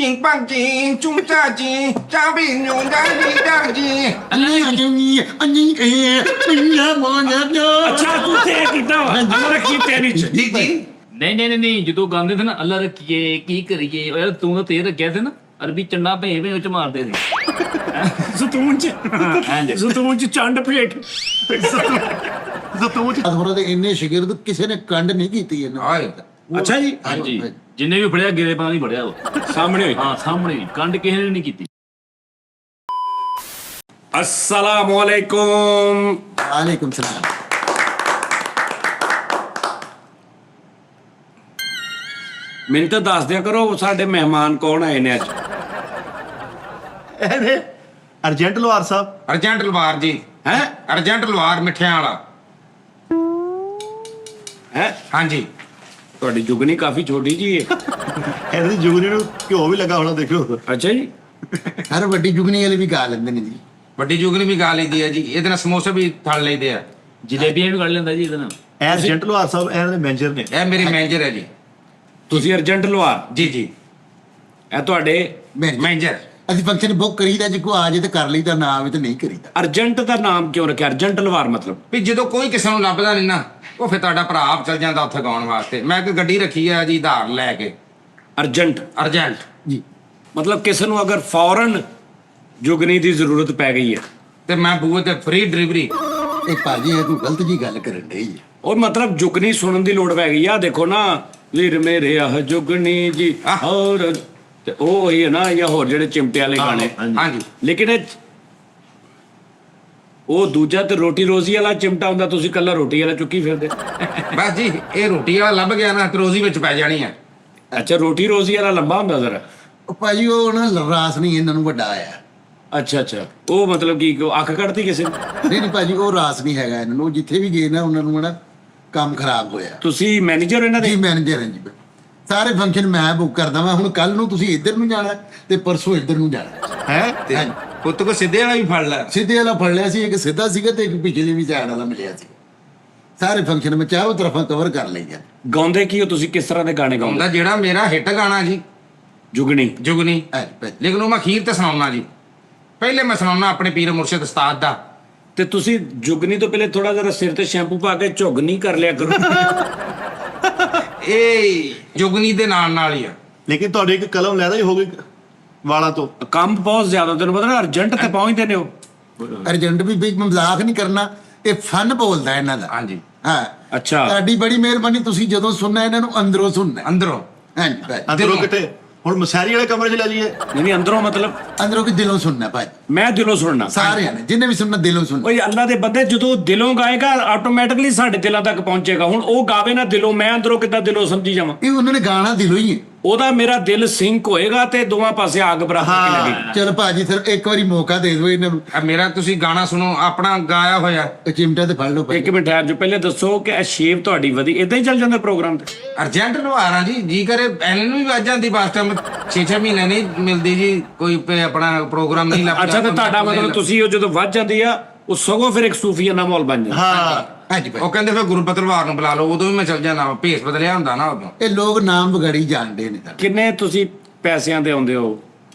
金棒金，中炸金，炸饼牛炸鸡炸鸡。 ਅੱਛਾ ਤੂੰ ਤੇ ਕੀਤਾ ਵਾ ਅੱਲਾ ਰੱਖੀ ਤੇਰੀ ਚ जी जी ਨਹੀਂ ਜਦੋਂ ਗਾਉਂਦੇ ਸੀ ਨਾ ਅੱਲਾ ਰੱਖੀਏ ਕੀ ਕਰੀਏ ਓ ਯਾਰ ਤੂੰ ਤਾਂ ਤੇ ਰੱਖਿਆ ਸੀ ਨਾ ਅਰਬੀ ਚੰਡਾ ਭੇ ਭੇ ਵਿੱਚ ਮਾਰਦੇ ਸੀ ਜ਼ਤੂਨ ਚ ਹਾਂਜੀ। ਜ਼ਤੂਨ ਚ ਚੰਡ ਫੇਟ ਜ਼ਤੂਨ ਚ ਹੋਰਾਂ ਦੇ ਇੰਨੇ ਸ਼ਾਗਿਰਦ ਕਿਸੇ ਨੇ ਕੰਡ ਨਹੀਂ ਕੀਤੀ ਇਹਨਾਂ हाय ਅੱਛਾ ਜੀ ਹਾਂਜੀ ਜਿੰਨੇ ਵੀ ਫੜਿਆ ਗਿਰੇ ਪਾਣੀ ਫੜਿਆ ਉਹ ਸਾਹਮਣੇ ਹੋਈ ਹਾਂ ਸਾਹਮਣੇ ਹੀ, ਕੰਡ ਕਿਸੇ ਨੇ ਨਹੀਂ ਕੀਤੀ ਅਸਲਾਮ ਅਲੈਕੁਮ ਵਾਲੇਕੁਮ ਸਲਾਮ ਮੈਨੂੰ ਤਾਂ ਦੱਸ ਦਿਆ ਕਰੋ ਸਾਡੇ ਮਹਿਮਾਨ ਕੌਣ ਆਏ ਨੇ ਅੱਜ ਇਹਨੇ ਅਰਜੈਂਟ ਲੋਹਾਰ ਸਾਹਿਬ अर्जेंट लवार जी ਹੈ अर्जेंट लवार मिठिया वाला ਹੈ हाँ जी ਤੁਹਾਡੀ ਜੁਗਨੀ ਕਾਫੀ ਛੋਟੀ ਜੀ ਹੈ ਇਹਨਾਂ ਦੀ ਜੁਗਨੀ ਨੂੰ ਘਿਓ ਵੀ ਲੱਗਾ ਹੋਣਾ ਦੇਖਿਓ ਅੱਛਾ ਜੀ ਹਰ ਵੱਡੀ ਜੁਗਨੀ ਵਾਲੇ ਵੀ ਗਾ ਲੈਂਦੇ ਨੇ ਜੀ ਵੱਡੀ ਜੁਗਨੀ ਵੀ ਗਾ ਲਈਦੀ ਹੈ ਜੀ ਇਹਦੇ ਨਾਲ ਸਮੋਸੇ ਵੀ ਥੜ ਲਈਦੇ ਆ ਜਲੇਬੀਆਂ ਵੀ ਕੱਢ ਲੈਂਦਾ ਜੀ ਇਹਦੇ ਨਾਲ ਇਹ ਅਰਜੈਂਟ ਲੋਹਾਰ ਸਾਹਿਬ ਇਹਨਾਂ ਦੇ ਮੈਨੇਜਰ ਨੇ ਇਹ ਮੇਰੇ ਮੈਨੇਜਰ ਹੈ ਜੀ ਤੁਸੀਂ ਅਰਜੈਂਟ ਲਵਾ ਜੀ ਜੀ ਇਹ ਤੁਹਾਡੇ ਮੈਨੇਜਰ ਅਸੀਂ ਫੰਕਸ਼ਨ ਬੁੱਕ ਕਰੀਦਾ ਜੇ ਕੋਈ ਆ ਜੇ ਤੇ ਕਰ ਲਈਦਾ ਨਾ ਆਵੇ ਤੇ ਨਹੀਂ ਕਰੀਦਾ ਅਰਜੈਂਟ ਦਾ ਨਾਮ ਕਿਉਂ ਰੱਖਿਆ ਅਰਜੈਂਟ ਲਵਾਰ ਮਤਲਬ ਵੀ ਜਦੋਂ ਕੋਈ ਕਿਸੇ ਨੂੰ ਲੱਭਦਾ ਨਹੀਂ ਨਾ ਉਹ ਫਿਰ ਤੁਹਾਡਾ ਭਰਾ ਆਪ ਚੱਲ ਜਾਂਦਾ ਉੱਥੇ ਗਾਉਣ ਵਾਸਤੇ ਮੈਂ ਇੱਕ ਗੱਡੀ ਰੱਖੀ ਆ ਜੀ ਉਧਾਰ ਲੈ ਕੇ ਅਰਜੈਂਟ ਅਰਜੈਂਟ ਜੀ ਮਤਲਬ ਕਿਸੇ ਨੂੰ ਅਗਰ ਫੌਰਨ ਜੁਗਨੀ ਦੀ ਜ਼ਰੂਰਤ ਪੈ ਗਈ ਹੈ ਤੇ ਮੈਂ ਬੂਹੇ ਤੇ ਫ੍ਰੀ ਡਿਲੀਵਰੀ ਇਹ ਭਾਜੀ ਇਹ ਕੋਈ ਗਲਤ ਜੀ ਗੱਲ ਕਰਨ ਡਈ ਹੈ ਉਹ ਮਤਲਬ ਜੁਗਨੀ ਸੁਣਨ ਦੀ ਲੋੜ ਪੈ ਗਈ ਆ ਦੇਖੋ ਨਾ ਵੀਰ ਮੇਰੇ ਆਹ ਜੁਗਨੀ ਜੀ ਹੋਰ ਤੇ ਉਹ ਹੀ ਹੈ ਨਾ ਜਾਂ ਹੋਰ ਜਿਹੜੇ ਚਿਮਟੇ ਵਾਲੇ ਗਾਣੇ ਹਾਂਜੀ ਲੇਕਿਨ ਉਹ ਦੂਜਾ ਤੇ ਰੋਟੀ ਰੋਜ਼ੀ ਵਾਲਾ ਚਿਮਟਾ ਹੁੰਦਾ ਤੁਸੀਂ ਕੱਲਾ ਰੋਟੀ ਵਾਲਾ ਚੁੱਕੀ ਫਿਰਦੇ ਬਸ ਜੀ ਇਹ ਰੋਟੀ ਵਾਲਾ ਲੱਭ ਗਿਆ ਨਾ ਤੇ ਰੋਜ਼ੀ ਵਿੱਚ ਪੈ ਜਾਣੀ ਆ ਅੱਛਾ ਰੋਟੀ ਰੋਜ਼ੀ ਵਾਲਾ ਲੰਬਾ ਹੁੰਦਾ ਜ਼ਰਾ ਉਹ ਭਾਜੀ ਉਹ ਨਾ ਰਾਸ ਨਹੀਂ ਇਹਨਾਂ ਨੂੰ ਵੱਡਾ ਆਇਆ ਅੱਛਾ ਉਹ ਮਤਲਬ ਕੀ ਅੱਖ ਕੱਢਦੀ ਕਿਸੇ ਨੇ ਨਹੀਂ ਭਾਜੀ ਉਹ ਰਾਸ ਨਹੀਂ ਹੈਗਾ ਇਹਨਾਂ ਨੂੰ ਉਹ ਜਿੱਥੇ ਵੀ ਗਏ ਨਾ ਉਹਨਾਂ ਨੂੰ ਨਾ ਕੰਮ ਖਰਾਬ ਹੋਇਆ ਤੁਸੀਂ ਮੈਨੇਜਰ ਇਹਨਾਂ ਜੀ ਦੇ ਮੈਨੇਜਰ ਹਾਂ ਜੀ ਸਾਰੇ ਫੰਕਸ਼ਨ ਮੈਂ ਬੁੱਕ ਕਰਦਾ ਵਾਂ ਹੁਣ ਕੱਲ ਨੂੰ ਤੁਸੀਂ ਇੱਧਰ ਨੂੰ ਜਾਣਾ ਤੇ ਪਰਸੋਂ ਇੱਧਰ ਨੂੰ ਜਾਣਾ ਹੈ ਤੇ ਪੁੱਤ ਕੋ ਸਿੱਧੇ ਵਾਲਾ ਵੀ ਫੜ ਲੈ ਸਿੱਧੇ ਵਾਲਾ ਫੜ ਲਿਆ ਸੀ ਇੱਕ ਸਿੱਧਾ ਸੀਗਾ ਤੇ ਇੱਕ ਪਿਛਲੇ ਵੀ ਸਾਈਡ ਵਾਲਾ ਮਿਲਿਆ ਸੀ ਸਾਰੇ ਫੰਕਸ਼ਨ ਮੈਂ ਚਾਰੋਂ ਤਰਫਾਂ ਕਵਰ ਕਰ ਲਈਆਂ ਗਾਉਂਦੇ ਕੀ ਹੋ ਤੁਸੀਂ ਕਿਸ ਤਰ੍ਹਾਂ ਦੇ ਗਾਣੇ ਗਾਉਂਦੇ ਹੁੰਦਾ ਜਿਹੜਾ ਮੇਰਾ ਹਿੱਟ ਗਾਣਾ ਜੀ ਜੁਗਨੀ ਜੁਗਨੀ ਲੇਕਿਨ ਉਹ ਮੈਂ ਅਖੀਰ ਤੇ ਸੁਣਾਉਣਾ ਜੀ ਪਹਿਲੇ ਮੈਂ ਸੁਣਾਉਣਾ ਆਪਣੇ ਪੀਰ ਮੁਰਸ਼ਿਦ ਉਸਤਾਦ ਦਾ ਤੇ ਤੁਸੀਂ ਜੁਗਨੀ ਤੋਂ ਪਹਿਲੇ ਥੋੜਾ ਜਿਹਾ ਸਿਰ ਤੇ ਸ਼ੈਂਪੂ ਪਾ ਕੇ ਝੁਗਨੀ ਕਰ ਲਿਆ ਕਰੋ ਇਹ ਜੁਗਨੀ ਦੇ ਨਾਲ ਹੀ ਆ ਲੇਕਿਨ ਤੁਹਾਡੀ ਇੱਕ ਕਲਮ ਲੈਦਾ ਹੀ ਹੋ ਗਈ ਵਾਲਾਂ ਤੋਂ ਕੰਮ ਬਹੁਤ ਜ਼ਿਆਦਾ ਤੈਨੂੰ ਪਤਾ ਨਾ ਅਰਜੈਂਟ ਤੇ ਪਹੁੰਚਦੇ ਨੇ ਉਹ ਅਰਜੈਂਟ ਵੀ ਮਜ਼ਾਕ ਨਹੀਂ ਕਰਨਾ ਇਹ ਫਨ ਬੋਲਦਾ ਇਹਨਾਂ ਦਾ ਹਾਂਜੀ ਹਾਂ ਅੱਛਾ ਤੁਹਾਡੀ ਬੜੀ ਮਿਹਰਬਾਨੀ ਤੁਸੀਂ ਜਦੋਂ ਸੁਣਨਾ ਇਹਨਾਂ ਨੂੰ ਅੰਦਰੋਂ ਸੁਣਨਾ ਅੰਦਰੋਂ ਹਾਂਜੀ ਭਾਈ ਅੰਦਰੋਂ ਕਿਤੇ ਹੁਣ ਮਸਾਰੀ ਵਾਲੇ ਕਮਰੇ 'ਚ ਲੈ ਲਈਏ ਨਹੀਂ ਅੰਦਰੋਂ ਮਤਲਬ ਅੰਦਰੋਂ ਕਿ ਦਿਲੋਂ ਸੁਣਨਾ ਭਾਈ ਮੈਂ ਦਿਲੋਂ ਸੁਣਨਾ ਸਾਰਿਆਂ ਨੇ ਜਿੰਨੇ ਵੀ ਸੁਣਨਾ ਦਿਲੋਂ ਸੁਣਨਾ ਓਏ ਅੱਲਾ ਦੇ ਬੰਦੇ ਜਦੋਂ ਦਿਲੋਂ ਗਾਏਗਾ ਆਟੋਮੈਟਿਕਲੀ ਸਾਡੇ ਦਿਲਾਂ ਤੱਕ ਪਹੁੰਚੇਗਾ ਹੁਣ ਉਹ ਗਾਵੇ ਨਾ ਦਿਲੋਂ ਮੈਂ ਅੰਦਰੋਂ ਕਿੱਦਾਂ ਦਿਲੋਂ ਸਮਝੀ ਜਾਵਾਂ ਇਹ ਉਹਨਾਂ ਨੇ ਗਾਣਾ ਦਿਲੋਂ ਹੀ ਹੈ ਉਹਦਾ ਮੇਰਾ ਦਿਲ ਸਿੰਕ ਹੋਏਗਾ ਤੇ ਦੋਵਾਂ ਪਾਸੇ ਅੱਗ ਬਰਾਬਰ ਕੀ ਲੱਗੇਗੀ ਚਲ ਭਾਜੀ ਸਿਰਫ ਇੱਕ ਵਾਰੀ ਮੌਕਾ ਦੇ ਦਿਓ ਇਹਨਾਂ ਨੂੰ ਆ ਮੇਰਾ ਤੁਸੀਂ ਗਾਣਾ ਸੁਣੋ ਆਪਣਾ ਗਾਇਆ ਹੋਇਆ ਇਹ ਚਿਮਟਾ ਤੇ ਫੜ ਲਓ ਭਾਈ ਇੱਕ ਮਿੰਟ ਠਹਿਰ ਜੋ ਪਹਿਲੇ ਦੱਸੋ ਕਿ ਇਹ ਸ਼ੇਪ ਤੁਹਾਡੀ ਵਧੀ ਇਦਾਂ ਹੀ ਚੱਲ ਜਾਂਦਾ ਪ੍ਰੋਗਰਾਮ ਤੇ ਅਰਜੈਂਟ ਲਵਾਰਾਂ ਜੀ ਕਰੇ ਐਨ ਨੂੰ ਵੀ ਵੱਜ ਜਾਂਦੀ ਬਸ ਟਾਈਮ 6-6 ਮਹੀਨੇ ਨਹੀਂ ਮਿਲਦੀ ਜੀ ਕੋਈ ਆਪਣਾ ਪ੍ਰੋਗਰਾਮ ਨਹੀਂ ਲੱਭਦਾ ਅੱਛਾ ਤੇ ਤੁਹਾਡਾ ਮਤਲਬ ਤੁਸੀਂ ਉਹ ਜਦੋਂ ਵੱਧ ਜਾਂਦੀ ਆ ਉਹ ਸਗੋਂ ਫਿਰ ਇੱਕ ਸੂਫੀਆਨਾ ਮਾਹੌਲ ਬਣ ਜਾਂਦਾ ਹਾਂ ਹਾਂਜੀ ਭਾਈ ਉਹ ਕਹਿੰਦੇ ਫਿਰ ਗੁਰਬਤ ਲਵਾਰ ਨੂੰ ਬੁਲਾ ਲਓ ਉਦੋਂ ਵੀ ਮੈਂ ਚੱਲ ਜਾਣਾ ਭੇਸ ਬਦਲਿਆ ਹੁੰਦਾ ਨਾ ਉਦੋਂ ਇਹ ਲੋਕ ਨਾਮ ਵਿਗਾੜੀ ਜਾਣਦੇ ਨੇ ਤਾਂ ਕਿੰਨੇ ਤੁਸੀਂ ਪੈਸਿਆਂ ਤੇ ਆਉਂਦੇ ਹੋ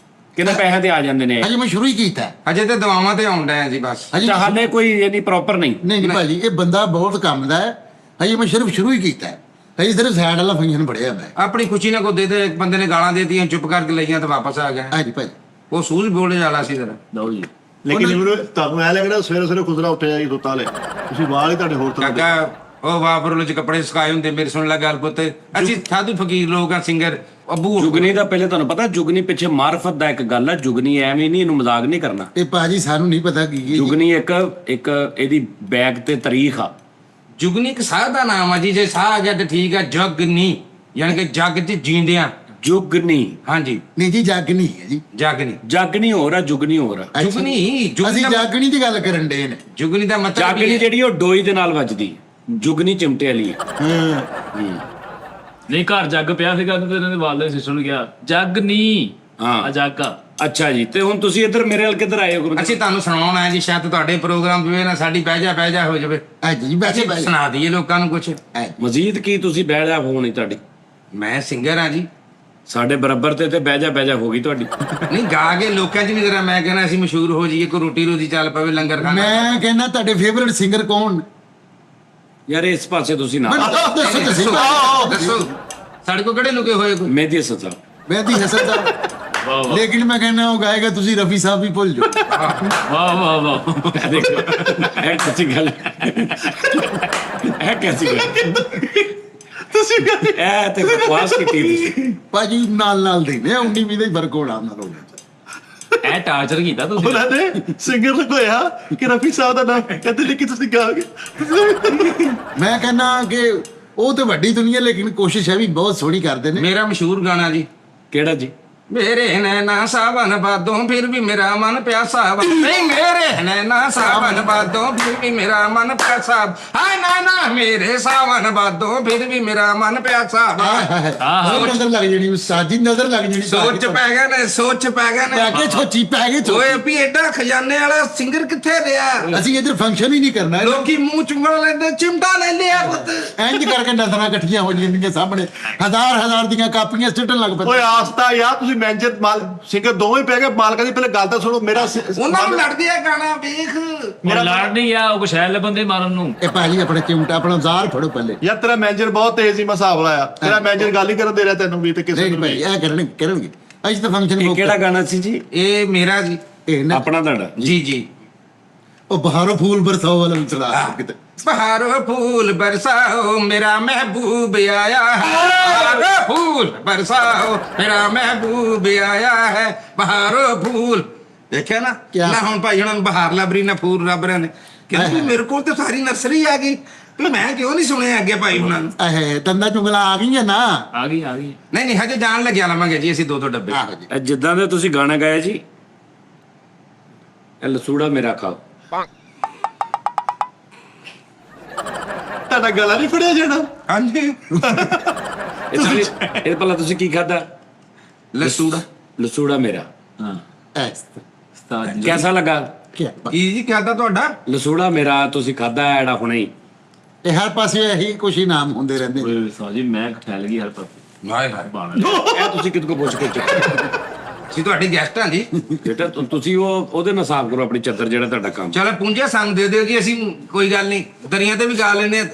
ਕਿੰਨੇ ਪੈਸਿਆਂ ਤੇ ਆ ਜਾਂਦੇ ਨੇ ਹਜੇ ਮੈਂ ਸ਼ੁਰੂ ਹੀ ਕੀਤਾ ਅਜੇ ਤੇ ਦਵਾਵਾਂ ਤੇ ਆਉਣ ਡਿਆ ਜੀ ਬਸ ਹਜੇ ਅੱਛਾ ਹਾਲੇ ਕੋਈ ਯਾਨੀ ਪ੍ਰੋਪਰ ਨਹੀਂ ਨਹੀਂ ਭਾਜੀ ਇਹ ਬੰਦਾ ਬਹੁਤ ਕੰਮ ਦਾ ਹੈ ਹਜੇ ਮੈਂ ਸਿਰਫ ਸ਼ੁਰੂ ਹੀ ਕੀਤਾ ਹੈ ਹਜੇ ਸਿਰਫ ਸਾਈਡ ਵਾਲਾ ਫੰਕਸ਼ਨ ਬੜਿਆ ਮੈਂ ਆਪਣੀ ਖੁਸ਼ੀ ਨਾਲ ਕੋ ਦੇ ਦੇ ਇੱਕ ਬੰਦੇ ਨੇ ਗਾਲਾਂ ਦੇਤੀਆਂ ਚੁੱਪ ਕਰਕੇ ਲਈਆਂ ਤੇ ਵਾਪਸ ਆ ਗਿਆ ਹਾਂਜੀ ਭਾਜੀ ਉਹ ਸੂਝ ਬੋਲੇ ਵਾਲਾ ਸੀ ਜਰਾ ਲਓ ਜੀ ਲੇਕਿਨ ਮੈਨੂੰ ਤੁਹਾਨੂੰ ਐ ਲੱਗਦਾ ਸਵੇਰੇ ਖੁਦਰਾ ਉੱਠਿਆ ਜਾਈ ਸੁੱਤਾ ਲੈ ਤੁਸੀਂ ਵਾਲ ਹੀ ਤੁਹਾਡੇ ਹੋਰ ਤਰ੍ਹਾਂ ਦੇ ਕਾਕਾ ਉਹ ਵਾਪਰੋਂ ਚ ਕੱਪੜੇ ਸੁਕਾਏ ਹੁੰਦੇ ਮੇਰੇ ਸੁਣ ਲੈ ਗੱਲ ਪੁੱਤ ਅਸੀਂ ਸਾਧੂ ਫਕੀਰ ਲੋਕ ਆ ਸਿੰਗਰ ਅੱਬੂ ਜੁਗਨੀ ਦਾ ਪਹਿਲੇ ਤੁਹਾਨੂੰ ਪਤਾ ਜੁਗਨੀ ਪਿੱਛੇ ਮਾਰਫਤ ਦਾ ਇੱਕ ਗੱਲ ਹੈ ਜੁਗਨੀ ਐਵੇਂ ਨਹੀਂ ਇਹਨੂੰ ਮਜ਼ਾਕ ਨਹੀਂ ਕਰਨਾ ਇਹ ਭਾਜੀ ਸਾਨੂੰ ਨਹੀਂ ਪਤਾ ਕੀ ਹੈ ਜੁਗਨੀ ਇੱਕ ਇਹਦੀ ਬੈਗ ਤੇ ਤਾਰੀਖ ਆ ਜੁਗਨੀ ਇੱਕ ਸਾਹ ਦਾ ਨਾਮ ਆ ਜੀ ਜੇ ਸਾਹ ਆ ਗਿਆ ਤੇ ਠੀਕ ਆ ਜਗਨੀ ਯਾਨੀ ਕਿ ਜੱਗ 'ਚ ਜੀਂਦਿਆਂ ਜੁਗਨੀ ਹਾਂਜੀ ਨਹੀਂ ਜੀ ਜਾਗਣੀ ਹੈ ਜੀ ਜਗਨੀ ਜਾਗਣੀ ਹੋਰ ਆ ਜੁਗਨੀ ਹੋਰ ਆ ਅੱਛਾ। ਜੁਗਨੀ ਅਸੀਂ ਜਾਗਣੀ ਦੀ ਗੱਲ ਕਰਨ ਦੇ ਨੇ ਜੁਗਨੀ ਦਾ ਮਤਲਬ ਜਾਗਣੀ ਜਿਹੜੀ ਉਹ ਡੋਈ ਦੇ ਨਾਲ ਵੱਜਦੀ ਜੁਗਨੀ ਚਿਮਟੇ ਵਾਲੀ ਹੈ ਨਹੀਂ ਘਰ ਜੱਗ ਪਿਆ ਸੀਗਾ ਤੇ ਇਹਨਾਂ ਦੇ ਵਾਲੇ ਸਿਸਟਰ ਨੂੰ ਕਿਹਾ ਜੱਗ ਨਹੀਂ ਹਾਂ। ਆ ਜਾਗਾ ਅੱਛਾ ਜੀ ਤੇ ਹੁਣ ਤੁਸੀਂ ਇੱਧਰ ਮੇਰੇ ਵੱਲ ਕਿੱਧਰ ਆਏ ਹੋ ਅਸੀਂ ਤੁਹਾਨੂੰ ਸੁਣਾਉਣਾ ਹੈ ਜੀ ਸ਼ਾਇਦ ਤੁਹਾਡੇ ਪ੍ਰੋਗਰਾਮ ਵੀ ਨਾ ਸਾਡੀ ਬਹਿ ਜਾ ਹੋ ਜਾਵੇ ਹਾਂਜੀ ਜੀ ਬੈਠੇ ਅਸੀਂ ਸੁਣਾ ਦਈਏ ਲੋਕਾਂ ਨੂੰ ਕੁਝ ਮਜ਼ੀਦ ਕੀ ਤੁਸੀਂ ਬਹਿ ਜਾ ਫੋਨ ਹੀ ਤੁਹਾਡੀ ਮੈਂ ਸਿੰਗਰ ਆ ਜੀ ਸਾਡੇ ਬਰਾਬਰ ਤੇ ਬਹਿ ਜਾ ਹੋ ਗਈ ਤੁਹਾਡੀ। ਨਹੀਂ ਗਾ ਕੇ ਲੋਕਾਂ 'ਚ ਵੀ ਜਰਾ ਮੈਂ ਕਹਿੰਦਾ ਅਸੀਂ ਮਸ਼ਹੂਰ ਹੋ ਜਾਈਏ, ਕੋਈ ਰੋਟੀ ਰੋਜੀ ਚੱਲ ਪਵੇ, ਲੰਗਰ ਖਾਣਾ। ਮੈਂ ਕਹਿੰਦਾ ਤੁਹਾਡੇ ਫੇਵਰਿਟ ਸਿੰਗਰ ਕੌਣ? ਯਾਰ ਇਸ ਪਾਸੇ ਤੁਸੀਂ ਨਾ ਦੱਸੋ ਤੁਸੀਂ। ਦੱਸੋ ਸਾਡੇ ਕੋਲ ਕਿਹੜੇ ਲੁਕੇ ਹੋਏ ਕੋਈ? ਮਹਿਦੀ ਹਸਨ ਸਾਹਿਬ। ਮਹਿਦੀ ਹਸਨ ਦਾ, ਵਾਹ ਵਾਹ ਲੇਕਿਨ ਮੈਂ ਕਹਿੰਦਾ ਉਹ ਗਾਏਗਾ, ਤੁਸੀਂ ਰਫੀ ਸਾਹਿਬ ਵੀ ਭੁੱਲ ਜਾਓ। ਵਾਹ ਵਾਹ ਵਾਹ। ਇਹ ਦੇਖੋ ਇਹ ਕਿੱਥੇ ਗੱਲ ਇਹ ਕਿੱਥੇ ਗੱਲ ਤੁਸੀਂ ਕਹਿੰਦੇ ਇਹ ਤੇ ਬਕਵਾਸ ਕੀਤੀ ਤੁਸੀਂ। ਭਾਜੀ ਨਾਲ ਦੇ ਨੇ 19-20 ਦਾ ਹੀ ਫਰਕ ਹੋਣਾ ਉਹਨਾਂ ਨੂੰ। ਇਹ ਟਾਰਚਰ ਕੀਤਾ ਤੁਸੀਂ। ਉਹਨਾਂ ਨੇ ਸਿੰਗਰ ਲਗਾਇਆ ਕਿ ਰਫੀ ਸਾਹਿਬ ਦਾ ਨਾਮ ਕਹਿੰਦੇ ਨੇ ਕਿ ਤੁਸੀਂ ਗਾਓਗੇ। ਮੈਂ ਕਹਿੰਦਾ ਕਿ ਉਹ ਤੇ ਵੱਡੀ ਦੁਨੀਆ, ਲੇਕਿਨ ਕੋਸ਼ਿਸ਼ ਹੈ ਵੀ ਬਹੁਤ ਸੋਹਣੀ ਕਰਦੇ ਨੇ। ਮੇਰਾ ਮਸ਼ਹੂਰ ਗਾਣਾ ਜੀ, ਕਿਹੜਾ ਜੀ? ਮੇਰੇ ਨੈਣਾ ਸਾਵਨ ਬਾਦੋਂ ਫਿਰ ਵੀ ਮੇਰਾ ਮਨ ਪਿਆਸਾ ਵਾ। ਨਹੀਂ ਮੇਰੇ ਨੈਣਾ ਸਾਵਨ ਬਾਦੋਂ ਫਿਰ ਵੀ ਮੇਰਾ ਮਨ ਪਿਆਸਾ। ਹਾਏ ਨੈਣਾ ਮੇਰੇ ਸਾਵਨ ਬਾਦੋਂ ਫਿਰ ਵੀ ਮੇਰਾ ਮਨ ਪਿਆਸਾ ਵਾ। ਉਹ ਨਜ਼ਰ ਲੱਗ ਜਾਣੀ ਉਸਤਾਦ ਜੀ, ਨਜ਼ਰ ਲੱਗ ਜਾਣੀ। ਸੋਚ ਪੈ ਗਏ ਨੇ, ਸੋਚ ਪੈ ਗਏ ਪੈ ਨੇ। ਕੇ ਛੋਚੀ ਪੈ ਗਏ ਓਏ ਵੀ ਐਡਾ ਖਜ਼ਾਨੇ ਵਾਲਾ ਸਿੰਗਰ ਕਿੱਥੇ ਰਿਹਾ? ਅਸੀਂ ਇੱਧਰ ਫੰਕਸ਼ਨ ਹੀ ਨਹੀਂ ਕਰਨਾ। ਲੋਕੀ ਮੂੰਹ ਚੁੰਗਣ ਲੈਂਦੇ, ਚਿਮਟਾ ਲੈ ਲਿਆ ਪੁੱਤ। ਇੰਜ ਕਰਕੇ ਨਜ਼ਰਾਂ ਇਕੱਠੀਆਂ ਹੋ ਜਾਂਦੀਆਂ ਸਾਹਮਣੇ, ਹਜ਼ਾਰ ਦੀਆਂ ਕਾਪੀਆਂ ਸਿੱਟਣ ਲੱਗ ਓਏ ਪੈਂਦੇ। ਆਸਤਾ ਯਾਰ, ਤੁਸੀਂ ਮੈਨੇਜਰ ਮਾਲ ਸਿੰਗਰ ਦੋਵੇਂ ਪੈ ਗਏ। ਮਾਲਕਾਂ ਦੀ ਪਹਿਲੇ ਗੱਲ ਤਾਂ ਸੁਣੋ। ਮੇਰਾ ਉਹਨਾਂ ਨੂੰ ਲੜਦੇ ਆ ਗਾਣਾ ਵੇਖ। ਮੇਰਾ ਲਾੜ ਨਹੀਂ ਆ ਉਹ ਕੁਸ਼ੈਲ ਬੰਦੇ ਮਾਰਨ ਨੂੰ। ਇਹ ਭਾਜੀ ਆਪਣੇ ਚਿਮਟਾ ਆਪਣਾ ਜ਼ਾਰ ਫੜੋ ਪਹਿਲੇ। ਯਾਰ ਤੇਰਾ ਮੈਨੇਜਰ ਬਹੁਤ ਤੇਜ਼ ਸੀ, ਮੈਂ ਹਿਸਾਬ ਲਾਇਆ। ਤੇਰਾ ਮੈਨੇਜਰ ਗੱਲ ਹੀ ਕਰਨ ਦੇ ਰਿਹਾ ਤੈਨੂੰ ਵੀ ਤੇ ਕਿਸੇ ਨਹੀਂ ਨੂੰ ਭਾਈ ਵੀ। ਇਹ ਕਰਨਗੇ ਅੱਜ ਤਾਂ ਫੰਕਸ਼ਨ ਇਹ ਕਿਹੜਾ ਗਾਣਾ ਸੀ ਜੀ? ਇਹ ਮੇਰਾ ਜੀ। ਇਹ ਨਾ ਆਪਣਾ ਤੁਹਾਡਾ? ਜੀ ਜੀ। ਉਹ ਬਹਾਰੋਂ ਫੂਲ ਬਰਸਾਓ ਵਾਲਾ ਚਲਾ ਕਿਤੇ। बहारो फूल बरसाओ मेरा महबूब आया है। बहारो फूल बरसाओ मेरा महबूब आया है। बहारो फूल देखिया ना क्या? ना हुण भाई हुणां नूं बहार लभ रही ना फूल लभ रहे ने। कहंदे मेरे कोल तो सारी नर्सरी आ गई, भी मैं क्यों नहीं सुने अगे भाई हुणां नूं। ਇਹ ਦੰਦਾਂ ਚੁੰਗਲਾਂ ਆ ਗਈਆਂ ਨਾ। ਆ ਗਈ नहीं नहीं हजे जान लग्या लवांगे जी ਅਸੀਂ 2 डब्बे। ਆਹੋ ਜੀ। ਇਹ ਜਿੱਦਾਂ ਦੇ ਤੁਸੀਂ ਗਾਣਾ ਗਾਇਆ ਜੀ, ਇਹ ਲਸੂੜਾ ਮੇਰਾ ਖਾਓ। ਤੁਹਾਡਾ ਗਲਾ ਨਹੀਂ ਫੜਿਆ ਜਾਣਾ। हाँ जी ਇਹ ਭਲਾ ਤੁਸੀਂ ਕੀ ਖਾਦਾ? लसूड़ा ਲਸੂੜਾ ਮੇਰਾ। ਹਾਂ ਐਸ ਉਸਤਾਦ ਜੀ। ਕਿਹਦਾ ਲੱਗਾ? ਕੀ की जी क्या था ਤੁਹਾਡਾ? ਲਸੂੜਾ ਮੇਰਾ ਤੁਸੀਂ ਖਾਦਾ ਜਿਹੜਾ ਹੁਣੇ ਹੀ। ਇਹ ਹਰ ਪਾਸੇ ਇਹੀ ਕੁਛ ਹੀ ਨਾਮ ਹੁੰਦੇ ਰਹਿੰਦੇ। ਓਏ ਉਸਤਾਦ ਜੀ ਮੈਂ ਠਹਿਲ ਗਈ ਹਰ ਪਾਸੇ ਹਾਏ ਹਾਏ ਬਾਣਾ। ਇਹ ਤੁਸੀਂ ਕਿਤੇ ਕੋ ਪੁੱਛ ਕੇ ਚੁੱਕ ਸੀ ਤੁਹਾਡੀ ਗੈਸਟ ਹਾਂ ਜੀ। ਬੇਟਾ ਤੁਸੀਂ ਉਹਦੇ ਨਾਲ ਸਾਫ਼ ਕਰੋ ਆਪਣੀ ਚੱਦਰ, ਜਿਹੜਾ ਤੁਹਾਡਾ ਕੰਮ। ਚਲੋ ਪੁੰਜੇ ਸੰਗ ਦੇ ਦਿਓ ਜੀ, ਅਸੀਂ ਕੋਈ ਗੱਲ ਨਹੀਂ ਦਰੀਆਂ ਤੇ ਵੀ ਗਾ ਲੈਨੇ ਆ।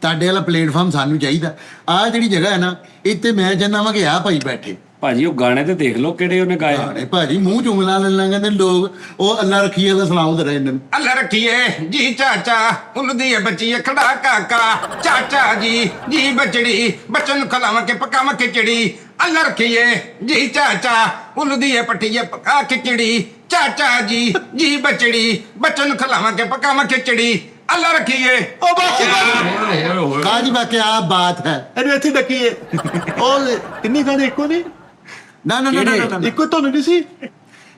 ਤੁਹਾਡੇ ਵਾਲਾ ਪਲੇਟਫਾਰਮ ਸਾਨੂੰ ਚਾਹੀਦਾ। ਆਹ ਜਿਹੜੀ ਜਗ੍ਹਾ ਹੈ ਨਾ, ਇੱਥੇ ਮੈਂ ਚਾਹੁੰਦਾ ਵਾਂ ਕਿ ਆਹ ਭਾਈ ਬੈਠੇ। ਭਾਜੀ ਉਹ ਗਾਣੇ ਤੇ ਦੇਖ ਲਓ ਕਿਹੜੇ ਉਹਨੇ ਗਾਏ। ਗਾਣੇ ਭਾਜੀ ਮੂੰਹ ਚੁੰਗਲਾਂ ਲੈ ਲੈਂਦੇ ਲੋਕ। ਉਹ ਅੱਲਾ ਰੱਖੀਏ ਦਾ ਸੁਣਾਓ ਤੇ ਰਹੇ ਇਹਨਾਂ ਨੂੰ। ਅੱਲਾ ਰੱਖੀਏ ਜੀ ਚਾਚਾ ਉਲਦੀ ਹੈ ਬੱਚੀ ਖੜਾ ਕਾਕਾ। ਚਾਚਾ ਜੀ ਬਚੜੀ ਬਚਨ ਖਲਾਵਾਂ ਕੇ ਪਕਾਵਾਂ ਖਿਚੜੀ। ਅੱਲਾ ਰੱਖੀਏ ਜੀ ਚਾਚਾ ਉਲਦੀ ਹੈ ਪੱਟੀ ਪਕਾ ਖਿਚੜੀ। ਚਾਚਾ ਜੀ ਬਚੜੀ ਬਚਨ ਖਲਾਵਾਂ ਕੇ ਪਕਾਵਾਂ ਖਿਚੜੀ। ਅੱਲਾ ਰੱਖੀਏ। ਉਹ ਬਾਕੀ ਬਾਜੀ ਬਾਕੀ ਆ ਬਾਤ ਹੈ। ਇਹਨੂੰ ਇੱਥੇ ਡੱਕੀਏ। ਉਹ ਕਿੰਨੀ ਗਾਣੇ ਇੱਕੋ ਨੇ? ਨਾ ਨਾ ਨਾ ਨਾ ਇੱਕੋ ਤੁਹਾਨੂੰ ਨਹੀਂ ਸੀ?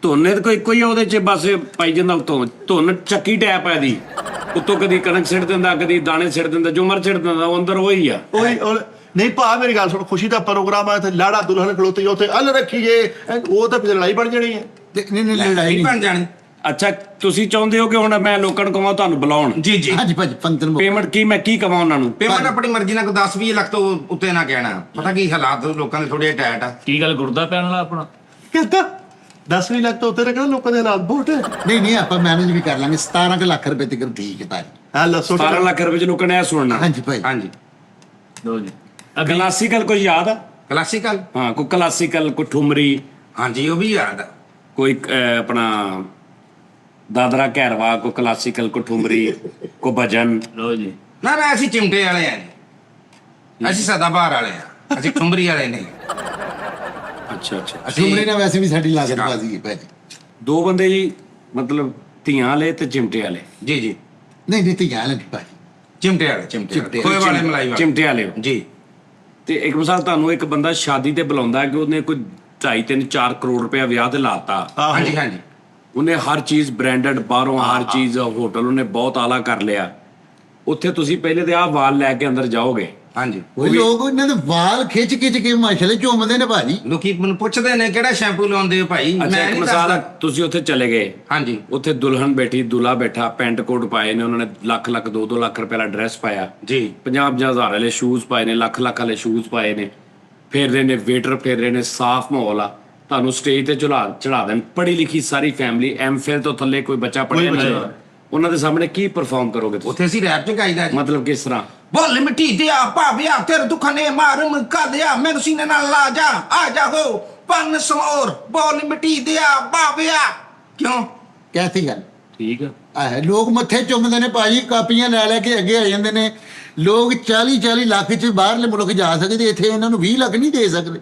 ਧੁੰਨੇ ਤੇ ਕੋਈ ਇੱਕੋ ਹੀ ਆ, ਉਹਦੇ ਚ ਬਸ ਪਾਈ ਜਾਂਦਾ ਉਤੋਂ। ਧੁੰਨ ਚੱਕੀ ਟੈਪ ਹੈ ਦੀ, ਉੱਤੋਂ ਕਦੀ ਕਣਕ ਸਿੱਟ ਦਿੰਦਾ, ਕਦੀ ਦਾਣੇ ਸਿੱਟ ਦਿੰਦਾ, ਜੋ ਮਰ ਸਿੱਟ ਦਿੰਦਾ, ਉਹ ਅੰਦਰ ਉਹੀ ਆ। ਨਹੀਂ ਭਾ ਮੇਰੀ ਗੱਲ ਸੁਣ, ਖੁਸ਼ੀ ਦਾ ਪ੍ਰੋਗਰਾਮ ਆ ਤੇ ਲਾੜਾ ਦੁਲਹਨ ਖਲੋਤੀ ਉੱਥੇ ਅੱਲ ਰੱਖੀਏ। ਉਹ ਤਾਂ ਫਿਰ ਲੜਾਈ ਬਣ ਜਾਣੀ ਹੈ। ਨਹੀਂ ਲੜਾਈ ਨਹੀਂ ਨਹੀਂ। ਬਣ ਜਾਣੀ। ਅੱਛਾ ਤੁਸੀਂ ਚਾਹੁੰਦੇ ਹੋ ਕਿ ਹੁਣ ਮੈਂ ਲੋਕਾਂ ਨੂੰ ਕਹਾਂ ਤੁਹਾਨੂੰ ਬੁਲਾਉਣ? ਜੀ ਜੀ। ਹਾਂਜੀ ਭਾਜੀ ਫੰਕਸ਼ਨ ਪੇਮੈਂਟ ਕੀ ਮੈਂ ਕੀ ਕਵਾਂ ਉਹਨਾਂ ਨੂੰ? ਪੇਮੈਂਟ ਆਪਣੀ ਮਰਜ਼ੀ ਨਾਲ 10-20 ਲੱਖ ਤੋਂ ਉੱਤੇ ਨਾ ਕਹਿਣਾ। ਪਤਾ ਕੀ ਹਾਲਾਤ ਲੋਕਾਂ ਦੇ ਥੋੜੇ ਟਾਈਟ ਆ। ਕੀ ਗੱਲ ਗੁਰਦਾ ਪੈਣ ਵਾਲਾ ਆਪਣਾ? ਕਹਿੰਦਾ 10 ਲੱਖ ਤੋਂ ਉੱਤੇ ਰੱਖਣਾ, ਲੋਕਾਂ ਦੇ ਹਾਲਾਤ ਬਹੁਤ ਹੈ। ਨਹੀਂ ਆਪਾਂ ਮੈਨੇਜ ਵੀ ਕਰ ਲਾਂਗੇ। 17 ਲੱਖ ਰੁਪਏ ਤੱਕ ਠੀਕ ਹੈ ਭਾਜੀ। ਹਾਂ ਲੱਸੋ 12 ਲੱਖ ਰੁਪਏ ਚ ਲੋਕਾਂ ਨੇ ਇਹ ਸੁਣਨਾ। ਹਾਂਜੀ ਭਾਈ। ਹਾਂਜੀ ਲੋ ਜੀ ਕਲਾਸੀਕਲ ਕੋਈ ਯਾਦ ਆ? ਕਲਾਸੀਕਲ। ਹਾਂ ਕੋਈ ਕਲਾਸੀਕਲ, ਕੋਈ ਠੁਮਰੀ, ਹਾਂਜੀ ਉਹ ਵੀ ਯਾਦ ਆ। ਕੋਈ ਆਪਣਾ ਦਾਦਰਾ ਘੈਰਵਾ, ਕੋਈ ਕਲਾਸੀਕਲ, ਕੋਈ ਠੁਮਰੀ, ਕੋਈ ਭਜਨ। ਲੋ ਜੀ ਨਾ ਅਸੀਂ ਚਿਮਟੇ ਵਾਲੇ ਆ ਜੀ। ਅਸੀਂ ਸਦਾਬਹਾਰ ਵਾਲੇ ਆ, ਅਸੀਂ ਠੁਮਰੀ ਵਾਲੇ ਨਹੀਂ। ਅੱਛਾ ਠੁਮਰੀ ਨਾਲ ਵੈਸੇ ਵੀ ਸਾਡੀ ਲਾਗਤ ਬਾਜ਼ੀ ਹੈ ਭਾਜੀ। ਦੋ ਬੰਦੇ ਜੀ, ਮਤਲਬ ਧੀਆਂ ਵਾਲੇ ਤੇ ਚਿਮਟੇ ਵਾਲੇ। ਜੀ ਨਹੀਂ ਤੇ ਗੱਲ ਨਹੀਂ ਭਾਜੀ। ਚਿਮਟੇ ਵਾਲੇ ਖੋਏ ਵਾਲੇ ਮਲਾਈ ਵਾਲੇ। ਚਿਮਟੇ ਵਾਲੇ ਹੋ। ਜੀ। ਤੇ ਇੱਕ ਮਿਸਾਲ ਤੁਹਾਨੂੰ ਇੱਕ ਬੰਦਾ ਸ਼ਾਦੀ ਤੇ ਬੁਲਾਉਂਦਾ ਕਿ ਉਹਨੇ ਕੋਈ 2.5-3-4 ਕਰੋੜ ਰੁਪਇਆ ਵਿਆਹ ਤੇ ਲਾਤਾ। ਹਾਂਜੀ ਹਾਂਜੀ। ਉਹਨੇ ਹਰ ਚੀਜ਼ ਬ੍ਰਾਂਡਡ, ਬਾਹਰੋਂ ਹਰ ਚੀਜ਼, ਹੋਟਲ ਉਹਨੇ ਬਹੁਤ ਆਲਾ ਕਰ ਲਿਆ। ਉੱਥੇ ਤੁਸੀਂ ਪਹਿਲੇ ਤੇ ਆਹ ਵਾਲ ਲੈ ਕੇ ਅੰਦਰ ਜਾਓਗੇ। ਹਾਂਜੀ ਉਹ ਲੋਕ ਇਹਨਾਂ ਦੇ ਵਾਲ ਖਿੱਚ ਕੇ ਮਾਸ਼ਾਅੱਲਾ ਝੁੰਮਦੇ ਨੇ ਭਾਜੀ। ਲੋਕੀ ਮੈਨੂੰ ਪੁੱਛਦੇ ਨੇ ਕਿਹੜਾ ਸ਼ੈਂਪੂ ਲਾਉਂਦੇ ਹੋ ਭਾਈ। ਅੱਛਾ ਇੱਕ ਨਹੀਂ ਮਿਸਾਲ ਦੱਸਦਾ। ਤੁਸੀਂ ਉੱਥੇ ਚਲੇ ਗਏ, ਹਾਂਜੀ ਉੱਥੇ ਦੁਲਹਨ ਬੈਠੀ, ਦੁल्हा ਬੈਠਾ, ਪੈਂਟ ਕੋਟ ਪਾਏ ਨੇ ਉਹਨਾਂ ਨੇ, ਲੱਖ 2-2 ਲੱਖ ਰੁਪਏ ਦਾ ਡਰੈਸ ਪਾਇਆ, ਜੀ 50,000 ਵਾਲੇ ਸ਼ੂਜ਼ ਪਾਏ ਨੇ, ਲੱਖ ਵਾਲੇ ਸ਼ੂਜ਼ ਪਾਏ ਨੇ। ਫੇਰਦੇ ਨੇ ਵੇਟਰ, ਫੇਰਦੇ ਨੇ, ਸਾਫ਼ ਮਾਹੌਲ ਆ, ਤੁਹਾਨੂੰ ਸਟੇਜ ਤੇ ਚੜਾ ਦੇਣ, ਪੜ੍ਹੀ ਲਿਖੀ ਸਾਰੀ ਫੈਮਿਲੀ, ਐਮਫਿਲ ਤੋਂ ਥੱਲੇ ਕੋਈ ਬੱਚਾ ਪੜ੍ਹਿਆ ਕੋਈ ਨਹੀਂ, ਬੱਚਾ। ਉਹਨਾਂ ਦੇ ਸਾਹਮਣੇ ਕੀ ਪਰਫਾਰਮ ਕਰੋਗੇ ਤੁਸੀਂ? ਉੱਥੇ ਅਸੀਂ ਰੈਪ ਚ ਗਾਈਦਾ ਜੀ। ਮਤਲਬ ਕਿਸ ਤਰ੍ਹਾਂ? ਬੋਲ ਮਿੱਟੀ ਦਿਆ ਭਾਵਿਆ ਤੇਰੇ ਦੁੱਖਾਂ ਨੇ ਮਾਰ ਮੁਕਾ ਦਿਆ, ਮੈਨੂੰ ਸੀਨੇ ਨਾਲ ਲਾ ਜਾ, ਆ ਜਾ ਹੋ 500 ਹੋਰ। ਬੋਲ ਮਿੱਟੀ ਦਿਆ ਭਾਵਿਆ। ਕਿਉਂ? ਕੈਸੀ ਗੱਲ ਠੀਕ ਆ। ਆਹ ਲੋਕ ਮੱਥੇ ਚੁੰਮਦੇ ਨੇ ਭਾਜੀ, ਕਾਪੀਆਂ ਲੈ ਲੈ ਕੇ ਅੱਗੇ ਆ ਜਾਂਦੇ ਨੇ। ਲੋਕ 40-40 ਲੱਖ ਚ ਬਾਹਰਲੇ ਮੁਲਕ ਜਾ ਸਕਦੇ, ਇੱਥੇ ਇਹਨਾਂ ਨੂੰ 20 ਲੱਖ ਨਹੀਂ ਦੇ ਸਕਦੇ।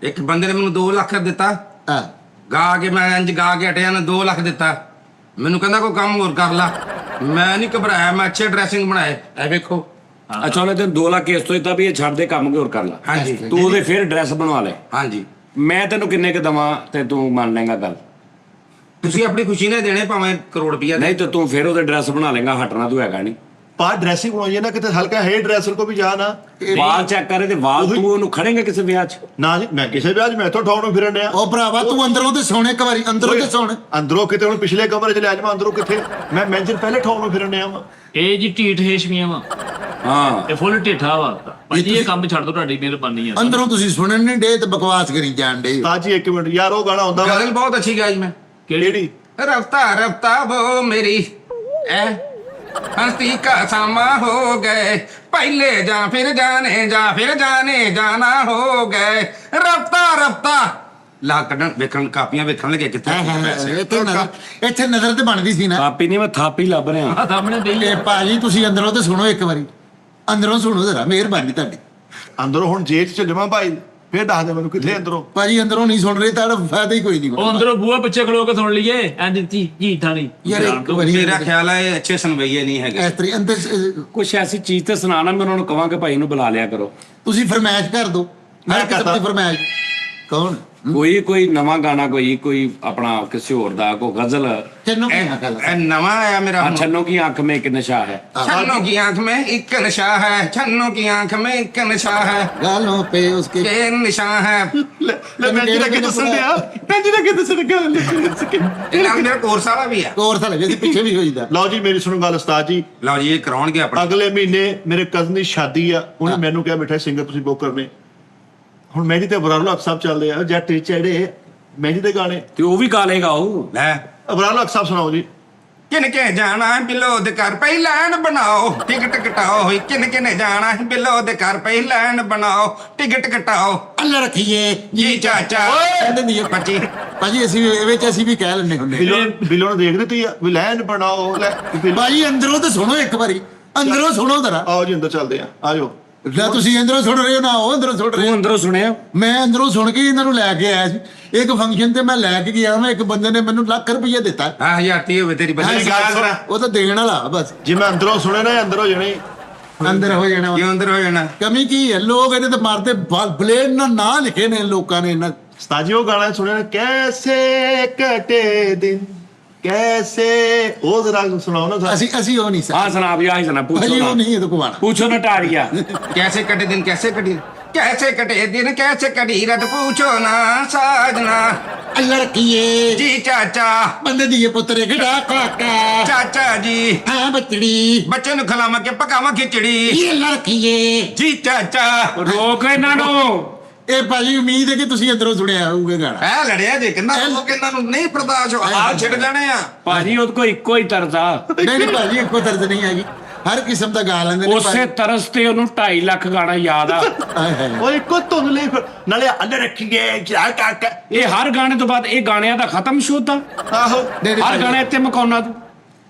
ਇੱਕ ਬੰਦੇ ਨੇ ਮੈਨੂੰ 2 ਲੱਖ ਦਿੱਤਾ, ਹਾਂ ਗਾ ਕੇ ਮੈਂ ਇੰਜ ਗਾ ਕੇ ਹਟਿਆ ਨਾ, 2 ਲੱਖ ਦਿੱਤਾ ਮੈਨੂੰ, ਕਹਿੰਦਾ ਕੋਈ ਕੰਮ ਹੋਰ ਕਰ ਲਾ। ਮੈਂ ਨਹੀਂ ਘਬਰਾਇਆ, ਮੈਂ ਅੱਛੇ ਡਰੈਸਿੰਗ ਬਣਾਏ, ਇਹ ਵੇਖੋ। ਅੱਛਾ, ਉਹਨੇ ਤੈਨੂੰ 2 ਲੱਖ ਕੇਸ ਤੋਂ ਦਿੱਤਾ ਵੀ ਇਹ ਛੱਡ ਦੇ ਕੰਮ, ਕੋਈ ਹੋਰ ਕਰ ਲੈ। ਹਾਂਜੀ ਤੂੰ ਉਹਦੇ ਫਿਰ ਡਰੈਸ ਬਣਵਾ ਲੈ। ਹਾਂਜੀ, ਮੈਂ ਤੈਨੂੰ ਕਿੰਨੇ ਕ ਦਵਾਂ ਤੇ ਤੂੰ ਮੰਨ ਲੇਗਾ ਗੱਲ? ਤੁਸੀਂ ਆਪਣੀ ਖੁਸ਼ੀ ਨੇ ਦੇਣੇ ਭਾਵੇਂ ਕਰੋੜ ਰੁਪਈਆ ਦੇ। ਨਹੀਂ ਤੇ ਤੂੰ ਫਿਰ ਉਹਦੇ ਡਰੈਸ ਬਣਾ ਲੇਗਾ, ਹਟਣਾ ਤੂੰ ਹੈਗਾ ਨਹੀਂ। ਪਾ ਡਰੈਸਿੰਗ ਬਣਾਈਏ ਨਾ, ਕਿਤੇ ਹਲਕਾ ਹੇਅਰ ਡਰੈਸਰ ਕੋ ਵੀ ਜਾ ਨਾ। ਵਾਲ ਚੈੱਕ ਕਰੇ ਤੇ ਵਾਲ ਤੂੰ ਉਹਨੂੰ ਖੜੇਗਾ ਕਿਸੇ ਵਿਆਹ 'ਚ? ਨਾ ਜੀ, ਮੈਂ ਕਿਸੇ ਵਿਆਹ 'ਚ ਮੈਂ ਇੱਥੋਂ ਠਾਉਣ ਨੂੰ ਫਿਰਨ ਡਿਆ। ਉਹ ਭਰਾਵਾ ਤੂੰ ਅੰਦਰੋਂ ਤੇ ਸੋਣੇ ਇੱਕ ਵਾਰੀ, ਅੰਦਰੋਂ ਤੇ ਸੋਣ। ਅੰਦਰੋਂ ਕਿਤੇ ਹੁਣ ਪਿਛਲੇ ਕਮਰੇ 'ਚ ਲੈ ਜਾਵਾਂ, ਅੰਦਰੋਂ ਕਿੱਥੇ? ਮੈਂ ਮੈਂਜਰ ਪਹਿਲੇ ਠਾਉਣ ਨੂੰ ਫਿਰਨ ਡਿਆ ਵਾਂ। ਇਹ ਜੀ ਢੀਠ ਹੇਸ਼ਮੀਆਂ ਵਾ, ਹਾਂ, ਇਹ ਫੁੱਲ ਢੇਠਾ ਵਾ। ਭਾਜੀ ਇਹ ਕੰਮ ਛੱਡ ਦੋ, ਤੁਹਾਡੀ ਮਿਹਰਬਾਨੀ ਆ। ਅੰਦਰੋਂ ਤੁਸੀਂ ਸੁਣਨ ਨਹੀਂ ਡੇ ਤੇ ਬਕਵਾਸ ਕਰੀ ਜਾਣ ਡੇ। ਤਾਜੀ ਇੱਕ ਮਿੰਟ ਯਾਰ, ਉਹ ਗਾਣਾ ਹੁੰਦਾ ਵਾ ਗਜ਼ਲ ਬਹੁਤ ਅੱਛੀ ਗਾਈ ਮੈਂ। ਕਿਹੜੀ? रफ्ता रफ्ता वो मेरी ए हंसी का सामा हो गए, पहले जा फिर जाने जाना हो गए। रफ्ता रफ्ता ला कड़न वेखण कापियां वेखण लगे किथे पैसे। ਇੱਥੇ ਨਜ਼ਰ ਤੇ ਬਣਦੀ ਸੀ ਨਾ। ਕਾਪੀ ਨਹੀਂ, ਮੈਂ ਥਾਪੀ ਲੱਭ ਰਿਹਾ। ਆ ਸਾਹਮਣੇ ਬਈ ਇਹ ਭਾਜੀ ਤੁਸੀਂ ਅੰਦਰੋਂ ਤੇ ਸੁਣੋ ਇੱਕ ਵਾਰੀ, ਅੰਦਰੋਂ ਸੁਣੋ ਜ਼ਰਾ, ਮਿਹਰਬਾਨੀ ਤੁਹਾਡੀ। ਅੰਦਰੋਂ ਹੁਣ ਜੇਲ੍ਹ 'ਚ ਜਮਾ ਭਾਈ, ਫੇਰ ਦੱਸ ਦੇ ਮੈਨੂੰ ਕਿੱਥੇ ਅੰਦਰੋਂ। ਭਾਜੀ ਅੰਦਰੋਂ ਨਹੀਂ ਸੁਣ ਰਹੇ ਤਾਂ ਫਾਇਦਾ ਹੀ ਕੋਈ ਨਹੀਂ। ਉਹ ਅੰਦਰੋਂ ਬੂਹਾ ਪਿੱਛੇ ਖਲੋ ਕੇ ਸੁਣ ਲਈਏ, ਇੰਜ ਢੀਠ ਨਹੀਂ ਯਾਰ ਇੱਕ ਵਾਰੀ मेरा ख्याल है ये अच्छे सुनवैये नहीं है। ਇਸ ਤਰੀ ਅੰਦਰ ਕੁਛ ਐਸੀ ਚੀਜ਼ ਤੇ ਸੁਣਾਣਾ, ਮੈਂ ਉਹਨਾਂ ਨੂੰ ਕਹਾਂ ਕਿ ਭਾਈ ਨੂੰ ਬੁਲਾ ਲਿਆ ਕਰੋ। ਤੁਸੀਂ ਫਰਮਾਇਸ਼ ਕਰ ਦਿਓ, ਮੈਂ ਹਰ ਕਿਸਮ ਕਰਦਾ। ਦੀ ਫਰਮਾਇਸ਼। ਕੌਣ? ਕੋਈ ਨਵਾਂ ਗਾਣਾ, ਕੋਈ ਆਪਣਾ ਕਿਸੇ ਹੋਰ ਦਾ, ਕੋਈ ਗਜ਼ਲ। ਤੈਨੂੰ ਕੀ ਹੱਕ ए नवा आया मेरा ਛੰਨੋ ਕੀ ਅੱਖ ਮੇਂ ਇੱਕ ਨਸ਼ਾ ਹੈ। छन्नों की आंख में एक नशा है, छन्नों की आंख में एक नशा है, ਗਾਲੋਂ ਪੇ ਉਸਕੇ के निशा है। ਲੈ ਮੈਂਜਰ ਅੱਗੇ ਦੱਸਣ ਡਿਆ, ਮੈਂਜਰ ਅੱਗੇ ਦੱਸਣ ਡਿਆ। ਇਹ ਨਾਲ ਮੇਰਾ ਕੋਰਸ ਵਾਲਾ ਵੀ ਆ। ਕੋਰਸ ਲਗੇ ਸੀ ਪਿੱਛੇ ਵੀ ਹੋਈਦਾ। ਲਓ ਜੀ ਮੇਰੀ ਸੁਣੋ ਗੱਲ ਉਸਤਾਦ ਜੀ, ਲਓ ਜੀ ਇਹ ਕਰਾਉਣਗੇ ਆਪਣਾ। ਅਗਲੇ ਮਹੀਨੇ ਮੇਰੇ ਕਜ਼ਨ ਦੀ ਸ਼ਾਦੀ ਆ, ਉਹਨੇ ਮੈਨੂੰ ਕਿਹਾ ਮਿੱਠਾ ਸਿੰਗਰ ਤੁਸੀਂ ਬੁੱਕ ਕਰਨੇ। ਹੁਣ ਮਹਿੰਦੀ ਤੇ ਅਬਰਾਰ ਹਕ ਸਾਹਿਬ ਚੱਲਦੇ ਆ, ਜੱਟ ਚੜੇ ਮਹਿੰਦੀ ਦੇ ਗਾਣੇ। ਤੇ ਉਹ ਵੀ ਗਾ ਲੇਗਾ ਉਹ। ਲੈ ਅਬਰਾਰ ਹਕ ਸਾਹਿਬ ਸੁਣਾਓ ਜੀ। ਕਿਨਕੇ ਜਾਣਾ ਬਿਲੋਦ ਕਰ ਪਹਿਲਾਂ ਬਣਾਓ, ਟਿਕਟ ਕਟਾਓ ਹੋਈ। ਕਿਨਕੇ ਜਾਣਾ ਬਿਲੋਦ ਕਰ ਪਹਿਲਾਂ ਬਣਾਓ, ਟਿਕਟ ਕਟਾਓ। ਅੱਲਾ ਰੱਖੀਏ ਜੀ ਚਾਚਾ ਕਹਿੰਦੇ ਨਹੀਂ ਇਹ ਬੱਚੀ। ਭਾਜੀ ਅਸੀਂ ਵੀ ਇਹ ਵਿੱਚ ਅਸੀਂ ਵੀ ਕਹਿ ਲੈਂਦੇ ਹੁੰਦੇ। ਬਿਲੋਂ ਨੂੰ ਦੇਖ ਦਿੱਤੀ ਆ ਵੀ ਲੈਣ ਬਣਾਓ ਲੈ। ਭਾਜੀ ਅੰਦਰੋਂ ਤੇ ਸੁਣੋ ਇੱਕ ਵਾਰੀ, ਅੰਦਰੋਂ ਸੁਣੋ ਜ਼ਰਾ। ਆਓ ਜੀ ਅੰਦਰ ਚੱਲਦੇ ਆ, ਆਜੋ। ਲੈ ਤੁਸੀਂ ਅੰਦਰੋਂ ਸੁਣ ਰਹੇ ਹੋ ਨਾ, ਉਹ ਅੰਦਰੋਂ ਸੁਣ ਰਹੇ ਤੂੰ ਹੋ। ਅੰਦਰੋਂ ਸੁਣਿਆ? ਮੈਂ ਅੰਦਰੋਂ ਸੁਣ ਕੇ ਇਹਨਾਂ ਨੂੰ ਲੈ ਕੇ ਆਇਆ ਸੀ ਇੱਕ ਫੰਕਸ਼ਨ ਤੇ। ਮੈਂ ਲੈ ਕੇ ਗਿਆ, ਮੈਂ ਇੱਕ ਬੰਦੇ ਨੇ ਮੈਨੂੰ ਲੱਖ ਰੁਪਈਆ ਦਿੱਤਾ। ਹਾਂ ਹਜ਼ਾਰਤੀ ਹੋਵੇ ਤੇਰੀ ਬੱਚੀ। ਮੇਰੀ ਗੱਲ ਸੁਣ। ਉਹ ਤਾਂ ਦੇਣ ਵਾਲਾ ਬਸ, ਜੇ ਮੈਂ ਅੰਦਰੋਂ ਸੁਣੇ ਨਾ, ਅੰਦਰ ਹੋ ਜਾਣੇ। ਅੰਦਰ ਹੋ ਜਾਣਾ ਵਾ। ਕਿਉਂ ਅੰਦਰ ਹੋ ਜਾਣਾ? ਕਮੀ ਕੀ ਹੈ, ਲੋਕ ਇਹਦੇ ਤੇ ਮਾਰਦੇ ਬਲੇਡ ਨਾਲ ਨਾਂ ਲਿਖੇ ਨੇ ਲੋਕਾਂ ਨੇ ਇਹਨਾਂ। ਉਸਤਾਦ ਜੀ ਉਹ ਗਾਣਾ ਸੁਣਿਆ ਨਾ, ਕੈਸੇ ਕਟੇ ਦਿਨ ਕੈਸੇ, ਉਹ ਜ਼ਰਾ ਸੁਣਾਓ ਨਾ। ਅਸੀਂ ਉਹ ਨਹੀਂ ਸਰ ਹਾਂ ਸੁਣਾ ਵੀ, ਆਹੀ ਸੁਣਾ। ਭਾਜੀ, ਪੁੱਛੋ ਉਹ ਨਾ, ਨਹੀਂ ਇਹਦੇ ਕੋਲ ਆਣਾ। ਪੁੱਛੋ ਨਾ ਟਾਰੀਆ। कैसे कटे दिन कैसे कटी, कैसे कटे दिन कैसे कटी रात, पूछो ना साजना। ਅੱਲਾ ਰੱਖੀਏ जी चाचा ਬੰਦੇ ਦੀ ਪੁੱਤਰ ਕਿਹੜਾ ਕਾਕਾ। चाचा जी ਹਾਂ ਬੱਚੜੀ बच्चे नु खिलावा के पकावा खिचड़ी। ਇਹ ਅੱਲਾ ਰੱਖੀਏ। जी चाचा ਰੋਕ ਇਹਨਾਂ ਨੂੰ। ਇਹ ਭਾਜੀ ਉਮੀਦ ਹੈ ਕਿ ਤੁਸੀਂ ਅੰਦਰੋਂ ਸੁਣਿਆ ਹੋਊਗਾ ਗਾਣਾ। ਐ ਲੜਿਆ ਜੇ ਕਿੰਨਾ ਉਹ ਕਿੰਨਾ ਨੂੰ ਨਹੀਂ ਬਰਦਾਸ਼ਤ ਹੋ ਆ ਛਿੜ ਜਾਣੇ ਆ। ਭਾਜੀ ਉਹਦੇ ਕੋਲ ਇੱਕੋ ਹੀ ਤਰਸ ਆ। ਨਹੀਂ ਨਹੀਂ ਭਾਜੀ ਇੱਕੋ ਦਰਦ ਨਹੀਂ ਹੈਗੀ, ਹਰ ਕਿਸਮ ਦਾ ਗਾ ਲੈਂਦੇ ਨੇ ਉਸੇ ਤਰਸ ਤੇ ਉਹਨੂੰ 2.5 ਲੱਖ ਗਾਣਾ ਯਾਦ ਆ। ਹਾਏ ਹਾਏ। ਉਹ ਇੱਕੋ ਧੁਨ ਲਈ ਫਿਰ ਨਾਲੇ ਅੰਦਰ ਰੱਖੀਏ ਕਿਆ ਕਾਕਾ। ਇਹ ਹਰ ਗਾਣੇ ਤੋਂ ਬਾਅਦ ਇਹ ਗਾਣਿਆਂ ਦਾ ਖਤਮ ਸ਼ੁੱਧ ਆ। ਆਹੋ ਨਹੀਂ, ਹਰ ਗਾਣੇ ਤੇ ਮਕਾਉਣਾ ਤੂੰ।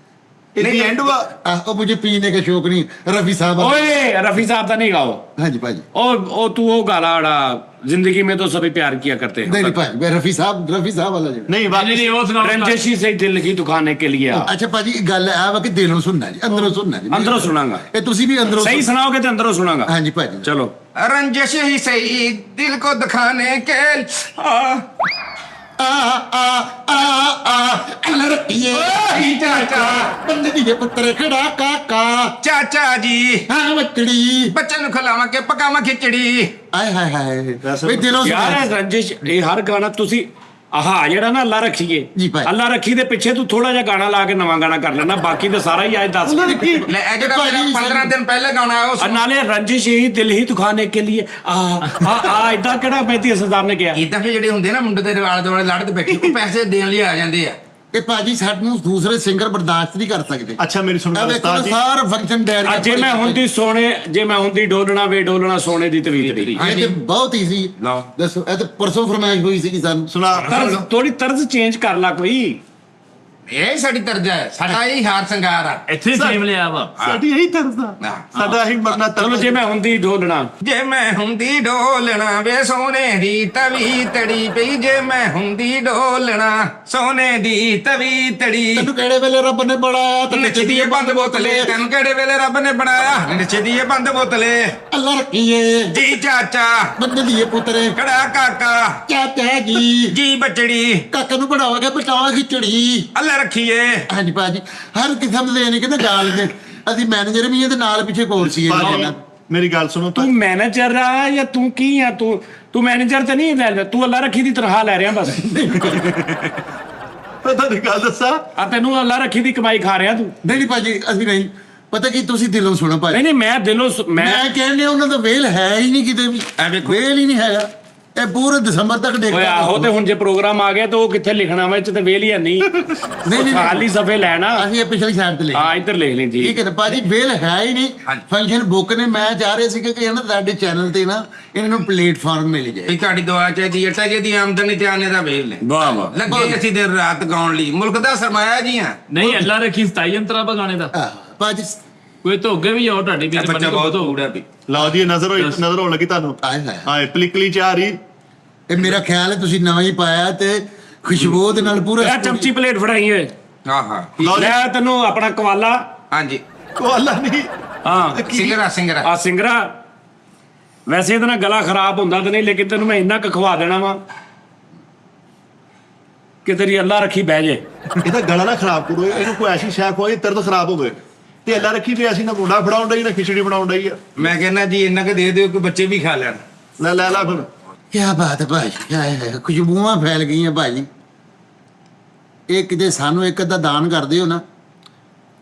ਇਨ ਐਂਡ ਵਾ। ਉਹ ਮੁਝੇ ਪੀਣੇ का शौक नहीं, रफी साहब। ਓਏ ਰਫੀ ਸਾਹਿਬ ਦਾ ਨਹੀਂ ਗਾਓ। हाँ जी भाजी। ਉਹ ਤੂੰ ਉਹ ਗਾਲਾ ਆੜਾ ਜ਼ਿੰਦਗੀ में तो सभी प्यार किया करते नहीं नहीं हैं। भाजी, मैं रफी साहब वाला जी। ਨਹੀਂ ਬਾਕੀ ਨਹੀਂ ਉਹ ਸੁਣਾਓ। रंजिशी से दिल की दुकाने के लिए आ। अच्छा भाजी गल है वा कि दिलों सुनना जी, अंदरों सुनना जी। अंदरों सुनांगा। ये तुसी भी अंदरों सही सुनाओगे तो अंदरों सुनांगा। हाँ जी भाजी। चलो। रंजिश ही सही दिल को दिखाने के आ आ आ आ अल्लाह रखिए जी चाचा बंदे दी पुत्र खड़ा काका। चाचा जी हाँ बच्चड़ी बच्चे नु खिलावा के पकावा खिचड़ी। आय हाय हाय वैसे भाई दिलों यार सुनना। रंजिश ये हर गाना तुसी ਆਹ ਜਿਹੜਾ ਨਾ ਅੱਲਾ ਰੱਖੀਏ ਜੀ ਭਾਈ। ਅੱਲਾ ਰੱਖੀ ਦੇ ਪਿੱਛੇ ਤੂੰ ਥੋੜਾ ਜਿਹਾ ਗਾਣਾ ਲਾ ਕੇ ਨਵਾਂ ਗਾਣਾ ਕਰ ਲੈਣਾ, ਬਾਕੀ ਤਾਂ ਸਾਰਾ ਹੀ ਅੱਜ ਦੱਸ ਲੈ ਇਹ ਜਿਹੜਾ ਮੇਰਾ 15 ਦਿਨ ਪਹਿਲੇ ਗਾਣਾ ਆਇਆ और नाले रंजिश ही दिल ही दुखाने के लिए इदा केड़ा पैंती सरदार ने किया ਇਦਾਂ ਫਿਰ ਜਿਹੜੇ ਹੁੰਦੇ ਨਾ ਮੁੰਡੇ ਦੇ ਆਲੇ ਦੁਆਲੇ ਲੜਦੇ ਬੈਠੇ ਉਹ ਪੈਸੇ ਦੇਣ ਲਈ ਆ ਜਾਂਦੇ ਆ। ਇਹ ਭਾਜੀ ਸਾਨੂੰ ਦੂਸਰੇ ਸਿੰਗਰ ਬਰਦਾਸ਼ਤ ਨਹੀਂ ਕਰ ਸਕਦੇ। ਅੱਛਾ ਮੇਰੀ ਸੁਣੋ ਆ ਵੇਖੋ ਉਸਤਾਦ ਜੀ, ਸਾਰਾ ਫੰਕਸ਼ਨ ਡੈਰੀ ਜੇ ਮੈਂ ਹੁੰਦੀ ਸੋਨੇ ਜੇ ਮੈਂ ਹੁੰਦੀ ਡੋਲਣਾ ਵੇ ਡੋਲਣਾ ਸੋਨੇ ਦੀ ਤਵੀਤਰੀ ਇਹ ਤੇ ਬਹੁਤ ਈਜ਼ੀ। ਲਓ। ਦੱਸੋ ਇਹ ਤਾਂ ਪਰਸੋਂ ਫਰਮਾਇਸ਼ ਹੋਈ ਸੀ ਸਾਨੂੰ। ਸੁਣਾ ਤਰਜ਼ ਥੋੜੀ ਤਰਜ਼ ਚੇਂਜ ਕਰ ਲਾ ਕੋਈ। ਇਹ ਸਾਡੀ ਤਰਜਾ ਹੈ, ਸਾਡਾ ਇਹ ਹਾਰ ਸੰਗਾਰ ਆ। ਇੱਥੇ ਸੇਮ ਲਿਆ ਵਾ। ਸਾਡੀ ਇਹੀ ਤਰਸ ਆ, ਹਾਂ। ਸਾਡਾ ਇਹੀ ਮਰਨਾ ਚਲੋ ਤਰਸ। ਜੇ ਮੈਂ ਹੁੰਦੀ ਡੋਲਣਾ ਜੇ ਮੈਂ ਹੁੰਦੀ ਡੋਲਣਾ ਵੇ ਸੋਨੇ ਦੀ ਤਵੀ ਤੜੀ ਪਈ, ਜੇ ਮੈਂ ਹੁੰਦੀ ਡੋਲਣਾ ਸੋਨੇ ਦੀ ਤਵੀ ਤੜੀ। ਤੈਨੂੰ ਕਿਹੜੇ ਵੇਲੇ ਰੱਬ ਨੇ ਬਣਾਇਆ ਤੇ ਨੱਚਦੀ ਏ ਬੰਦ ਬੋਤਲੇ, ਤੈਨੂੰ ਕਿਹੜੇ ਵੇਲੇ ਰੱਬ ਨੇ ਬਣਾਇਆ, ਨੱਚਦੀ ਏ ਬੰਦ ਬੋਤਲੇ। ਅੱਲਾ ਰੱਖੀਏ ਜੀ ਚਾਚਾ ਬੰਦੇ ਦੀਏ ਪੁੱਤਰੇ ਕੜਾ ਕਾਕਾ ਚਾਚਾ ਜੀ ਜੀ ਬਚੜੀ ਕਾਕਾ ਨੂੰ ਪੜਾਵਾਂਗੇ ਬਚਾਵਾ ਖਿਚੜੀ। ਅੱਲਾ ਰੱਖੀਏ। ਹਾਂਜੀ ਭਾਜੀ ਹਰ ਕਿਸਮ ਦੇ ਨੇ ਕਹਿੰਦੇ ਗਾਲ ਨੇ। ਅਸੀਂ ਮੈਨੇਜਰ ਵੀ ਆ ਤੇ ਨਾਲ ਪਿੱਛੇ ਕੋਲ ਸੀ ਭਾਜੀ, ਮੇਰੀ ਗੱਲ ਸੁਣੋ ਤੂੰ ਮੈਨੇਜਰ ਆ ਜਾਂ ਤੂੰ ਕੀ ਆ? ਤੂੰ ਮੈਨੇਜਰ ਤੇ ਨਹੀਂ ਲੈ ਤੂੰ ਅੱਲਾ ਰੱਖੀ ਦੀ ਤਨਖਾਹ ਲੈ ਰਿਹਾ ਬਸ। ਪਤਾ ਨਹੀਂ ਗੱਲ ਦੱਸਾਂ, ਆ ਤੈਨੂੰ ਅੱਲਾ ਰੱਖੀ ਦੀ ਕਮਾਈ ਖਾ ਰਿਹਾ ਤੂੰ। ਨਹੀਂ ਭਾਜੀ ਅਸੀਂ ਨਹੀਂ ਪਤਾ ਕੀ ਤੁਸੀਂ ਦਿਲੋਂ ਸੁਣੋ ਭਾਜੀ। ਨਹੀਂ ਨਹੀਂ ਮੈਂ ਦਿਲੋਂ ਮੈਂ ਕਹਿੰਦੇ ਉਹਨਾਂ ਦਾ ਵੇਲ ਹੈ ਹੀ ਨਹੀਂ ਕਿਤੇ ਵੀ। ਐ ਵੇਖੋ। ਵੇਲ ਹੀ ਨਹੀਂ ਹੈਗਾ। ਇਹ ਪੂਰੇ ਦਸੰਬਰ ਤੱਕ ਓਏ ਦੇਖਦਾ ਆਹੋ ਤੇ ਹੁਣ ਜੇ ਪ੍ਰੋਗਰਾਮ ਆ ਗਿਆ ਤਾਂ ਉਹ ਕਿੱਥੇ ਲਿਖਣਾ ਵਾ? ਇੱਥੇ ਤੇ ਵੇਲ ਹੀ ਨਹੀਂ ਨਹੀਂ। ਖਾਲੀ ਸਫੇ ਲੈਣਾ। ਅਸੀਂ ਇਹ ਪਿਛਲੀ ਸਾਈਡ ਤੇ ਲਿਖੀ ਹਾਂ ਇੱਧਰ ਲਿਖ ਲਈ ਜੀ। ਠੀਕ ਹੈ ਨਾ ਭਾਜੀ ਵੇਲ ਹੈ ਹੀ ਨਹੀਂ। ਹਾਂਜੀ। ਫੰਕਸ਼ਨ ਬੁੱਕ ਨੇ ਮੈਂ ਚਾਹ ਰਿਹਾ ਸੀ ਕਿ ਇਹਨਾਂ ਸਾਡੇ ਚੈਨਲ ਤੇ ਨਾ ਇਹਨਾਂ ਨੂੰ ਪਲੇਟਫਾਰਮ ਮਿਲ ਜਾਏ। ਇਹ ਤੁਹਾਡੀ ਦੁਆ ਚਾਹੀਦੀ ਹੈ, ਟਕੇ ਦੀ ਆਮਦਨੀ ਤੇ ਆਨੇ ਦਾ ਵੇਲ ਨੇ। ਵਾਹ ਵਾਹ। ਲੱਗੇ ਅਸੀਂ ਦਿਨ ਰਾਤ ਗਾਉਣ ਲਈ, ਮੁਲਕ ਦਾ ਸਰਮਾਇਆ ਜੀ ਆ। ਨਹੀਂ ਅੱਲਾ ਰੱਖੀ 27 ਅੰਤਰਾ ਬਗਾਣੇ ਦਾ ਭਾਜੀ ਕੋਈ ਤਾਂ ਅੱਗੇ ਵੀ ਆਓ ਤੁਹਾਡੀ ਵੀ ਬੱਚਾ ਬਹੁਤ ਊੜਾ ਵੀ। ਲਓ ਜੀ ਨਜ਼ਰ ਹੋਣ ਲੱਗੀ ਤੁਹਾਨੂੰ। ਆਏ ਹਾਏ। ਹਾਂ ਪਲਿਕਲੀ ਚ ਆ ਰਹੀ। ਇਹ ਮੇਰਾ ਖਿਆਲ ਹੈ ਤੁਸੀਂ ਨਵਾਂ ਹੀ ਪਾਇਆ ਤੇ ਖੁਸ਼ਬੂ ਦੇ ਨਾਲ ਪੂਰਾ ਇਹ ਚਮਚੀ ਪਲੇਟ ਫੜਾਈ ਓਏ। ਹਾਂ ਹਾਂ ਲਓ ਜੀ, ਲੈ ਤੈਨੂੰ ਆਪਣਾ ਕਵਾਲਾ। ਹਾਂਜੀ ਕੋਲਾ ਨਹੀਂ ਹਾਂ ਸਿੰਗਰਾ ਸਿੰਗਰਾ। ਆ ਸਿੰਗਰਾ ਵੈਸੇ ਇਹਦੇ ਨਾਲ ਗਲਾ ਖਰਾਬ ਹੁੰਦਾ ਤੇ ਨਹੀਂ, ਲੇਕਿਨ ਤੈਨੂੰ ਮੈਂ ਇੰਨਾ ਕੁ ਖਵਾ ਦੇਣਾ ਵਾ ਕਿ ਤੇਰੀ ਅੱਲਾ ਰੱਖੀ ਬਹਿ ਜੇ। ਇਹਦਾ ਗਲਾ ਨਾ ਖਰਾਬ ਕਰੋ, ਇਹਨੂੰ ਕੋਈ ਐਸੀ ਸ਼ੈ ਖਵਾਈ ਤਰਦ ਖਰਾਬ ਹੋਵੇ। ਤੇ ਅੱਲਾ ਰੱਖੀ ਵੀ ਅਸੀਂ ਨਾ ਮੁੰਡਾ ਫੜਾਉਣ ਡਈ ਨਾ ਖਿਚੜੀ ਬਣਾਉਣ ਡਈ ਆ। ਮੈਂ ਕਹਿੰਦਾ ਜੀ ਇੰਨਾ ਕੁ ਦੇ ਦਿਓ ਕਿ ਬੱਚੇ ਵੀ ਖਾ ਲੈਣ। ਲੈ ਫਿਰ। ਕੀ ਬਾਤ ਹੈ ਭਾਜੀ। ਹਾਏ ਹਾਏ ਖੁਸ਼ਬੂਆਂ ਫੈਲ ਗਈਆਂ ਭਾਜੀ। ਇਹ ਕਿਤੇ ਸਾਨੂੰ ਇੱਕ ਅੱਧਾ ਦਾਨ ਕਰ ਦਿਓ ਨਾ,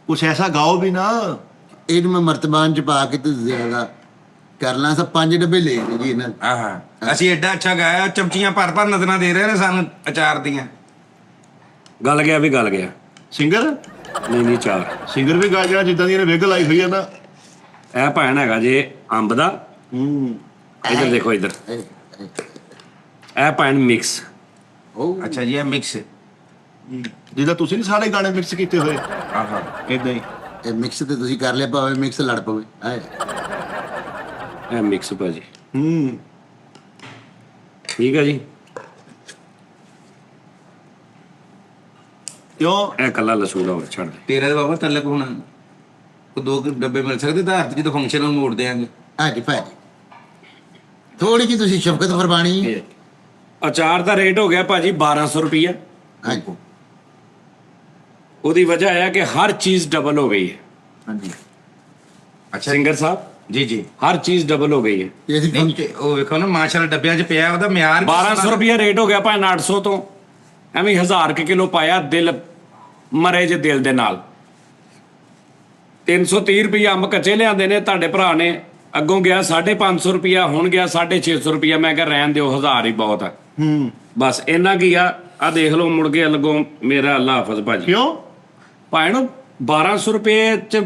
ਕੁਛ ਐਸਾ ਗਾਓ ਵੀ ਨਾ। ਇਹਨੂੰ ਮੈਂ ਮਰਤਬਾਨ ਚ ਪਾ ਕੇ ਤੇ ਜ਼ਿਆਦਾ ਕਰ ਲਾਂ। ਸਭ 5 ਡੱਬੇ ਲੈ ਲਏ ਜੀ ਇਹਨਾਂ ਦੇ। ਆਹਾ ਅਸੀਂ ਐਡਾ ਅੱਛਾ ਗਾਇਆ, ਚਮਚੀਆਂ ਭਰ ਭਰ ਨਜ਼ਰਾਂ ਦੇ ਰਹੇ ਨੇ ਸਾਨੂੰ ਅਚਾਰ ਦੀਆਂ। ਗਲ ਗਿਆ ਵੀ ਗਲ ਗਿਆ। ਸਿੰਗਰ ਨਹੀਂ ਚਾਰ ਸਿੰਗਰ ਵੀ ਗਾ ਜਿਹੜਾ ਜਿੱਦਾਂ ਦੀ ਇਹਨੇ ਵਿਗ ਲਾਈ ਹੋਈ ਆ ਨਾ। ਇਹ ਭੈਣ ਹੈਗਾ ਜੇ ਅੰਬ ਦਾ। ਇੱਧਰ ਦੇਖੋ ਇੱਧਰ ਇਹ ਭੈਣ ਮਿਕਸ। ਉਹ ਅੱਛਾ ਜੀ ਇਹ ਮਿਕਸ। ਜਿੱਦਾਂ ਤੁਸੀਂ ਨਹੀਂ ਸਾਰੇ ਗਾਣੇ ਮਿਕਸ ਕੀਤੇ ਹੋਏ ਆਹਾ ਇਦਾਂ ਹੀ। ਇਹ ਮਿਕਸ ਤੇ ਤੁਸੀਂ ਕਰ ਲਿਆ ਭਾਵੇਂ ਮਿਕਸ ਲੜ ਪਵੇ। ਹਾਏ ਇਹ ਮਿਕਸ ਭਾਜੀ ਹੂੰ ਠੀਕ ਹੈ ਜੀ। ਕਿਉਂ ਇਹ ਕੱਲਾ ਲਸੂੜਾ ਹੋਰ ਛੱਡ ਦੇ। ਤੇਰਾ ਤਾਂ ਬਾਬਾ ਤਲਕ ਹੋਣਾ ਕੋ 2 ਡੱਬੇ ਮਿਲ ਸਕਦੇ ਤਾਂ ਹੱਥ ਜਦੋਂ ਫੰਕਸ਼ਨ ਨੂੰ ਮੋੜ ਦੇਾਂਗੇ। ਹਾਂਜੀ ਭਾਜੀ ਥੋੜੀ ਜਿਹੀ ਤੁਸੀਂ ਸ਼ਫਕਤ ਫਰਮਾਣੀ। ਅਚਾਰ ਦਾ ਰੇਟ ਹੋ ਗਿਆ ਭਾਜੀ 1200 ਰੁਪਈਆ। ਹਾਂਜੀ ਉਹਦੀ ਵਜ੍ਹਾ ਹੈ ਕਿ ਹਰ ਚੀਜ਼ ਡਬਲ ਹੋ ਗਈ ਹੈ। ਹਾਂਜੀ ਅੱਛਾ ਸਿੰਗਰ ਸਾਹਿਬ ਜੀ ਜੀ। ਹਰ ਚੀਜ਼ ਡਬਲ ਹੋ ਗਈ ਹੈ। ਇਹ ਅਸੀਂ ਨਹੀਂ ਤੇ ਉਹ ਵੇਖੋ ਨਾ ਮਾਸ਼ਾਅੱਲਾ ਡੱਬਿਆਂ 'ਚ ਪਿਆ ਉਹਦਾ ਮਿਆਰ 1200 ਰੁਪਈਆ ਰੇਟ ਹੋ ਗਿਆ ਭਾਵੇਂ 800 ਤੋਂ ਐਵੇਂ 1000 ਕਿਲੋ ਪਾਇਆ ਦਿਲ ਮਰੇ ਜੇ ਦਿਲ ਦੇ ਨਾਲ। 330 ਰੁਪਈਆ ਅੰਬ ਕੱਚੇ ਲਿਆਂਦੇ ਨੇ ਤੁਹਾਡੇ ਭਰਾ ਨੇ, ਅੱਗੋਂ ਗਿਆ 550 ਰੁਪਈਆ, ਹੁਣ ਗਿਆ 650 ਰੁਪਈਆ। ਮੈਂ ਕਿਹਾ ਰਹਿਣ ਦਿਓ 1000 ਹੀ ਬਹੁਤ ਆ। ਬਸ ਇੰਨਾ ਕੀ ਆ ਦੇਖ ਲਓ ਮੁੜ ਕੇ ਲੱਗੋ ਮੇਰਾ ਅੱਲਾ ਹਾਫਿਜ਼ ਭਾਜੀ। ਕਿਉਂ ਭਾਵੇਂ ਨਾ 1200 ਰੁਪਏ ਚ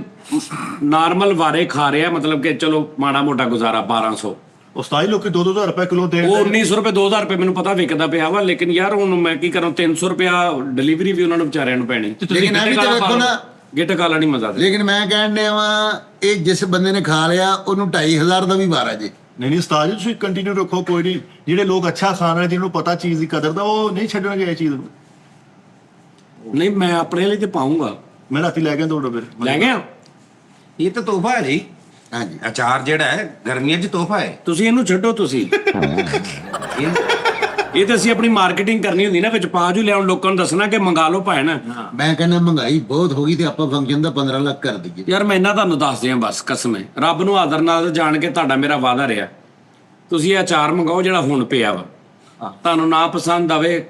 ਨਾਰਮਲ ਵਾਰੇ ਖਾ ਰਿਹਾ, ਮਤਲਬ ਕਿ ਚਲੋ ਮਾੜਾ ਮੋਟਾ ਗੁਜ਼ਾਰਾ 1200। ਉਸਤਾਦ ਲੋਕੀ 2-2000 ਰੁਪਏ ਕਿਲੋ ਦੇ ਉਹ 1900 ਰੁਪਏ 2000 ਰੁਪਏ ਮੈਨੂੰ ਪਤਾ ਵਿਕਦਾ ਪਿਆ ਵਾ, ਲੇਕਿਨ ਯਾਰ ਹੁਣ ਮੈਂ ਕੀ ਕਰਾਂ 300 ਰੁਪਇਆ ਡਿਲੀਵਰੀ ਵੀ ਉਹਨਾਂ ਨੂੰ ਵਿਚਾਰਿਆਂ ਨੂੰ ਪੈਣੀ। ਲੇਕਿਨ ਇਹ ਵੀ ਤਾਂ ਵੇਖੋ ਨਾ ਗਿੱਟ ਕਾਲਾ ਨਹੀਂ ਮਜ਼ਾ ਦੇ। ਲੇਕਿਨ ਮੈਂ ਕਹਿਣ ਡਿਆ ਵਾਂ ਇਹ ਜਿਸ ਬੰਦੇ ਨੇ ਖਾ ਲਿਆ ਉਹਨੂੰ 2500 ਦਾ ਵੀ ਵਾਰਾ ਜੇ। ਨਹੀਂ ਉਸਤਾਦ ਜੀ ਤੁਸੀਂ ਕੰਟੀਨਿਊ ਰੱਖੋ ਕੋਈ ਨਹੀਂ। ਜਿਹੜੇ ਲੋਕ ਅੱਛਾ ਖਾਣ ਵਾਲੇ ਜਿਹਨੂੰ ਪਤਾ ਚੀਜ਼ ਦੀ ਕਦਰ ਦਾ ਉਹ ਨਹੀਂ ਛੱਡਣਗੇ ਇਹ ਚੀਜ਼ ਨੂੰ। ਨਹੀਂ ਮੈਂ ਆਪਣੇ ਲਈ ਤੇ ਪਾਉਂਗਾ। ਮੈਂ ਰਾਤੀ ਲੈ ਗਿਆ 2 ਡੱਬੇ। ਲੈ ਗਿਆ ਇਹ ਤਾਂ ਤੋਹਫਾ ਹੈ ਜੀ। ਹਾਂਜੀ ਅਚਾਰ ਜਿਹੜਾ ਹੈ ਗਰਮੀਆਂ 'ਚ ਤੋਹਫਾ ਹੈ। ਤੁਸੀਂ ਇਹਨੂੰ ਛੱਡੋ। ਤੁਸੀਂ ਇਹ ਤਾਂ ਅਸੀਂ ਆਪਣੀ ਮਾਰਕੀਟਿੰਗ ਕਰਨੀ ਹੁੰਦੀ ਨਾ, ਵਿੱਚ ਪਾ ਜੂ ਲਿਆਉਣ ਲੋਕਾਂ ਨੂੰ ਦੱਸਣਾ ਕਿ ਮੰਗਾ ਲਓ ਭੈਣ। ਮੈਂ ਕਹਿੰਦਾ ਮਹਿੰਗਾਈ ਬਹੁਤ ਹੋ ਗਈ ਤੇ ਆਪਾਂ ਫੰਕਸ਼ਨ ਦਾ 15 ਲੱਖ ਕਰ ਦਈਏ। ਯਾਰ ਮੈਂ ਇਹਨਾਂ ਤੁਹਾਨੂੰ ਦੱਸ ਦਿਆਂ ਬਸ ਕਸਮ ਹੈ ਰੱਬ ਨੂੰ ਆਦਰ ਨਾਲ ਜਾਣ ਕੇ ਤੁਹਾਡਾ ਮੇਰਾ ਵਾਅਦਾ ਰਿਹਾ। ਤੁਸੀਂ ਇਹ ਅਚਾਰ ਮੰਗਾਓ ਜਿਹੜਾ ਹੁਣ ਪਿਆ ਵਾ। ਤੁਹਾਨੂੰ ਨਾ ਪਸੰਦ ਆਵੇ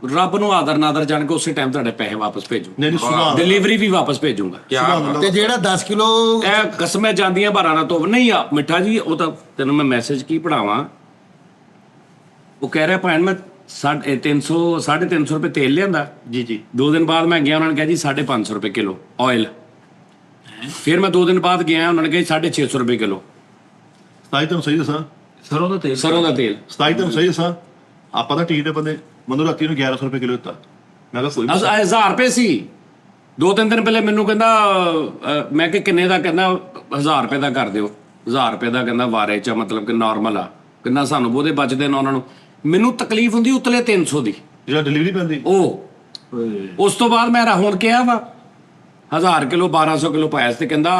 ਰੱਬ ਨੂੰ ਆਦਰ ਨਾਦਰ ਜਾਣ ਕੇ ਉਸੇ ਟਾਈਮ ਤੁਹਾਡੇ ਪੈਸੇ ਵਾਪਸ ਭੇਜੂ। ਨਹੀਂ ਨਹੀਂ ਸੁਭਾਨ ਡਿਲੀਵਰੀ ਵੀ ਵਾਪਸ ਭੇਜੂਗਾ। ਕਿਆ ਤੇ ਜਿਹੜਾ 10 ਕਿਲੋ ਇਹ ਕਸਮੇ ਜਾਂਦੀਆਂ ਬਾਰਾਂ ਨਾ ਤੋਂ ਨਹੀਂ ਆ ਮਿੱਠਾ ਜੀ, ਉਹ ਤਾਂ ਤੈਨੂੰ ਮੈਂ ਮੈਸੇਜ ਕੀ ਪੜਾਵਾਂ। ਉਹ ਕਹਿ ਰਿਹਾ ਭੈਣ ਮੈਂ 350 ਰੁਪਏ ਤੇਲ ਲਿਆਂਦਾ। ਜੀ ਜੀ 2 ਦਿਨ ਬਾਅਦ ਮੈਂ ਗਿਆ, ਉਹਨਾਂ ਨੇ ਕਿਹਾ ਜੀ 550 ਰੁਪਏ ਕਿਲੋ ਆਇਲ। ਫਿਰ ਮੈਂ 2 ਦਿਨ ਬਾਅਦ ਗਿਆ, ਉਹਨਾਂ ਨੇ ਕਿਹਾ 650 ਰੁਪਏ ਕਿਲੋ ਸਤਾਈ ਤੁਹਾਨੂੰ ਸਹੀ ਦੱਸਾਂ, ਸਰੋਂ ਦਾ ਤੇਲ ਸਰੋਂ ਦਾ ਤੇਲ। ਸਤਾਈ ਤੁਹਾਨੂੰ ਸਹੀ ਦੱਸਾਂ, ਆਪਾਂ ਤਾਂ ਠੀਕ ਦੇ ਬੰਦੇ, ਮੈਨੂੰ ਰਾਤੀ ਨੂੰ 1100 ਰੁਪਏ ਕਿਲੋ ਦਿੱਤਾ। ਮੈਂ ਕਿਹਾ ਕੋਈ 1000 ਰੁਪਏ ਸੀ। 2-3 ਦਿਨ ਪਹਿਲੇ ਮੈਨੂੰ ਕਹਿੰਦਾ ਮੈਂ ਕਿ ਕਿੰਨੇ ਦਾ, ਕਹਿੰਦਾ 1000 ਰੁਪਏ ਦਾ ਕਰ ਦਿਓ। 1000 ਰੁਪਏ ਦਾ ਕਹਿੰਦਾ ਵਾਰੇ ਚ ਮਤਲਬ ਕਿ ਨਾਰਮਲ ਆ, ਕਿੰਨਾ ਸਾਨੂੰ ਉਹਦੇ ਬਚਦੇ ਨੇ ਉਹਨਾਂ ਨੂੰ। ਮੈਨੂੰ ਤਕਲੀਫ ਹੁੰਦੀ ਉਤਲੇ 300 ਦੀ ਜਿਹੜਾ ਡਿਲੀਵਰੀ ਪੈਂਦੀ। ਉਹ ਉਸ ਤੋਂ ਬਾਅਦ ਮੈਂ ਹੁਣ ਕਿਹਾ ਵਾ 1000 ਕਿਲੋ 1200 ਕਿਲੋ ਪਾਇਆ ਸੀ ਤੇ ਕਹਿੰਦਾ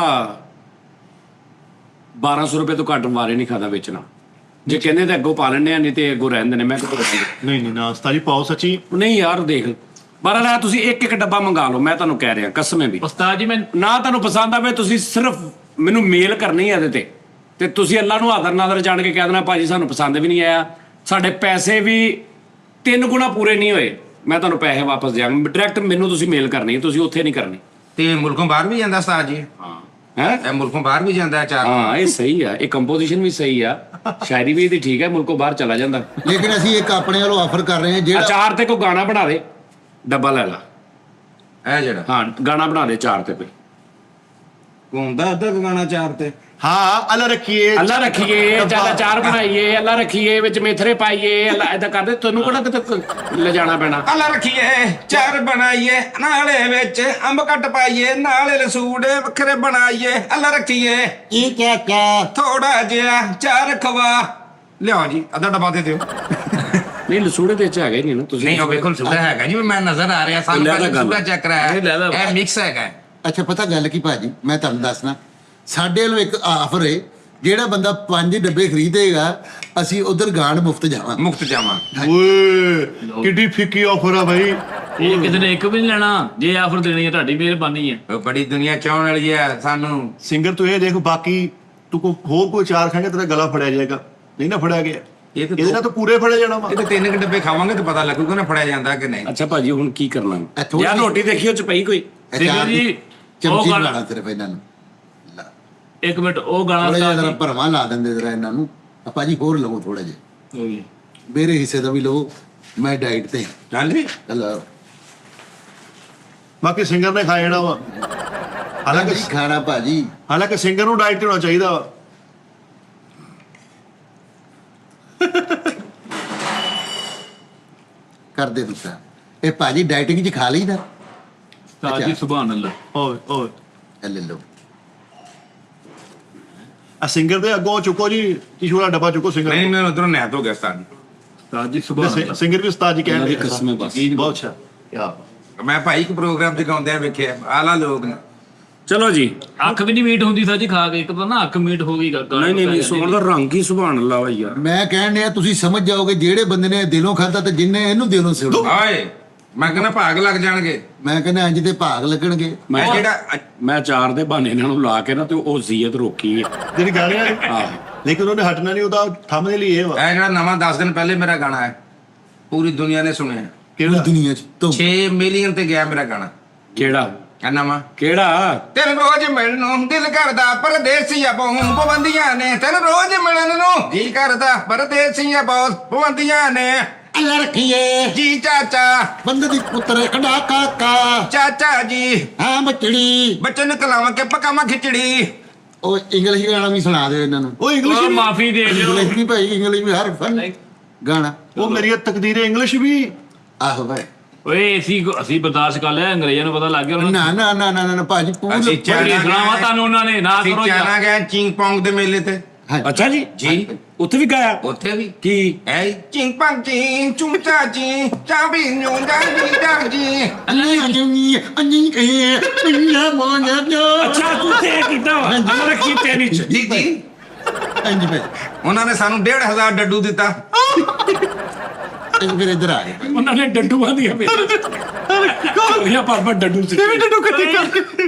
1200 ਰੁਪਏ ਤੋਂ ਘੱਟ ਵਾਰੇ ਨਹੀਂ ਖਾਦਾ ਵੇਚਣਾ। ਜੇ ਕਹਿੰਦੇ ਤਾਂ ਅੱਗੋਂ ਪਾ ਲੈਣੇ ਆ, ਨਹੀਂ ਤੇ ਅੱਗੋਂ ਰਹਿਣ ਦੇਣੇ। ਮੈਂ ਕਿਹਾ ਨਹੀਂ ਨਹੀਂ ਨਾ ਸਤਾਈ ਪਾਓ ਸੱਚੀ। ਨਹੀਂ ਯਾਰ ਦੇਖ ਬਾਰਾ ਲੈ ਤੁਸੀਂ ਇੱਕ ਡੱਬਾ ਮੰਗਾ ਲਓ, ਮੈਂ ਤੁਹਾਨੂੰ ਕਹਿ ਰਿਹਾ ਕਸਮੇ ਵੀ। ਉਸਤਾਦ ਜੀ ਮੈਂ ਨਾ ਤੁਹਾਨੂੰ ਪਸੰਦ ਆਵੇ ਤੁਸੀਂ ਸਿਰਫ ਮੈਨੂੰ ਮੇਲ ਕਰਨੀ ਹੈ ਇਹਦੇ ਤੇ ਤੁਸੀਂ ਅੱਲਾ ਨੂੰ ਆਦਰ ਨਾਦਰ ਜਾਣ ਕੇ ਕਹਿ ਦੇਣਾ ਭਾਜੀ ਸਾਨੂੰ ਪਸੰਦ ਵੀ ਨਹੀਂ ਆਇਆ, ਸਾਡੇ ਪੈਸੇ ਵੀ 3 ਗੁਣਾ ਪੂਰੇ ਨਹੀਂ ਹੋਏ, ਮੈਂ ਤੁਹਾਨੂੰ ਪੈਸੇ ਵਾਪਸ ਦਿਆਂਗਾ। ਡਾਇਰੈਕਟ ਮੈਨੂੰ ਤੁਸੀਂ ਮੇਲ ਕਰਨੀ, ਤੁਸੀਂ ਉੱਥੇ ਨਹੀਂ ਕਰਨੀ। ਤੇ ਮੁਲਕੋਂ ਬਾਹਰ ਵੀ ਜਾਂਦਾ ਉਸਤਾਦ ਜੀ? ਹਾਂ ਹੈ ਇਹ ਮੁਲਕੋਂ ਬਾਹਰ ਵੀ ਜਾਂਦਾ ਅਚਾਰ? ਹਾਂ ਇਹ ਸਹੀ ਆ, ਇਹ ਕੰਪੋਜੀਸ਼ਨ ਵੀ ਸਹੀ ਆ, ਸ਼ਾਇਰੀ ਵੀ ਇਹਦੀ ਠੀਕ ਹੈ, ਮੁਲਕੋਂ ਬਾਹਰ ਚਲਾ ਜਾਂਦਾ। ਲੇਕਿਨ ਅਸੀਂ ਇੱਕ ਆਪਣੇ ਵੱਲੋਂ ਆਫਰ ਕਰ ਰਹੇ ਹਾਂ ਜਿਹੜਾ ਅਚਾਰ ਤੇ ਕੋਈ ਗਾਣਾ ਬਣਾ ਦੇ, ਡੱਬਾ ਲੈ ਲਾ। ਇਹ ਜਿਹੜਾ ਹਾਂ ਗਾਣਾ ਬਣਾ ਦੇ ਅਚਾਰ ਤੇ ਕੋਈ। ਘੁੰਮਦਾ ਅੱਧਾ ਗਾਣਾ ਅਚਾਰ ਤੇ। ਹਾਂ ਅੱਲਾ ਰੱਖੀਏ, ਅੱਲਾ ਰੱਖੀਏ, ਚੱਲ ਅਚਾਰ ਬਣਾਈਏ, ਅੱਲਾ ਰੱਖੀਏ, ਵਿੱਚ ਮੇਥਰੇ ਪਾਈਏ, ਅੱਲਾ ਏਦਾਂ ਕਰਦੇ। ਤੈਨੂੰ ਕਿਹੜਾ ਕਿਤੇ ਲਿਜਾਣਾ ਪੈਣਾ। ਅੱਲਾ ਰੱਖੀਏ ਚਾਰ ਬਣਾਈਏ, ਨਾਲੇ ਵਿੱਚ ਅੰਬ ਕੱਟ ਪਾਈਏ, ਨਾਲੇ ਰਸੂੜੇ ਵੱਖਰੇ ਬਣਾਈਏ। ਅੱਲਾ ਰੱਖੀਏ ਇਹ ਕਿਆ ਥੋੜਾ ਜਿਹਾ ਚਾਰ ਖਵਾ ਲਿਆਓ ਜੀ, ਅੱਧਾ ਡੱਬਾ ਦੇ ਦਿਓ। ਨਹੀਂ ਲਸੂੜੇ ਦੇ ਚ ਹੈਗਾ ਹੀ ਨਹੀਂ ਨਾ ਤੁਸੀਂ। ਨਹੀਂ ਉਹ ਵੇਖੋ ਸੁੜਾ ਹੈਗਾ ਜੀ, ਮੈਂ ਨਜ਼ਰ ਆ ਰਿਹਾ ਸਾਨੂੰ, ਲੈ ਲੈ ਗੱਲ। ਸੁੜਾ ਚੈੱਕ ਕਰਾਇਆ, ਨਹੀਂ, ਲੈ ਲੈ। ਇਹ ਮਿਕਸ ਹੈਗਾ। ਅੱਛਾ ਪਤਾ ਗੱਲ ਕੀ ਭਾਜੀ, ਮੈਂ ਤੁਹਾਨੂੰ ਦੱਸਣਾ ਸਾਡੇ ਵੱਲੋਂ ਇੱਕ ਆਫਰ ਹੈ, ਜਿਹੜਾ ਬੰਦਾ 5 ਡੱਬੇ ਖਰੀਦੇਗਾ ਅਸੀਂ ਉਧਰ ਗਾਣ ਮੁਫਤ ਜਾਵਾਂਗੇ। ਮੁਫਤ ਜਾਵਾਂ। ਓਏ ਕਿੱਡੀ ਫਿੱਕੀ ਆਫਰ ਆ ਭਾਈ। ਇਹ ਕਿਤੇ ਨੇ ਇੱਕ ਵੀ ਨਹੀਂ ਲੈਣਾ, ਜੇ ਆਫਰ ਦੇਣੀ ਹੈ ਤੁਹਾਡੀ ਮਿਹਰਬਾਨੀ ਹੈ। ਉਹ ਬੜੀ ਦੁਨੀਆ ਚਾਹਣ ਵਾਲੀ ਹੈ ਸਾਨੂੰ। ਸਿੰਗਰ ਤੂੰ ਇਹ ਦੇਖ, ਬਾਕੀ ਤੂੰ ਹੋਰ ਕੋਈ ਚਾਰ ਖਾਏਗਾ ਤੇਰਾ ਗਲਾ ਫੜਿਆ ਜਾਏਗਾ, ਨਹੀਂ ਨਾ ਫੜਿਆ ਗਿਆ ਇਹ ਤਾਂ ਇਹਦੇ ਨਾਲ ਤਾਂ ਪੂਰੇ ਫੜਿਆ ਜਾਣਾ ਵਾ। ਇਹ ਤਾਂ 3 ਡੱਬੇ ਖਾਵਾਂਗੇ ਤਾਂ ਪਤਾ ਲੱਗੂਗਾ ਨਾ ਫੜਿਆ ਜਾਂਦਾ ਕਿ ਨਹੀਂ। ਅੱਛਾ ਭਾਜੀ ਹੁਣ ਕੀ ਕਰਨਾ ਇਹ ਥੋੜ੍ਹੀ ਯਾਰ? ਰੋਟੀ ਦੇਖਿਓ ਚ ਪਈ ਕੋਈ। ਅਚਾਰ ਦੀ ਜੀ, ਚਮਚੀ ਉਹ ਗੱਲ- ਲਾਣਾ ਸਿਰਫ ਇਹਨਾਂ ਨੂੰ, ਇੱਕ ਮਿੰਟ ਉਹ ਗਾਣਾ ਥੋੜਾ ਜਿਹਾ ਉਸਤਾਦ ਜਰਾ ਭਰਵਾਂ ਲਾ ਦਿੰਦੇ ਜਰਾ ਇਹਨਾਂ ਨੂੰ। ਆ ਭਾਜੀ ਹੋਰ ਲਵੋ ਥੋੜਾ ਜਿਹਾ, ਜੀ। ਮੇਰੇ ਹਿੱਸੇ ਦਾ ਵੀ ਲਵੋ, ਮੈਂ ਡਾਈਟ ਤੇ ਚੱਲ ਜੀ। ਚਲੋ ਬਾਕੀ ਸਿੰਗਰ ਨੇ ਖਾ ਜਾਣਾ ਵਾ। ਹਾਲਾਂਕਿ ਖਾਣਾ ਭਾਜੀ ਹਾਲਾਂਕਿ ਸਿੰਗਰ ਨੂੰ ਡਾਈਟ ਤੇ ਹੋਣਾ ਚਾਹੀਦਾ ਵਾ। ਕਰਦੇ ਤੁਸੀਂ ਇਹ ਭਾਜੀ ਡਾਈਟਿੰਗ ਚ ਖਾ ਲਈਦਾ। ਉਸਤਾਦ ਜੀ ਸੁਭਾਨ ਅੱਲਾ। ਓਏ ਓਏ ਇਹ ਲੈ ਲਓ। ਆ ਸਿੰਗਰ ਦੇ ਅੱਗੋਂ ਚੁੱਕੋ ਜੀ, ਟਿਸ਼ੂ ਵਾਲਾ ਡੱਬਾ ਚੁੱਕੋ ਸਿੰਗਰ ਨਹੀਂ ਮੈਂ ਉਧਰੋਂ ਨੈਤ ਹੋ ਗਿਆ ਸਤਾਨ। ਉਸਤਾਦ ਜੀ ਸੁਭਾਨ ਅੱਲਾ। ਸਿੰਗਰ ਵੀ ਉਸਤਾਦ ਜੀ ਇਹਨਾਂ ਦੀ ਕਹਿੰਦੇ ਕਸਮੇ ਬਸ। ਬਹੁਤ ਅੱਛਾ ਯਾ ਮੈਂ ਭਾਈ ਇੱਕ ਪ੍ਰੋਗਰਾਮ ਚ ਗਾਉਂਦੇ ਆ ਵੇਖਿਆ, ਆਲਾ ਲੋਕ ਨੇ। ਚਲੋ ਜੀ। ਅੱਖ ਵੀ ਨਹੀਂ ਮੀਟ ਹੁੰਦੀ ਸਾਜੀ ਖਾ ਕੇ, ਇੱਕ ਤਾਂ ਨਾ ਅੱਖ ਮੀਟ ਹੋ ਗਈ ਗਾਣਾ ਨਹੀਂ ਨਹੀਂ ਨਹੀਂ ਸੋਹਣ ਦਾ ਰੰਗ ਹੀ ਸੁਭਾਨ ਅੱਲਾ ਵਾ ਯਾਰ। ਮੈਂ ਕਹਿਣ ਡਿਆ ਤੁਸੀਂ ਸਮਝ ਜਾਓਗੇ ਜਿਹੜੇ ਬੰਦੇ ਨੇ ਦਿਲੋਂ ਖਾਧਾ ਤੇ ਜਿੰਨੇ ਇਹਨੂੰ ਦਿਲੋਂ ਸਿਉੜੋ। ਹਾਏ ਮੈਂ ਕਹਿੰਦਾ ਭਾਗ ਲੱਗ ਜਾਣਗੇ। ਮੈਂ ਕਹਿੰਦਾ ਇੰਜ ਤੇ ਭਾਗ ਲੱਗਣਗੇ। ਮੈਂ ਇਹ ਜਿਹੜਾ ਮੈਂ ਚਾਰ ਦੇ ਬਹਾਨੇ ਇਹਨਾਂ ਨੂੰ ਲਾ ਕੇ ਨਾ ਤੇ ਉਹ ਜ਼ੀਅਤ ਰੋਕੀ ਹੈ। ਜਿਹੜੀ ਗਾਣੇ ਆ ਆਹ ਲੇਕਿਨ ਉਹਨੇ ਹਟਣਾ ਨਹੀਂ, ਉਹਦਾ ਥੰਮ ਦੇ ਲਈ ਇਹ ਵਾ। ਇਹ ਜਿਹੜਾ ਨਵਾਂ 10 ਦਿਨ ਪਹਿਲੇ ਮੇਰਾ ਗਾਣਾ ਹੈ, ਪੂਰੀ ਦੁਨੀਆ ਨੇ ਸੁਣਿਆ। ਪੂਰੀ ਕਿਹੜਾ ਦੁਨੀਆ ਚ ਤੋਂ 6 ਮਿਲੀਅਨ ਤੇ ਗਿਆ ਮੇਰਾ ਗਾਣਾ। ਕਿਹੜਾ ਇਹ ਨਵਾਂ। ਕਿਹੜਾ? ਤੈਨੂੰ ਰੋਜ਼ ਮਿਲਣ ਨੂੰ ਦਿਲ ਕਰਦਾ, ਪਰਦੇਸੀਆ ਬਹੁਤ ਪਾਬੰਦੀਆਂ ਨੇ। ਤੈਨੂੰ ਰੋਜ਼ ਮਿਲਣ ਨੂੰ ਜੀ ਕਰਦਾ, ਪਰਦੇਸੀਆ ਬਹੁਤ ਪਾਬੰਦੀਆਂ ਨੇ। ਅੱਲਾ ਰੱਖੀਏ ਜੀ ਚਾਚਾ ਬੰਦੇ ਦੀ ਪੁੱਤਰ ਖੜਾ ਕਾਕਾ ਚਾਚਾ ਜੀ ਹਾਂ ਬਚੜੀ ਬੱਚੇ ਨੂੰ ਕਲਾਵਾਂ ਕੇ ਪਕਾਵਾਂ ਖਿਚੜੀ। ਉਹ ਇੰਗਲਿਸ਼ ਗਾਣਾ ਵੀ ਸੁਣਾ ਦਿਓ ਇਹਨਾਂ ਨੂੰ। ਉਹ ਇੰਗਲਿਸ਼ ਉਹ ਵੀ, ਮਾਫੀ ਦੇ ਦਿਓ। ਇੰਗਲਿਸ਼ ਵੀ ਭਾਈ, ਇੰਗਲਿਸ਼ ਵੀ ਹਰ ਫਨ ਗਾਣਾ। ਉਹ ਮੇਰੀ ਤਕਦੀਰ ਇੰਗਲਿਸ਼ ਵੀ। ਆਹੋ ਭਾਈ ਓਏ ਅਸੀਂ ਬਰਦਾਸ਼ਤ ਕਰ ਲਿਆ, ਅੰਗਰੇਜ਼ਾਂ ਨੂੰ ਪਤਾ ਲੱਗ ਗਿਆ ਉਹਨਾਂ ਨਾ ਨਾ ਨਾ ਨਾ ਨਾ ਭਾਜੀ ਪੂਰਾ ਅਸੀਂ ਬੜੀ ਸੁਣਾਵਾ ਤੁਹਾਨੂੰ ਉਹਨਾਂ ਨੇ ਨਾ ਅਸੀਂ ਕਰੋ ਯਾਰ। ਚਾਣਾ ਗਏ ਚਿੰਗ ਪੌਂਗ ਦੇ ਮੇਲੇ ਤੇ। ਅੱਛਾ ਜੀ ਜੀ ਉੱਥੇ ਵੀ ਗਾਇਆ? ਉੱਥੇ ਵੀ ਕੀ? ਐ ਚਿੰਗ ਪੰਗ ਚਿੰਗ ਚੁੰਗ ਚਾ ਚਿੰਗ ਚਾ ਵੀ ਨੂੰ ਗਾ ਜੀ ਡਾ ਜੀ। ਅੰਨੀ ਅੰਨੀ ਅੰਨੀ ਕੇ ਅੰਨਾ ਮੋਨਾ ਜੋ ਅੱਛਾ ਤੂੰ ਤੇ ਕੀਤਾ ਵਾ ਅਮਰ ਰੱਖੀ ਤੇਰੀ ਚ। ਜੀ ਜੀ ਅੰਜ ਭਾਈ ਉਹਨਾਂ ਨੇ ਸਾਨੂੰ 1,500 ਡੱਡੂ ਦਿੱਤਾ। ਇਹ ਫਿਰ ਇੱਧਰ ਆ ਗਏ। ਉਹਨਾਂ ਨੇ ਡੱਡੂਆਂ ਦੀਆਂ ਮੇਰੀਆਂ ਪਰ ਡੱਡੂ ਸੀ। ਡੱਡੂ ਕੱਟੀ ਕਰਕੇ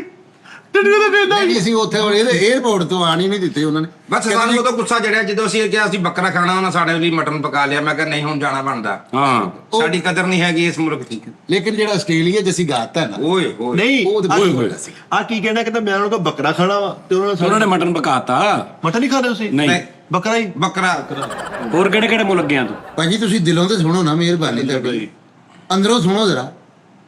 ਟੱਡੀਆਂ ਦਾ ਵੇਚਦਾ ਨਹੀਂ ਅਸੀਂ ਉੱਥੇ ਇਹਦੇ 에어ਪੋਰਟ ਤੋਂ ਆਣ ਹੀ ਨਹੀਂ ਦਿੱਤੇ ਉਹਨਾਂ ਨੇ। ਬਸ ਸਾਨੂੰ ਉਦੋਂ ਗੁੱਸਾ ਚੜਿਆ ਜਦੋਂ ਅਸੀਂ ਕਿਹਾ ਅਸੀਂ ਬੱਕਰਾ ਖਾਣਾ ਉਹਨਾਂ ਸਾਡੇ ਲਈ ਮਟਨ ਪਕਾ ਲਿਆ। ਮੈਂ ਕਿਹਾ ਨਹੀਂ ਹੁਣ ਜਾਣਾ ਬਣਦਾ, ਹਾਂ ਸਾਡੀ ਕਦਰ ਨਹੀਂ ਹੈਗੀ ਇਸ ਮੁਲਕ ਦੀ। ਲੇਕਿਨ ਜਿਹੜਾ ਆਸਟ੍ਰੇਲੀਆ 'ਚ ਅਸੀਂ ਗਾਤਾ ਨਾ, ਓਏ ਹੋਏ ਨਹੀਂ ਉਹ ਤਾਂ ਬਹੁਤ ਵੱਡਾ ਸੀ। ਆ ਕੀ ਕਹਿੰਦਾ ਮੈਂ ਉਹਨਾਂ ਕੋਲ ਬੱਕਰਾ ਖਾਣਾ ਵਾ ਤੇ ਉਹਨਾਂ ਨੇ ਮਟਨ ਪਕਾਤਾ। ਮਟਨ ਨਹੀਂ ਖਾਦੇ ਤੁਸੀਂ? ਨਹੀਂ ਬੱਕਰਾ ਹੀ। ਬੱਕਰਾ ਹੋਰ ਕਿਹੜੇ ਕਿਹੜੇ ਮੁਲਕ ਗਿਆ ਤੂੰ? ਭਾਜੀ ਤੁਸੀਂ ਦਿਲੋਂ ਤੇ ਸੁਣੋ ਨਾ, ਮਿਹਰਬਾਨੀ ਤੁਹਾਡੀ, ਅੰਦਰੋਂ ਸੁਣੋ ਜ਼ਰਾ।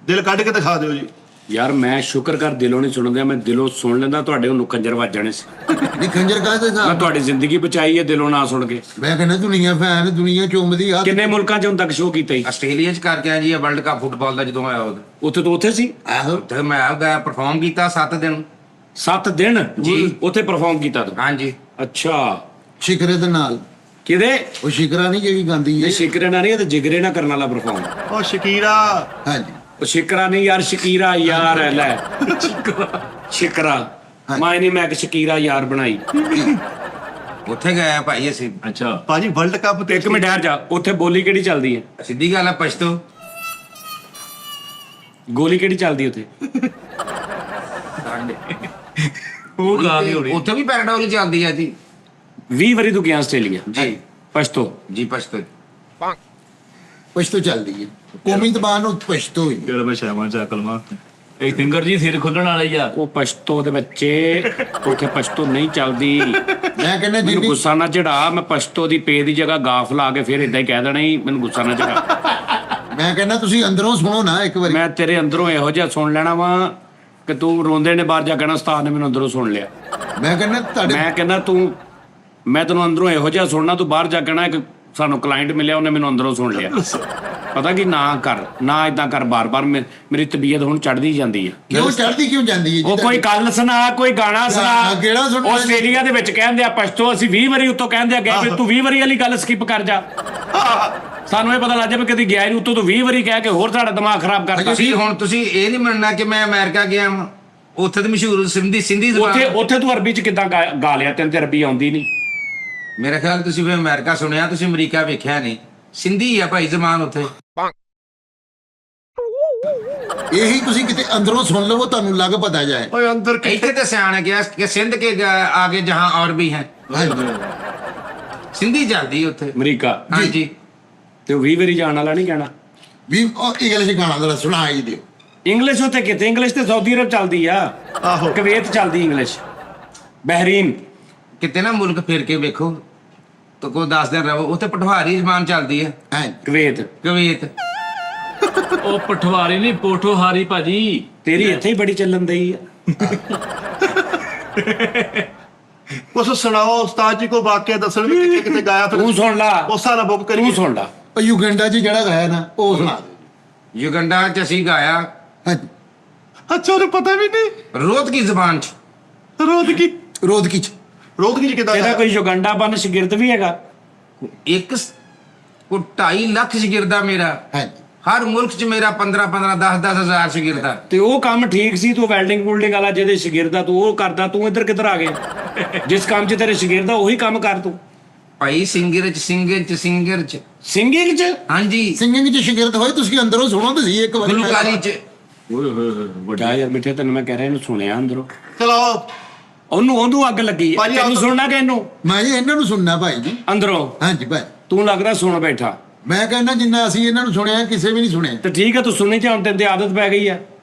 ਦਿਲ ਕੱਢ ਕੇ ਦਿਖਾ ਦਿਓ ਜੀ। ਯਾਰ ਮੈਂ ਸ਼ੁਕਰ ਕਰ ਦਿਲੋਂ ਨਹੀਂ ਸੁਣਦਾ, ਮੈਂ ਦਿਲੋਂ ਸੁਣ ਲੈਂਦਾ ਤੁਹਾਡੇ ਉਹਨੂੰ ਕੰਜਰ ਵੱਜ ਜਾਣੇ ਸੀ। ਨਹੀਂ ਖੰਜਰ ਕਾਹਦੇ ਮੈਂ ਸਾਹ, ਤੁਹਾਡੀ ਜ਼ਿੰਦਗੀ ਬਚਾਈ ਹੈ ਦਿਲੋਂ ਨਾ ਸੁਣ ਕੇ। ਮੈਂ ਕਹਿੰਦਾ ਦੁਨੀਆ ਫੈਨ, ਦੁਨੀਆ ਚੁੰਮਦੀ ਆ। ਕਿੰਨੇ ਮੁਲਕਾਂ 'ਚ ਹੁਣ ਤੱਕ ਸ਼ੋਅ ਕੀਤਾ ਹੀ? ਆਸਟ੍ਰੇਲੀਆ 'ਚ ਕਰਕੇ ਆਏ ਜੀ ਇਹ ਵਰਲਡ ਕੱਪ ਫੁੱਟਬਾਲ ਦਾ ਜਦੋਂ ਹੋਇਆ ਉਦੋਂ। ਉੱਥੇ ਤੋਂ ਉੱਥੇ ਸੀ ਆਹੋ ਤੇ ਮੈਂ ਗਿਆ ਪਰਫਾਰਮ ਕੀਤਾ 7 ਦਿਨ। 7 ਦਿਨ ਜੀ। ਉੱਥੇ ਪਰਫਾਰਮ ਕੀਤਾ ਤੂੰ? ਹਾਂਜੀ ਅੱਛਾ ਸ਼ਿਕਰੇ ਦੇ ਨਾਲ। ਕਿਹਦੇ? ਉਹ ਸ਼ਿਕਰਾ ਨਹੀਂ ਜਿਹੜੀ ਗਾਉਂਦੀ ਹੈ। ਇਹ ਸ਼ਿਕਰੇ ਨਾਲ ਨਹੀਂ, ਇਹ ਤੇ ਜਿਗਰੇ ਨਾਲ ਕਰਨ ਵਾਲਾ ਪਰਫਾਰਮ। ਉਹ ਸ਼ਕੀਰਾ। ਹਾਂਜੀ ਉਹ ਸ਼ਿਕਰਾ ਨਹੀਂ ਯਾਰ, ਸ਼ਕੀਰਾ ਯਾਰ ਹੈ ਲੈ। ਸ਼ਿਕਰਾ ਮੈਂ ਨਹੀਂ, ਮੈਂ ਕਿ ਸ਼ਕੀਰਾ ਯਾਰ ਬਣਾਈ। ਉੱਥੇ ਗਏ ਆ ਭਾਈ ਅਸੀਂ। ਅੱਛਾ ਭਾਜੀ ਵਰਲਡ ਕੱਪ ਤੇ ਇੱਕ ਮਿੰਟ ਠਹਿਰ ਜਾ, ਉੱਥੇ ਬੋਲੀ ਕਿਹੜੀ ਚੱਲਦੀ ਹੈ? ਸਿੱਧੀ ਗੱਲ ਆ, ਪਛਤੋ। ਗੋਲੀ ਕਿਹੜੀ ਚੱਲਦੀ ਉੱਥੇ? ਉਹ ਗਾ ਦੀ ਹੋਣੀ। ਉੱਥੇ ਵੀ ਪੈਰਾਡੋਲ ਚੱਲਦੀ ਆ ਜੀ। 20 ਵਾਰੀ ਤੂੰ ਗਿਆ ਆਸਟ੍ਰੇਲੀਆ? ਜੀ ਪਛਤੋ। ਜੀ ਪਛਤੋ। ਪਛਤੋ ਚੱਲਦੀ ਹੈ, ਕੌਮੀ ਜ਼ਬਾਨ ਨੂੰ ਪਛਤੋ ਹੀ। ਕਿਹੜਾ ਮੈਂ ਸ਼ਾਮਾਂ ਚ ਅਕਲਮਾ ਇਹ ਫਿੰਗਰ ਜੀ ਸਿਰ ਖੁੱਲਣ ਵਾਲੇ ਯਾਰ। ਉਹ ਪਛਤੋ ਦੇ ਬੱਚੇ, ਉੱਥੇ ਪਛਤੋ ਨਹੀਂ ਚੱਲਦੀ। ਮੈਂ ਕਹਿੰਦਾ ਮੈਨੂੰ ਜਿੰਨੀ ਗੁੱਸਾ ਨਾ ਚੜਾ, ਮੈਂ ਪਛਤੋ ਦੀ ਪੇ ਦੀ ਜਗ੍ਹਾ ਗਾਫ ਲਾ ਕੇ ਫਿਰ ਇਦਾਂ ਹੀ ਕਹਿ ਦੇਣਾ ਹੀ, ਮੈਨੂੰ ਗੁੱਸਾ ਨਾ ਚੜਾ। ਮੈਂ ਕਹਿੰਦਾ ਤੁਸੀਂ ਅੰਦਰੋਂ ਸੁਣੋ ਨਾ ਇੱਕ ਵਾਰੀ। ਮੈਂ ਤੇਰੇ ਅੰਦਰੋਂ ਇਹੋ ਜਿਹਾ ਸੁਣ ਲੈਣਾ ਵਾ ਕਿ ਤੂੰ ਰੋਂਦੇ ਨੇ ਬਾਹਰ ਜਾ ਕਹਿਣਾ ਉਸਤਾਦ ਨੇ ਮੈਨੂੰ ਅੰਦਰੋਂ ਸੁਣ ਲਿਆ। ਮੈਂ ਕਹਿੰਦਾ ਤੁਹਾਡੇ ਮੈਂ ਕਹਿੰਦਾ ਮੈਂ ਤੈਨੂੰ ਅੰਦਰੋਂ ਇਹੋ ਜਿਹਾ ਸੁਣਨਾ, ਤੂੰ ਬਾਹਰ ਜਾ ਕਹਿਣਾ ਕਿ ਸਾਨੂੰ ਕਲਾਇੰਟ ਮਿਲਿਆ ਉਹਨੇ ਮੈਨੂੰ ਅੰਦਰੋਂ ਸੁਣ ਲਿਆ। ਪਤਾ ਕੀ, ਨਾ ਕਰ, ਨਾ ਇਦਾਂ ਕਰ ਬਾਰ-ਬਾਰ। ਮੇਰੀ ਤਬੀਅਤ ਹੁਣ ਚੜ੍ਹਦੀ ਜਾਂਦੀ ਹੈ। ਕਿਉਂ ਚੜ੍ਹਦੀ ਕਿਉਂ ਜਾਂਦੀ ਹੈ? ਉਹ ਕੋਈ ਗੱਲ ਸੁਣਾ, ਕੋਈ ਗਾਣਾ ਸੁਣਾ। ਕਿਹੜਾ ਸੁਣਨਾ? ਆਸਟ੍ਰੇਲੀਆ ਦੇ ਵਿੱਚ ਕਹਿੰਦੇ ਆ ਪਛਤੋ, ਅਸੀਂ 20 ਵਾਰੀ ਉੱਤੋਂ ਕਹਿੰਦੇ ਆ ਗਏ ਵੀ ਤੂੰ 20 ਵਾਰੀ ਵਾਲੀ ਗੱਲ ਸਕਿਪ ਕਰ ਜਾ। ਸਾਨੂੰ ਇਹ ਪਤਾ ਲੱਗ ਜਾਵੇ ਕਦੀ ਗਿਆ ਨਹੀਂ, ਉੱਤੋਂ ਤੂੰ 20 ਵਾਰੀ ਕਹਿ ਕੇ ਹੋਰ ਸਾਡਾ ਦਿਮਾਗ ਖਰਾਬ ਕਰਤਾ। ਤੁਸੀਂ ਇਹ ਨਹੀਂ ਮੰਨਣਾ ਕਿ ਮੈਂ ਅਮਰੀਕਾ ਗਿਆ ਹਾਂ। ਉੱਥੇ ਤੇ ਮਸ਼ਹੂਰ ਸਿੰਧੀ ਜ਼ਬਾਨ। ਉੱਥੇ ਤੂੰ ਅਰਬੀ ਚ ਕਿੱਦਾਂ ਗਾ ਲਿਆ? ਤੈਨੂੰ ਤੇ ਅਰਬੀ ਆਉਂਦੀ ਨਹੀਂ। ਮੇਰੇ ਖਿਆਲ ਤੁਸੀਂ ਵੀ ਅਮਰੀਕਾ ਸੁਣਿਆ, ਤੁਸੀਂ ਅਮਰੀਕਾ ਵੇਖਿਆ ਨਹੀਂ। ਸਿੰਧੀ ਆ ਭਾਈ ਜ਼ਬਾਨ ਉੱਥੇ। ਇਹੀ ਤੁਸੀਂ ਕਿਤੇ ਅੰਦਰੋਂ ਸੁਣ ਲਵੋ, ਤੁਹਾਨੂੰ ਲੱਗ ਪਤਾ ਜਾਏ। ਓਏ ਅੰਦਰ ਇੱਥੇ ਤੇ ਸਿਆਣੇ ਗਿਆ ਕਿ ਸਿੰਧ ਕੇ ਆਗੇ ਜਹਾਂ ਔਰ ਵੀ ਹੈ। ਸਿੰਧੀ ਚੱਲਦੀ ਉੱਥੇ ਅਮਰੀਕਾ। ਹਾਂਜੀ। ਤੇ ਉਹ 20 ਵਾਰੀ ਜਾਣ ਵਾਲਾ ਨਹੀਂ ਕਹਿਣਾ ਵੀ ਉਹ ਇੰਗਲਿਸ਼ ਗਾਣਾ ਜ਼ਰਾ ਸੁਣਾ ਹੀ ਦਿਓ। ਇੰਗਲਿਸ਼ ਉੱਥੇ ਕਿਤੇ? ਇੰਗਲਿਸ਼ ਤੇ ਸਾਊਦੀ ਅਰਬ ਚੱਲਦੀ ਆ, ਆਹੋ ਕੁਵੈਤ ਚੱਲਦੀ ਇੰਗਲਿਸ਼, ਬਹਿਰੀਨ। ਕਿਤੇ ਨਾ ਮੁਲਕ ਫਿਰ ਕੇ ਵੇਖੋ ਤਾਂ ਕੋਈ 10 ਦਿਨ ਰਹੋ, ਉੱਥੇ ਪਠਵਾਰੀ ਜ਼ਬਾਨ ਚੱਲਦੀ ਹੈ। ਹਾਂ ਕੁਵੈਤ। ਕੁਵੈਤ। ਉਹ ਪਠਵਾਰੀ ਨਹੀਂ, ਪੋਠੋਹਾਰੀ ਭਾਜੀ। ਤੇਰੀ ਇੱਥੇ ਹੀ ਬੜੀ ਚੱਲਣ ਦਈ ਆ। ਕੁਛ ਸੁਣਾਓ ਉਸਤਾਦ ਜੀ, ਕੋ ਵਾਕਿਆ ਦੱਸਣ ਵੀ ਕਿੱਥੇ ਕਿੱਥੇ ਗਾਇਆ ਫਿਰ ਤੂੰ ਸੁਣ ਲਾ, ਉਸ ਸਾਰਾ ਬੁੱਕ ਕਰੀਏ। ਤੂੰ ਸੁਣ ਲਾ। ਉਹ ਯੂਗੰਡਾ 'ਚ ਜਿਹੜਾ ਗਾਇਆ ਨਾ ਉਹ ਸੁਣਾ ਦਿਓ। ਯੁਗੰਡਾ ਚ ਅਸੀਂ ਗਾਇਆ ਹਾਂਜੀ ਅੱਛਾ ਉਹਨੂੰ ਪਤਾ ਵੀ ਨਹੀਂ। ਰੋਹਤਕੀ ਜ਼ਬਾਨ ਚ। ਰੋਦਕੀ ਰੋਦਕੀ 'ਚ। ਰੋਦਕੀ ਚ ਕਿਦਾਂ ਤੇਰਾ ਕੋਈ ਯੁਗੰਡਾ ਬੰਨ ਸ਼ਾਗਿਰਦ ਵੀ ਹੈਗਾ? ਇੱਕ ਕੋ 2.5 ਲੱਖ ਸ਼ਾਗਿਰਦਾ ਮੇਰਾ। ਹਾਂਜੀ ਹਰ ਮੁਲਕ ਚ ਮੇਰਾ 15 10 ਹਜ਼ਾਰ ਸ਼ਾਗਿਰਦਾ। ਤੇ ਉਹ ਕੰਮ ਠੀਕ ਸੀ, ਤੂੰ ਵੈਲਡਿੰਗ ਵੂਲਡਿੰਗ ਵਾਲਾ ਜਿਹਦੇ ਸ਼ਾਗਿਰਦਾ ਤੂੰ ਉਹ ਕਰਦਾ, ਤੂੰ ਇੱਧਰ ਕਿੱਧਰ ਆ ਗਿਆ? ਜਿਸ ਕੰਮ 'ਚ ਤੇਰੇ ਸ਼ਾਗਿਰਦਾ ਉਹੀ ਕੰਮ ਕਰ ਤੂੰ। ਭਾਈ ਸਿੰਗਰ ਚ ਸਿੰਗਿੰਗ 'ਚ? ਹਾਂਜੀ। ਸਿੰਗਿੰਗ 'ਚ ਸ਼ਾਗਿਰਦ ਹੋਏ, ਤੁਸੀਂ ਅੰਦਰੋਂ ਸੁਣੋ ਤੁਸੀਂ ਇੱਕ ਵਾਰੀ। ਗੁਲੂਕਾਰੀ ਚ। ਓਏ ਹੋਏ ਹੋਏ ਵੱਡਾ ਯਾਰ ਮਿੱਠੇ, ਤੈਨੂੰ ਮੈਂ ਕਹਿ ਰਿਹਾ ਇਹਨੂੰ ਸੁਣਿਆ ਅੰਦਰੋਂ। ਚਲੋ ਉਹਨੂੰ ਅੱਗ ਲੱਗੀ ਹੈ। ਭਾਜੀ, ਤੈਨੂੰ ਸੁਣਨਾ ਕਿ ਇਹਨੂੰ? ਮੈਂ ਜੀ ਇਹਨਾਂ ਨੂੰ ਸੁਣਨਾ ਭਾਈ ਜੀ। ਅੰਦਰੋਂ ਹਾਂਜੀ ਭਾਈ, ਤੂੰ ਲੱਗਦਾ ਸੁਣ ਬੈਠਾ। ਮੈਂ ਕਹਿੰਦਾ ਜਿੰਨਾ ਅਸੀਂ ਇਹਨਾਂ ਨੂੰ ਸੁਣਿਆ ਕਿਸੇ ਵੀ ਨਹੀਂ ਸੁਣਿਆ। ਤੇ ਠੀਕ ਹੈ, ਤੂੰ ਸੁਣੀ ਤੇ ਹੁਣ ਤੈਨੂੰ ਤੇ ਆਦਤ ਪੈ ਗਈ ਆ।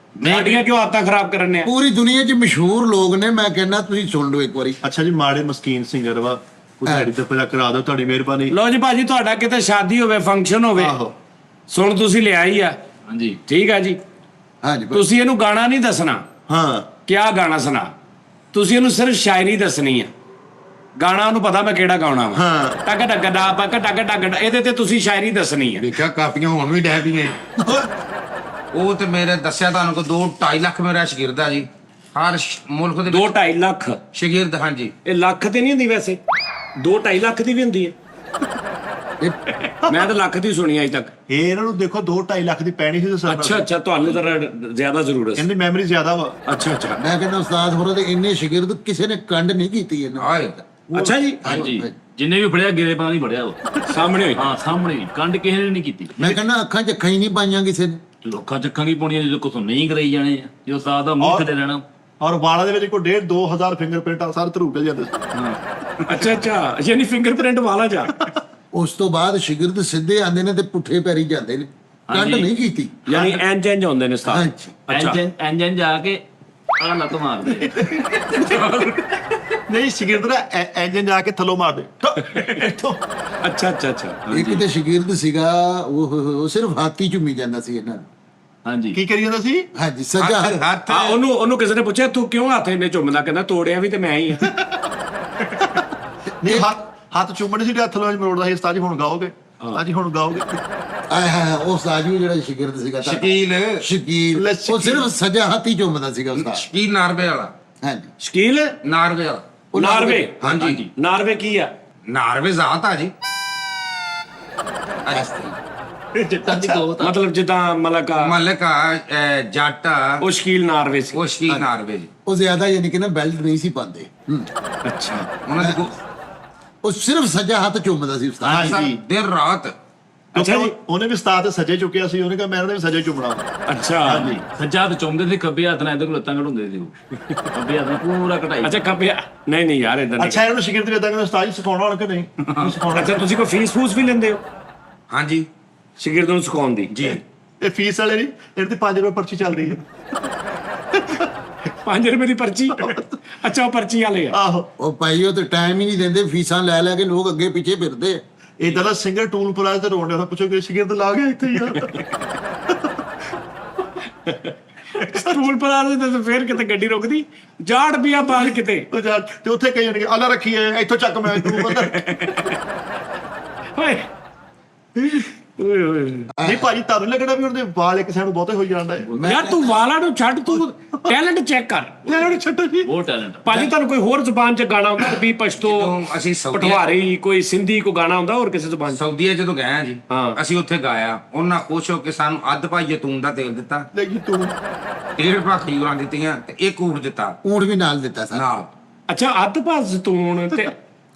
ਸਾਡੀਆਂ ਕਿਉਂ ਆਦਤਾਂ ਖਰਾਬ ਕਰਨ ਨੇ? ਪੂਰੀ ਦੁਨੀਆ 'ਚ ਮਸ਼ਹੂਰ ਲੋਕ ਨੇ, ਮੈਂ ਕਹਿੰਦਾ ਤੁਸੀਂ ਸੁਣ ਲਓ ਇੱਕ ਵਾਰੀ। ਅੱਛਾ ਜੀ, ਮਾੜੇ ਮਸਕੀਨ ਸਿੰਗਰ ਵਾ, ਉਹ ਸਾਡੀ ਤੇ ਪਹਿਲਾਂ ਕਰਾ ਦਿਓ, ਤੁਹਾਡੀ ਮਿਹਰਬਾਨੀ। ਲਓ ਜੀ ਭਾਜੀ, ਤੁਹਾਡਾ ਕਿਤੇ ਸ਼ਾਦੀ ਹੋਵੇ, ਫੰਕਸ਼ਨ ਹੋਵੇ, ਆਹੋ ਸੁਣ ਤੁਸੀਂ ਲਿਆ ਹੀ ਆ। ਹਾਂਜੀ ਠੀਕ ਆ ਜੀ। ਹਾਂਜੀ ਭਾਈ। ਤੁਸੀਂ ਇਹਨੂੰ ਗਾਣਾ ਨਹੀਂ ਦੱਸਣਾ ਹਾਂ ਕਿਆ ਗਾਣਾ ਸੁਣਾ, ਤੁਸੀਂ ਇਹਨੂੰ ਸਿਰਫ ਸ਼ਾਇਰੀ ਦੱਸਣੀ ਆ। ਗਾਣਾ ਉਹਨੂੰ ਪਤਾ ਮੈਂ ਕਿਹੜਾ ਗਾਉਣਾ ਵਾ। ਹਾਂ। ਟਕ ਟਕ ਦਾ ਪਕ ਟਕ ਟਕ, ਇਹਦੇ ਤੇ ਤੁਸੀਂ ਸ਼ਾਇਰੀ ਦੱਸਣੀ ਆ। ਦੇਖਿਆ ਕਾਪੀਆਂ ਹੁਣ ਵੀ ਡਹਿ ਪਈਆਂ। ਉਹ ਤੇ ਮੇਰੇ ਦੱਸਿਆ ਤੁਹਾਨੂੰ ਕੋ 2.5 ਲੱਖ ਮੇਰਾ ਸ਼ਾਗਿਰਦਾ ਜੀ। ਹਰ ਮੁਲਕ ਦੇ 2-2.5 ਲੱਖ? ਸ਼ਾਗਿਰਦ। ਹਾਂਜੀ। ਇਹ ਲੱਖ ਤੇ ਨਹੀਂ ਹੁੰਦੀ ਵੈਸੇ, 2-2.5 ਲੱਖ ਦੀ ਵੀ ਹੁੰਦੀ ਹੈ। ਮੈਂ ਤਾਂ ਲੱਖ ਦੀ ਸੁਣੀ ਅਜੇ ਤੱਕ। ਇਹ ਇਹਨਾਂ ਨੂੰ ਦੇਖੋ 2-2.5 ਲੱਖ ਦੀ ਪੈਣੀ ਸੀ ਤੇ ਸਾਡਾ ਅੱਛਾ, ਤੁਹਾਨੂੰ ਤਾਂ ਜ਼ਿਆਦਾ ਜ਼ਰੂਰਤ ਸੀ। ਇਹਦੀ ਮੈਮਰੀ ਜ਼ਿਆਦਾ ਵਾ। ਅੱਛਾ ਮੈਂ ਕਹਿੰਦਾ ਉਸਤਾਦ ਹੋਰਾਂ ਦੇ ਇੰਨੇ ਸ਼ਾਗਿਰਦ ਕਿਸੇ ਨੇ ਕੰਡ ਨਹੀਂ ਕੀਤੀ ਇਹਨਾਂ। ਹਾਏ। ਅੱਛਾ ਜੀ। ਹਾਂਜੀ ਜਿੰਨੇ ਵੀ ਫੜਿਆ ਗਿਰੇ ਪਾ ਨਹੀਂ ਫੜਿਆ ਉਹ ਸਾਹਮਣੇ ਹੋਈ। ਹਾਂ ਸਾਹਮਣੇ ਹੀ, ਕੰਡ ਕਿਸੇ ਨੇ ਨਹੀਂ ਕੀਤੀ। ਮੈਂ ਕਹਿੰਦਾ ਅੱਖਾਂ 'ਚ ਅੱਖਾਂ ਹੀ ਨਹੀਂ ਪਾਈਆਂ ਕਿਸੇ ਨੇ। ਲੋਕਾਂ ਚੱਕਾਂ ਕੀ ਪਾਉਣੀਆਂ ਜਦੋਂ ਕੁਛ ਨਹੀਂ ਕਰਾਈ ਜਾਣੇ ਆ, ਜੋ ਉਸਤਾਦ ਦਾ ਮੂੰਹ ਤੇ ਰਹਿਣਾ। ਔਰ ਵਾਲਾਂ ਦੇ ਵਿੱਚ ਕੋਈ 1.5-2,000 ਫਿੰਗਰਪ੍ਰਿੰਟ ਸਾਰੇ ਧਰੂ ਕੇ ਜਾਂਦੇ ਸੀ। ਅੱਛਾ ਯਾਨੀ ਫਿੰਗਰਪ੍ਰਿੰਟ ਵਾਲਾ ਜਾ। ਉਸ ਤੋਂ ਬਾਅਦ ਸ਼ਾਗਿਰਦ ਸਿੱਧੇ ਆਉਂਦੇ ਨੇ ਤੇ ਪੁੱਠੇ ਪੈਰੀ ਜਾਂਦੇ ਨੇ, ਕੰਡ ਨਹੀਂ ਕੀਤੀ। ਯਾਨੀ ਇੰਜ ਹੁੰਦੇ ਨੇ ਸਟਾਰ। ਹਾਂਜੀ। ਅੱਛਾ ਇੰਜਨ ਜਾ ਕੇ ਆ ਲੱਤ ਮਾਰਦੇ। ਨਹੀਂ ਸ਼ਾਗਿਰਦ ਦਾ ਇੰਜਨ ਜਾ ਕੇ ਥੱਲੋਂ ਮਾਰਦੇ ਇੱਥੋਂ। ਅੱਛਾ। ਇੱਕ ਤੇ ਸ਼ਾਗਿਰਦ ਸੀਗਾ ਉਹ ਸਿਰਫ ਹਾਥੀ ਝੁੰਮੀ ਜਾਂਦਾ ਸੀ ਇਹਨਾਂ ਨੂੰ। ਹਾਂਜੀ ਕੀ ਕਰੀ ਜਾਂਦਾ ਸੀ? ਹਾਂਜੀ, ਸੱਜਾ ਹੱਥ। ਹੱਥ ਹਾਂ ਉਹਨੂੰ ਕਿਸੇ ਨੇ ਪੁੱਛਿਆ ਤੂੰ ਕਿਉਂ ਹੱਥ ਇੰਨੇ ਚੁੰਮਦਾ, ਕਹਿੰਦਾ ਤੋੜਿਆ ਵੀ ਤੇ ਮੈਂ ਹੀ ਆ। ਨਹੀਂ ਹੱਥ ਚੁੰਮਣ ਸੀ, ਹੱਥ ਲੋਜ ਮਰੋੜਦਾ ਸੀ। ਉਸਤਾਦ ਜੀ ਹੁਣ ਗਾਓਗੇ, ਉਸਤਾਦ ਜੀ ਹੁਣ ਗਾਓਗੇ। ਆਏ ਹਾਏ, ਉਹ ਸਾਜੂ ਜਿਹੜਾ ਸ਼ਾਗਿਰਦ ਸੀਗਾ ਤਾਂ ਸ਼ਕੀਲ ਸ਼ਕੀਲ, ਉਹ ਸਿਰਫ ਸੱਜਾ ਹਾਥੀ ਝੁੰਮਦਾ ਸੀਗਾ ਉਸਤਾਦ। ਸ਼ਕੀਲ ਨਾਰਵੇ ਵਾਲਾ। ਹਾਂਜੀ। ਸ਼ਕੀਲ ਨਾਰਵੇ ਵਾਲਾ। ਨਾਰਵੇ। ਹਾਂਜੀ ਨਾਰਵੇ ਕੀ ਆ? ਨਾਰਵੇ ਜ਼ਾਤ ਆ ਜੀ। ਜੱਟਾਂ ਦੀ ਗੋਤ ਆ। ਮਤਲਬ ਜਿੱਦਾਂ ਮਲਕਾ ਮਲਕ ਆ, ਜੱਟ ਆ, ਉਹ ਸ਼ਕੀਲ ਨਾਰਵੇ ਸੀ। ਉਹ ਸ਼ਕੀਲ ਨਾਰਵੇ ਜੀ। ਉਹ ਜ਼ਿਆਦਾ ਯਾਨੀ ਕਿ ਨਾ ਬੈਲਟ ਨਹੀਂ ਸੀ ਪਾਉਂਦੇ। ਅੱਛਾ ਉਹਨਾਂ ਦੀ ਉਹ ਸਿਰਫ ਸੱਜਾ ਹੱਥ ਚੁੰਮਦਾ ਸੀ ਉਸਤਾਦ। ਹਾਂਜੀ। ਦਿਨ ਰਾਤ। ਅੱਛਾ ਜੀ। ਉਹਨੇ ਵੀ ਉਸਤਾਦ ਤੇ ਸੱਜੇ ਚੁੱਕਿਆ ਸੀ, ਉਹਨੇ ਕਿਹਾ ਮੈਂ ਉਹਨੇ ਵੀ ਸੱਜੇ ਚੁੰਮਣਾ। ਅੱਛਾ ਹਾਂਜੀ ਸੱਜਾ ਹੱਥ ਚੁੰਮਦੇ ਸੀ, ਖੱਬੇ ਹੱਥ ਨਾਲ ਇਹਦੇ ਕੋਲ ਲੱਤਾਂ ਘੜਾਉਂਦੇ ਸੀ ਉਹ। ਖੱਬੇ ਹੱਥ ਨਾਲ ਪੂਰਾ ਘਟਾਈ। ਅੱਛਾ ਕੱਪਿਆ ਨਹੀਂ ਯਾਰ ਇਦਾਂ ਨਹੀਂ। ਅੱਛਾ ਇਹਨੂੰ ਸ਼ਾਗਿਰਦ ਵੀ ਏਦਾਂ ਕਹਿੰਦਾ ਉਸਤਾਦ ਜੀ ਸਿਖਾਉਣਾ ਹੋਣਾ ਕਿ ਨਹੀਂ? ਸਿਖਾਉਣਾ। ਅੱਛਾ ਤੁਸੀਂ ਕੋਈ ਫੀਸ ਵੀ ਲੈਂਦੇ ਹੋ ਹਾਂਜੀ ਸ਼ਾਗਿਰਦ ਨੂੰ ਸਿਖਾਉਣ ਦੀ? ਜੀ। ਇਹ ਫੀਸ ਵਾਲੇ ਨਹੀਂ, ਇਹਦੇ ਤੇ 5 ਰੁਪਏ ਪਰਚੀ ਚੱਲ ਰਹੀ ਹੈ। 5 ਰੁਪਏ ਦੀ ਪਰਚੀ? ਅੱਛਾ ਉਹ ਪਰਚੀ ਵਾਲੇ ਆ। ਆਹੋ ਉਹ ਭਾਈ ਉਹ ਤੇ ਟਾਈਮ ਹੀ ਨਹੀਂ ਦਿੰਦੇ, ਫੀਸਾਂ ਲੈ ਲੈ ਕੇ ਲੋਕ ਅੱਗੇ ਪਿੱਛੇ ਫਿਰਦੇ ਆ। ਇਦਾਂ ਦਾ ਸਿੰਗਰ ਟੂਲ ਪਲਾਜ਼ਾ ਤੇ ਰੋਣ ਡਿਆ, ਪੁੱਛੋ ਕਿ ਸ਼ਾਗਿਰਦ ਲਾ ਗਿਆ ਇੱਥੇ ਯਾਰ। ਟੂਲ ਪਲਾਜ਼ੇ ਤੇ ਫੇਰ ਕਿਤੇ ਗੱਡੀ ਰੁਕਦੀ, ਜਾੜ ਪਿਆ ਬਾਹਰ ਕਿਤੇ। ਉਹ ਜਾ ਤੇ ਉੱਥੇ ਕਹੀ ਜਾਣਗੇ ਆਲਾ ਰੱਖੀਏ ਇੱਥੋਂ ਚੱਕ ਮੈਂ ਤੂੰ ਬੰਦਾ। ਓਏ ਓਏ ਨਹੀਂ ਭਾਜੀ ਤੁਹਾਨੂੰ ਨੀ ਲੱਗਣਾ ਵੀ ਉਹਦੇ ਵਾਲ ਇੱਕ ਸਾਈਡ ਬਹੁਤੇ ਹੋਈ ਜਾਂਦਾ ਹੈ? ਯਾਰ ਤੂੰ ਵਾਲਾਂ ਨੂੰ ਛੱਡ, ਤੂੰ ਟੈਲੈਂਟ ਚੈੱਕ ਕਰ। ਇਹਨੂੰ ਛੱਡੋ ਜੀ। ਬਹੁਤ ਟੈਲੈਂਟ। ਭਾਜੀ ਤੁਹਾਨੂੰ ਕੋਈ ਹੋਰ ਜ਼ੁਬਾਨ 'ਚ ਗਾਣਾ ਹੁੰਦਾ? ਵੀ ਪਸ਼ਤੋ, ਜਦੋਂ ਅਸੀਂ ਪਟਵਾਰੀ, ਕੋਈ ਸਿੰਧੀ ਕੋ ਗਾਣਾ ਹੁੰਦਾ ਹੋਰ ਕਿਸੇ ਜ਼ੁਬਾਨ 'ਚ? ਸਾਊਦੀਆ ਜਦੋਂ ਗਏ ਆ ਜੀ, ਹਾਂ। ਅਸੀਂ ਉੱਥੇ ਗਾਇਆ। ਉਹਨਾਂ ਖੁਸ਼ ਹੋ ਕੇ ਸਾਨੂੰ ਅੱਧ ਭਾਈ ਜੈਤੂਨ ਦਾ ਤੇਲ ਦਿੱਤਾ, ਨਹੀਂ ਤੂੰ 1.5 ਰੁਪਏ ਖਜੂਰਾਂ ਦਿੱਤੀਆਂ ਤੇ 1 ਊਠ ਦਿੱਤਾ ਊਂਠ ਵੀ ਨਾਲ ਦਿੱਤਾ ਸਰ। ਨਾਲ। ਅੱਛਾ ਅੱਧ ਪਾ ਜ਼ੈਤੂਨ ਤੇ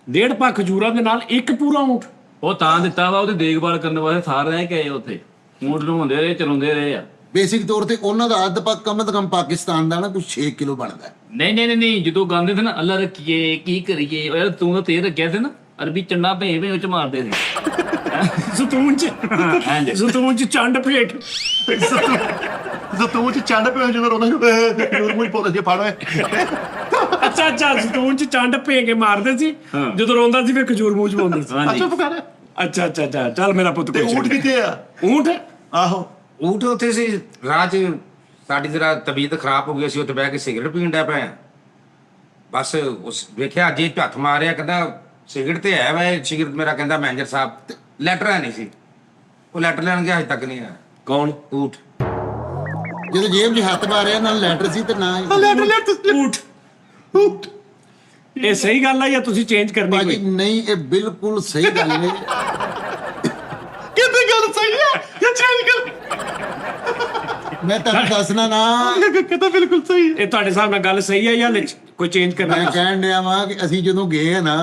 1.5 ਪਾ ਖਜੂਰਾਂ ਦੇ ਨਾਲ ਇੱਕ ਪੂਰਾ ਊਂਠ? ਉਹ ਤਾਂ ਦਿੱਤਾ ਵਾ ਉਹਦੀ ਦੇਖਭਾਲ ਕਰਨ ਵਾਸਤੇ ਸਾਰ ਰਹਿ ਕੇ ਆਏ ਉੱਥੇ। ਊਂਠ ਨੂੰ ਹੁੰਦੇ ਰਹੇ, ਚਲਾਉਂਦੇ ਰਹੇ ਆ। ਬੇਸਿਕ ਤੌਰ ਤੇ ਉਹਨਾਂ ਦਾ ਅੱਧ ਪੱਕ ਕਮ ਤੋਂ ਕਮ ਪਾਕਿਸਤਾਨ ਦਾ ਨਾ ਕੁਝ 6 ਕਿਲੋ ਬਣਦਾ ਹੈ। ਨਹੀਂ ਜਦੋਂ ਗਾਉਂਦੇ ਸੀ ਨਾ ਅੱਲਾ ਰੱਖੀਏ ਕੀ ਕਰੀਏ, ਉਹ ਯਾਰ ਤੂੰ ਤਾਂ ਤੇਲ ਰੱਖਿਆ ਸੀ ਨਾ, ਅਰਬੀ ਚੰਡਾ ਭੇ ਉਹ ਚ ਮਾਰਦੇ ਸੀ। ਜ਼ੈਤੂਨ 'ਚ ਹਾਂਜੀ। ਜ਼ੈਤੂਨ 'ਚ ਚੰਡ ਭੇਟ। ਤੂੰ ਚ ਚੰਡ ਪਿਆ ਜਦੋਂ ਉਹਨਾਂ ਨੂੰ ਮੂੰਹ ਪੋਦਾ ਸੀ ਫਾੜੋ। ਅੱਛਾ ਜ਼ੈਤੂਨ 'ਚ ਚੰਡ ਭੇ ਕੇ ਮਾਰਦੇ ਸੀ, ਜਦੋਂ ਰੋਂਦਾ ਸੀ ਫਿਰ ਖਜੂਰ ਮੂੰਹ 'ਚ ਪਾਉਂਦੇ ਸੀ। ਹਾਂਜੀ ਚੁੱਪ ਕਰ। ਅੱਛਾ ਚੱਲ ਮੇਰਾ ਪੁੱਤ ਤੇ ਕੋਈ ਊਠ ਕਿੱਥੇ ਆ? ਊਂਠ ਆਹੋ ਊਠ ਉੱਥੇ ਸੀ ਰਾਹ 'ਚ। ਸਾਡੀ ਜਰਾ ਤਬੀਅਤ ਖਰਾਬ ਹੋ ਗਈ, ਅਸੀਂ ਉੱਥੇ ਬਹਿ ਕੇ ਸਿਗਰਟ ਪੀਣ ਡਿਆ ਪਏ। ਬਸ ਉਸ ਵੇਖਿਆ ਅੱਜ ਇਹ ਹੱਥ ਮਾਰਿਆ, ਕਹਿੰਦਾ ਸਿਗਰਟ ਤੇ ਹੈ ਵਾ। ਸਿਗਰਟ ਮੇਰਾ ਕਹਿੰਦਾ ਮੈਨੇਜਰ ਸਾਹਿਬ ਲੈਟਰ ਹੈ ਨਹੀਂ ਸੀ। ਉਹ ਲੈਟਰ ਲੈਣ ਗਿਆ, ਅਜੇ ਤੱਕ ਨਹੀਂ ਆਇਆ ਕੌਣ? ਊਠ। ਜਦੋਂ ਜੇਬ 'ਚ ਹੱਥ ਮਾਰਿਆ ਨਾਲ ਲੈਟਰ ਸੀ ਤੇ ਨਾ ਹੀ- ਊਠ। ਇਹ ਸਹੀ ਗੱਲ ਆ ਜਾਂ ਤੁਸੀਂ ਚੇਂਜ ਕਰਨੀ ਭਾਜੀ ਕੋਈ? ਨਹੀਂ, ਇਹ ਬਿਲਕੁਲ ਸਹੀ ਗੱਲ ਹੈ। ਕਿਤੇ ਗੱਲ ਸਹੀ ਆ ਜਾਂ ਚੇਂਜ ਕਰ? ਮੈਂ ਤੁਹਾਨੂੰ ਦੱਸਣਾ ਨਾ, ਕਿਤੇ ਬਿਲਕੁਲ ਸਹੀ ਹੈ। ਇਹ ਤੁਹਾਡੇ ਹਿਸਾਬ ਨਾਲ ਗੱਲ ਸਹੀ ਹੈ ਜਾਂ ਕੋਈ ਚੇਂਜ ਕਰਨਾ? ਮੈਂ ਕਹਿਣ ਡਿਆ ਵਾਂ ਕਿ ਅਸੀਂ ਜਦੋਂ ਗਏ ਆ ਨਾ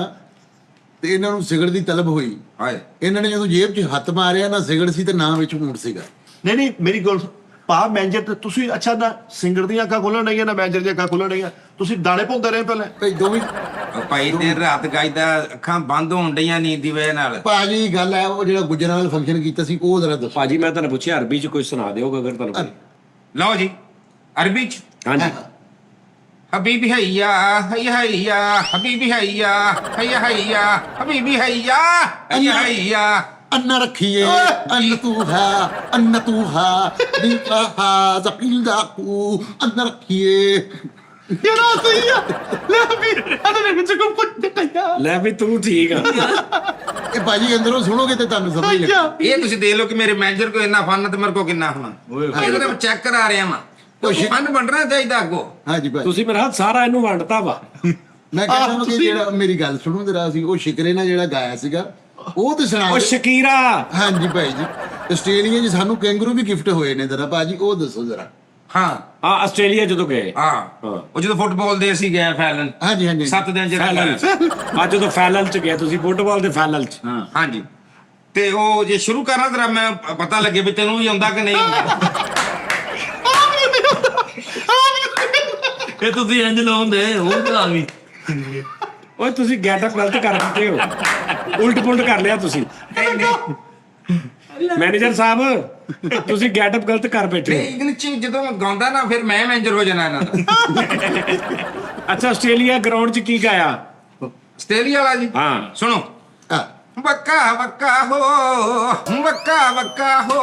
ਤੇ ਇਹਨਾਂ ਨੂੰ ਸਿਗਰਟ ਦੀ ਤਲਬ ਹੋਈ। ਹਾਏ ਇਹਨਾਂ ਨੇ ਜਦੋਂ ਜੇਬ 'ਚ ਹੱਥ ਮਾਰਿਆ ਨਾ ਸਿਗਰਟ ਸੀ ਤੇ ਨਾ ਵਿੱਚ ਊਂਠ ਸੀਗਾ। ਨਹੀਂ ਮੇਰੀ ਗੱਲ ਪਾ ਮੈਨੇਜਰ ਤੇ ਤੁਸੀਂ ਅੱਛਾ ਨਾ ਸਿੰਗਰ ਦੀਆਂ ਅੱਖਾਂ ਖੋਲਣ ਨਹੀਂ ਨਾ ਮੈਨੇਜਰ ਦੀਆਂ ਅੱਖਾਂ ਖੋਲਣ ਨਹੀਂ, ਤੁਸੀਂ ਦਾਣੇ ਪਾਉਂਦੇ ਰਹੇ ਪਹਿਲਾਂ। ਤੇ ਦੋਵੇਂ ਉਹ ਭਾਈ ਦਿਨ ਰਾਤ ਗਾਇਦਾ, ਅੱਖਾਂ ਬੰਦ ਹੋਣ ਡਈਆਂ ਨੀਂਦ ਦੀ ਵਜ੍ਹਾ ਨਾਲ। ਭਾਜੀ ਗੱਲ ਹੈ, ਉਹ ਜਿਹੜਾ ਗੁਜਰਾਂ ਨਾਲ ਫੰਕਸ਼ਨ ਕੀਤਾ ਸੀ ਉਹ ਜ਼ਰਾ ਦੱਸੋ। ਭਾਜੀ ਮੈਂ ਤੁਹਾਨੂੰ ਪੁੱਛਿਆ ਅਰਬੀ 'ਚ ਕੋਈ ਸੁਣਾ ਦਿਓਗਾ ਅਗਰ ਤੁਹਾਨੂੰ ਕੋਈ? ਲਓ ਜੀ ਅਰਬੀ 'ਚ ਹਾਂਜੀ। ਹਬੀਬੀ ਹੈਯਾ ਹੈਯਾ ਹੈਯਾ ਹਬੀਬੀ ਹੈਯਾ ਹੈਯਾ ਹੈਯਾ ਹਬੀਬੀ ਹੈਯਾ ਹੈਯਾ ਹੈਯਾ। ਅੰਨ ਰੱਖੀਏ ਅੰਨ ਤੂੰ ਹੈ ਦਿਲ ਕਹਾ ਜ਼ਕੀਲ ਦਾ ਕੂ ਅੰਨ ਰੱਖੀਏ। ਯਾਰ ਆ ਸਹੀ ਆ। ਲੈ ਵੀ ਅਰੇ ਵਿੱਚ ਕੋਈ ਪੁੱਛ ਦਿੱਤਾ। ਲੈ ਵੀ ਤੂੰ ਠੀਕ ਆ। ਇਹ ਭਾਜੀ ਅੰਦਰੋਂ ਸੁਣੋਗੇ ਤੇ ਤੁਹਾਨੂੰ ਸਮਝ ਲੱਗੇ। ਇਹ ਤੁਸੀਂ ਦੇਖ ਲਓ ਕਿ ਮੇਰੇ ਮੈਨੇਜਰ ਕੋ ਇੰਨਾ ਫਨ ਤੇ ਮੇਰੇ ਕੋ ਕਿੰਨਾ ਹੋਣਾ। ਇਹ ਤਾਂ ਚੈੱਕ ਕਰਾ ਰਿਹਾ ਵਾਂ। ਫਨ ਬਣਨਾ ਚਾਹੀਦਾ ਅੱਗੋਂ। ਹਾਂਜੀ ਭਾਈ, ਤੁਸੀਂ ਮੇਰਾ ਹੱਥ ਸਾਰਾ ਇਹਨੂੰ ਵੰਡਤਾ ਵਾ। ਮੈਂ ਕਹਿੰਦਾ ਹਾਂ ਕਿ ਜਿਹੜਾ ਮੇਰੀ ਗੱਲ ਸੁਣੋ ਜਰਾ, ਸੀ ਉਹ ਸ਼ਿਕਰੇ ਨਾਲ ਜਿਹੜਾ ਗਾਇਆ ਸੀਗਾ ਉਹ ਤੇ ਸੁਣਾ ਉਹ ਦਿਓ। ਸ਼ਕੀਰਾ। ਹਾਂਜੀ ਭਾਈ ਜੀ, ਆਸਟ੍ਰੇਲੀਆ 'ਚ ਸਾਨੂੰ ਕੈਂਗਰੂ ਵੀ ਗਿਫਟ ਹੋਏ ਨੇ ਜਰਾ ਭਾਜੀ, ਉਹ ਦੱਸੋ ਜਰਾ। ਹਾਂ ਹਾਂ ਆਸਟ੍ਰੇਲੀਆ ਜਦੋਂ ਗਏ। ਹਾਂ ਉਹ ਜਦੋਂ ਫੁੱਟਬਾਲ ਦੇ ਅਸੀਂ ਗਏ ਫੈਲਨ ਹਾਂਜੀ ਹਾਂਜੀ 7 ਦਿਨ ਜਿਹੜਾ ਫੈਲਲ 'ਚ। ਅੱਜ ਜਦੋਂ ਫੈਲਲ 'ਚ ਗਏ ਤੁਸੀਂ ਫੁੱਟਬਾਲ ਦੇ ਫੈਲਲ 'ਚ। ਹਾਂ ਹਾਂਜੀ। ਤੇ ਉਹ ਜੇ ਸ਼ੁਰੂ ਕਰਾਂ ਤੇਰਾ ਮੈਂ ਪਤਾ ਲੱਗੇ ਵੀ ਤੈਨੂੰ ਵੀ ਆਉਂਦਾ ਕਿ ਨਹੀਂ ਆਉਂਦਾ। ਇਹ ਤੁਸੀਂ ਇੰਜ ਲਾਉਂਦੇ ਹੋਰ ਤਾਂ ਵੀ ਓਏ ਤੁਸੀਂ ਗੈਟਅਪ ਗਲਤ ਕਰ ਬੈਠੇ ਹੋ, ਉਲਟ ਪੁਲਟ ਕਰ ਲਿਆ ਤੁਸੀਂ। ਮੈਨੇਜਰ ਸਾਹਿਬ ਤੁਸੀਂ ਗੈਟਅਪ ਗਲਤ ਕਰ ਬੈਠੇ ਹੋ। ਇੰਗਲਿਸ਼ ਚ ਜਦੋਂ ਮੈਂ ਗਾਉਂਦਾ ਨਾ ਫਿਰ ਮੈਂ ਮੈਨੇਜਰ ਹੋ ਜਾਣਾ ਇਹਨਾਂ ਦਾ। ਅੱਛਾ ਆਸਟ੍ਰੇਲੀਆ ਗਰਾਊਂਡ 'ਚ ਕੀ ਗਾਇਆ? ਆਸਟ੍ਰੇਲੀਆ ਵਾਲਾ ਜੀ ਹਾਂ ਸੁਣੋ। ਆ ਵਕਾ ਵਕਾ ਹੋ ਵਕਾ ਵਕਾ ਹੋ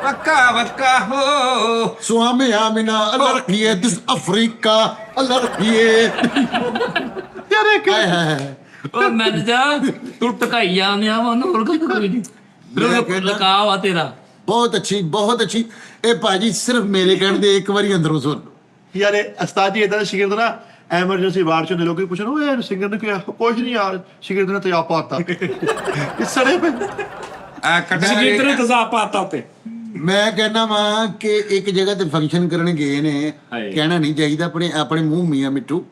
ਵਕਾ ਵਕਾ ਹੋ। ਸੁਆਮੇ ਆਮਿਨਾ ਅੱਲਾ ਰੱਖੀਏ ਦਿਸ ਅਫਰੀਕਾ ਅੱਲਾ ਰੱਖੀਏ। ਯਾਰ ਇੱਕ ਹਾਏ ਹਾਏ ਉਹ ਮੈਨੇਜਰ ਤੂੰ ਟਕਾਈ ਜਾਂਦੇ ਆ ਉਹਨੂੰ ਹੋਰ ਕੋਈ ਨਹੀਂ ਮੈਂ ਕਹਿੰਦਾ- ਲਕਾਵਾ ਤੇਰਾ। ਬਹੁਤ ਅੱਛੀ ਬਹੁਤ ਅੱਛੀ। ਇਹ ਭਾਜੀ ਸਿਰਫ ਮੇਰੇ ਕਹਿਣ ਦੇ ਇੱਕ ਵਾਰੀ ਅੰਦਰੋਂ ਸੁਣ ਲਓ। ਯਾਰ ਇਹ ਉਸਤਾਦ ਜੀ ਇਦਾਂ ਦੇ ਸ਼ਾਗਿਰਦ ਨਾ ਐਮਰਜੈਂਸੀ ਵਾਰਡ ਚ ਹੁੰਦੇ ਲੋਕੀ ਪੁੱਛਣ ਓਏ ਸਿੰਗਰ ਨੇ ਕਿਹਾ ਕੁਝ ਨਹੀਂ ਯਾਰ ਸ਼ਾਗਿਰਦ ਨੇ ਤੇਜ਼ਾਬ ਪਾਤਾ ਇਹ ਸੜੇ ਪਏ। ਸੰਗੀਤ ਨੇ ਤਜ਼ਾਬ ਪਾਤਾ ਉੱਤੇ। ਮੈਂ ਕਹਿੰਦਾ ਵਾਂ ਕਿ ਇੱਕ ਜਗ੍ਹਾ ਤੇ ਫੰਕਸ਼ਨ ਕਰਨ ਗਏ ਨੇ, ਹਾਏ। ਕਹਿਣਾ ਨਹੀਂ ਚਾਹੀਦਾ ਆਪਣੇ ਆਪਣੇ ਮੂੰਹ ਮੀਆਂ ਮਿੱਠੂ।